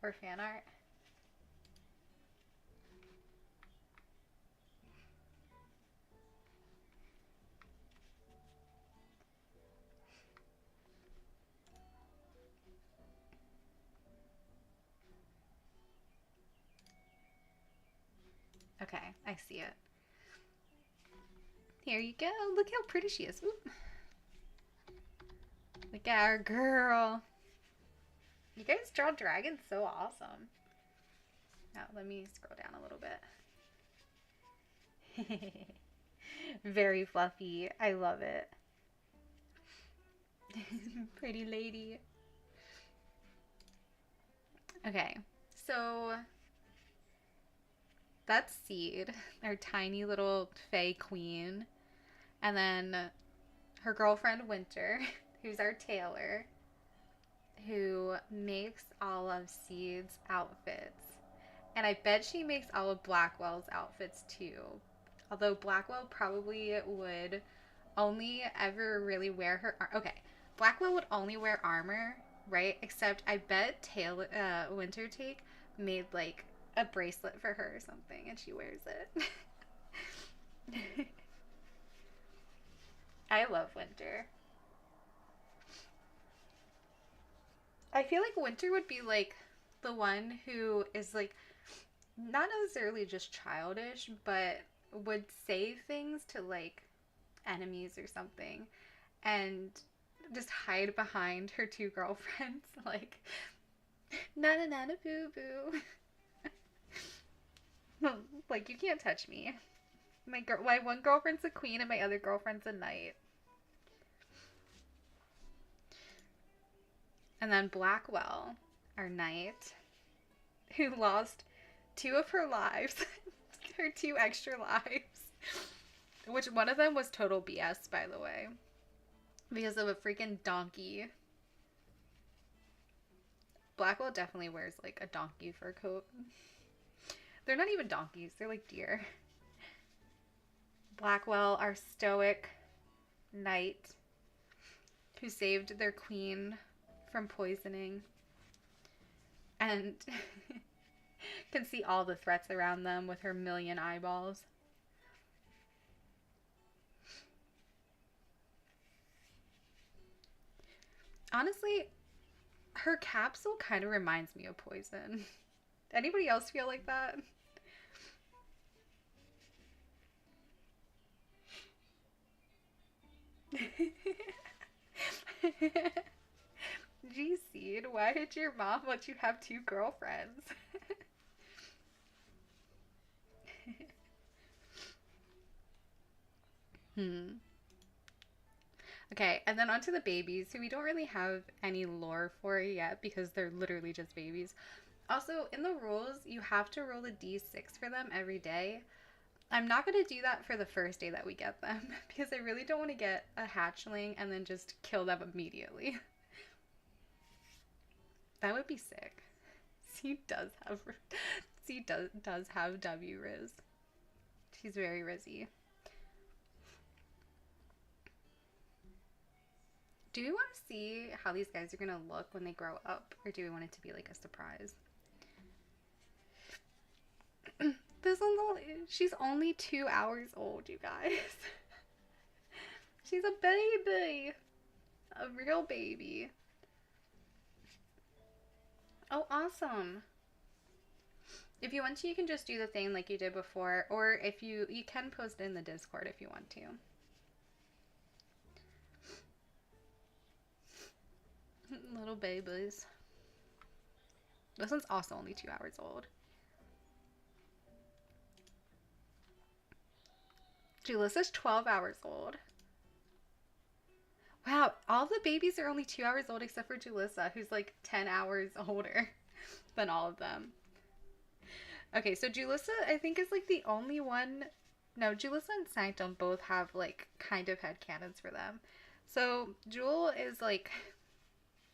or fan art? Okay, I see it. Here you go. Look how pretty she is. Oop. Look at our girl. You guys draw dragons so awesome. Now, let me scroll down a little bit. Very fluffy. I love it. Pretty lady. Okay, so that's Seed, our tiny little Fae queen. And then her girlfriend Winter, who's our tailor, who makes all of Seed's outfits. And I bet she makes all of Blackwell's outfits too. Although Blackwell probably would only ever really wear her. Okay, Blackwell would only wear armor, right? Except I bet Wintertake made like a bracelet for her or something, and she wears it. I love Winter. I feel like Winter would be like the one who is like not necessarily just childish, but would say things to like enemies or something and just hide behind her two girlfriends like na na na na boo boo. Like, you can't touch me. My one girlfriend's a queen and my other girlfriend's a knight. And then Blackwell, our knight, who lost two of her lives, her two extra lives, which one of them was total BS, by the way, because of a freaking donkey. Blackwell definitely wears like a donkey fur coat. They're not even donkeys, they're like deer. Blackwell, our stoic knight who saved their queen from poisoning and can see all the threats around them with her million eyeballs. Honestly, her capsule kind of reminds me of Poison. Anybody else feel like that? Gee, Seed, why did your mom let you have two girlfriends? Hmm. Okay, and then onto the babies, who we don't really have any lore for yet because they're literally just babies. Also, in the rules, you have to roll a d6 for them every day. I'm not going to do that for the first day that we get them because I really don't want to get a hatchling and then just kill them immediately. That would be sick. C does have W Riz. He's very rizzy. Do we want to see how these guys are going to look when they grow up? Or do we want it to be like a surprise? This one's she's only 2 hours old, you guys. She's a baby. A real baby. Oh, awesome. If you want to, you can just do the thing like you did before. Or if you can post in the Discord if you want to. Little babies. This one's also only 2 hours old. Julissa's 12 hours old. Wow, all the babies are only 2 hours old except for Julissa, who's like 10 hours older than all of them. Okay, so Julissa, I think, is like the only one. No, Julissa and Sanctum both have like kind of headcanons for them. So Jewel is like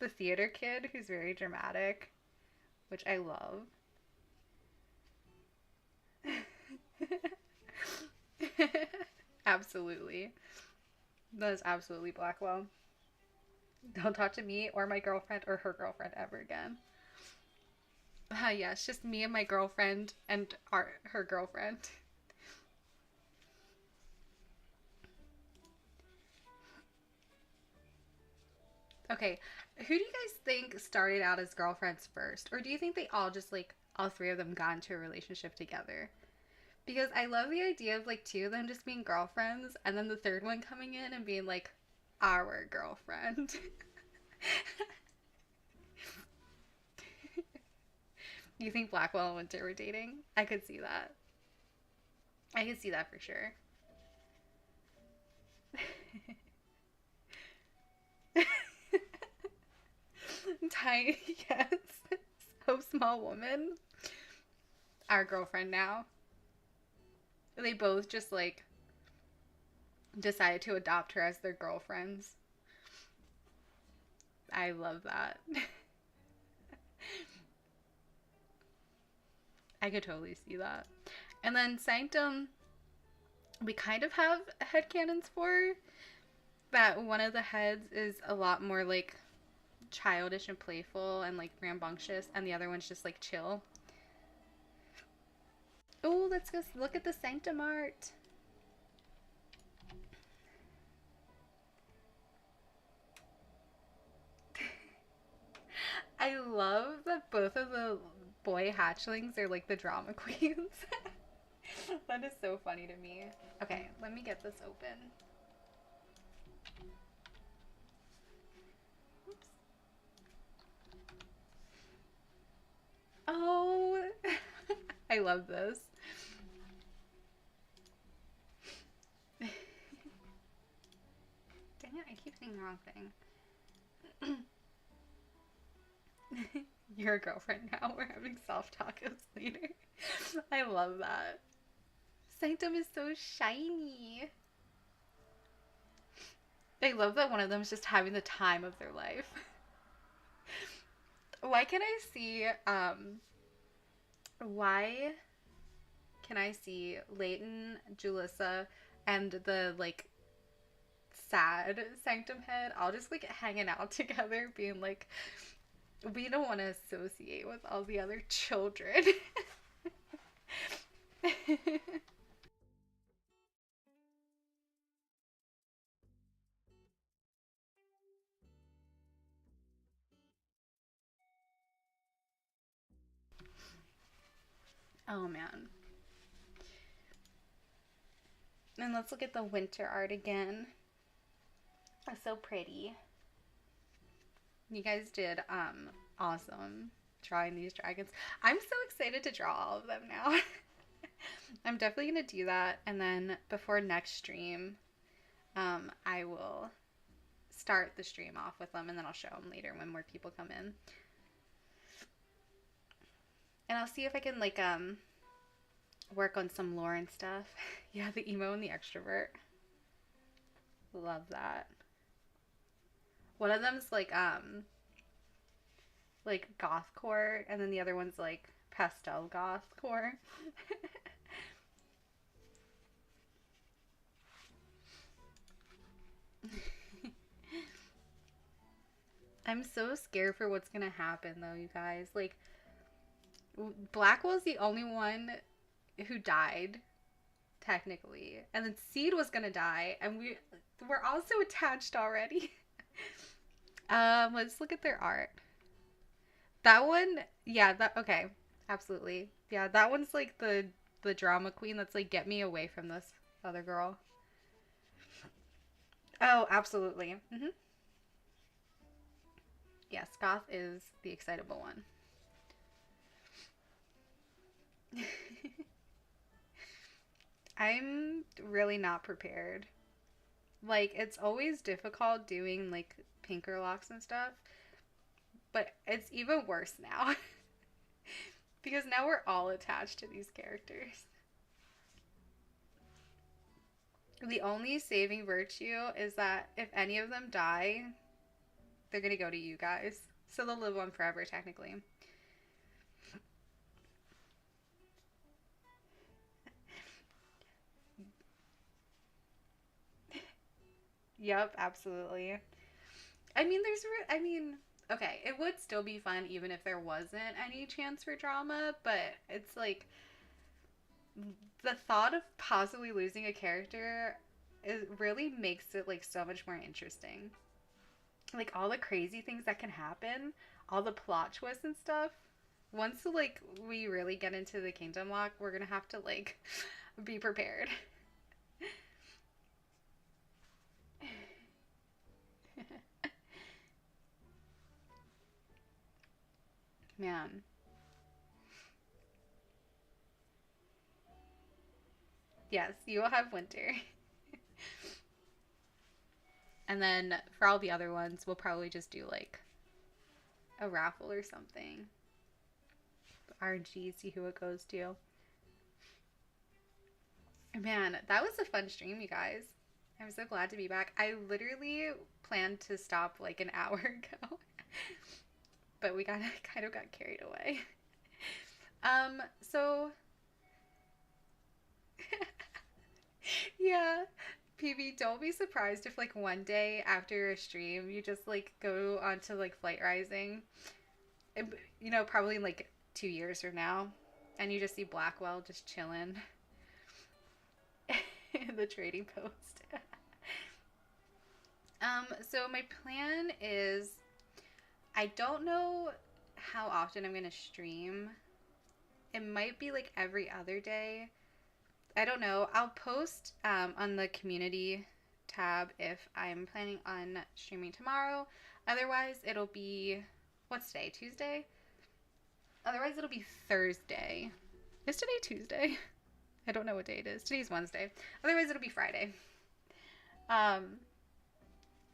the theater kid who's very dramatic, which I love. Absolutely. That is absolutely Blackwell. Don't talk to me or my girlfriend or her girlfriend ever again. Yeah, it's just me and my girlfriend and her girlfriend. Okay, who do you guys think started out as girlfriends first? Or do you think they all just like all three of them got into a relationship together? Because I love the idea of like two of them just being girlfriends and then the third one coming in and being like our girlfriend. You think Blackwell and Winter were dating? I could see that. I could see that for sure. Tiny, yes. So small woman. Our girlfriend now. They both just like decided to adopt her as their girlfriends. I love that. I could totally see that. And then Sanctum, we kind of have headcanons for that one of the heads is a lot more like childish and playful and like rambunctious, and the other one's just like chill. Oh, let's go look at the Sanctum art. I love that both of the boy hatchlings are like the drama queens. That is so funny to me. Okay, let me get this open. Oops. Oh, I love this. Dang it, I keep saying the wrong thing. You're a girlfriend now. We're having soft tacos later. I love that. Sanctum is so shiny. I love that one of them is just having the time of their life. Why can I see, why can I see Leighton, Julissa, and the, like, sad Sanctum head all just, like, hanging out together, being like, we don't want to associate with all the other children. Oh, man. And let's look at the winter art again. That's so pretty. You guys did awesome drawing these dragons. I'm so excited to draw all of them now. I'm definitely gonna do that, and then before next stream, I will start the stream off with them, and then I'll show them later when more people come in. And I'll see if I can like work on some lore and stuff. Yeah, the emo and the extrovert. Love that. One of them's like gothcore, and then the other one's like pastel gothcore. I'm so scared for what's gonna happen though, you guys. Like, Blackwell's the only one who died technically, and then Seed was gonna die, and we're also attached already. Let's look at their art. That one, yeah, that okay, absolutely, yeah. That one's like the drama queen. That's like get me away from this other girl. Oh, absolutely. Yes, Goth is the excitable one. I'm really not prepared. Like, it's always difficult doing like pinker locks and stuff, but it's even worse now because now we're all attached to these characters. The only saving virtue is that if any of them die, they're gonna go to you guys. So they'll live on forever, technically. Yep, absolutely. I mean, I mean, okay, it would still be fun even if there wasn't any chance for drama, but it's like the thought of possibly losing a character it really makes it like so much more interesting. Like all the crazy things that can happen, all the plot twists and stuff. Once like we really get into the kingdom lock, we're gonna have to like be prepared. Man. Yes, you will have winter. And then for all the other ones, we'll probably just do like a raffle or something. RNG, see who it goes to. Man, that was a fun stream, you guys. I'm so glad to be back. I literally planned to stop like an hour ago, but we got kind of got carried away. So yeah, PB, don't be surprised if like one day after a stream you just like go onto like Flight Rising, you know, probably in like 2 years from now, and you just see Blackwell just chilling in the trading post. So my plan is I don't know how often I'm gonna stream. It might be like every other day. I don't know. I'll post on the community tab if I'm planning on streaming tomorrow. Otherwise, it'll be what's today? Tuesday? Otherwise, it'll be Thursday. Is today Tuesday? I don't know what day it is. Today's Wednesday. Otherwise, it'll be Friday. Um,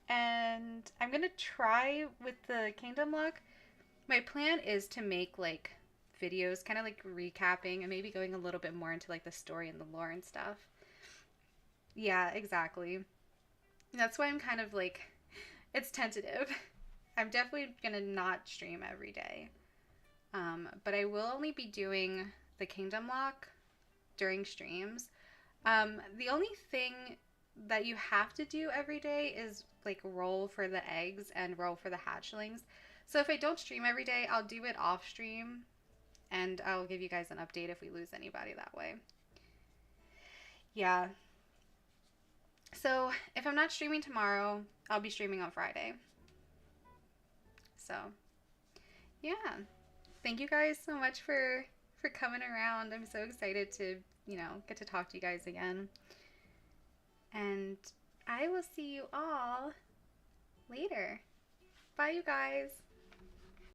and I'm gonna try with the Kingdom Lock. My plan is to make like videos kind of like recapping and maybe going a little bit more into like the story and the lore and stuff. Yeah, exactly. That's why I'm kind of like it's tentative. I'm definitely gonna not stream every day. But I will only be doing the Kingdom Lock during streams. The only thing that you have to do every day is like roll for the eggs and roll for the hatchlings. So if I don't stream every day, I'll do it off stream and I'll give you guys an update if we lose anybody that way. Yeah. So if I'm not streaming tomorrow, I'll be streaming on Friday. So yeah. Thank you guys so much for coming around. I'm so excited to, you know, get to talk to you guys again. And I will see you all later. Bye, you guys.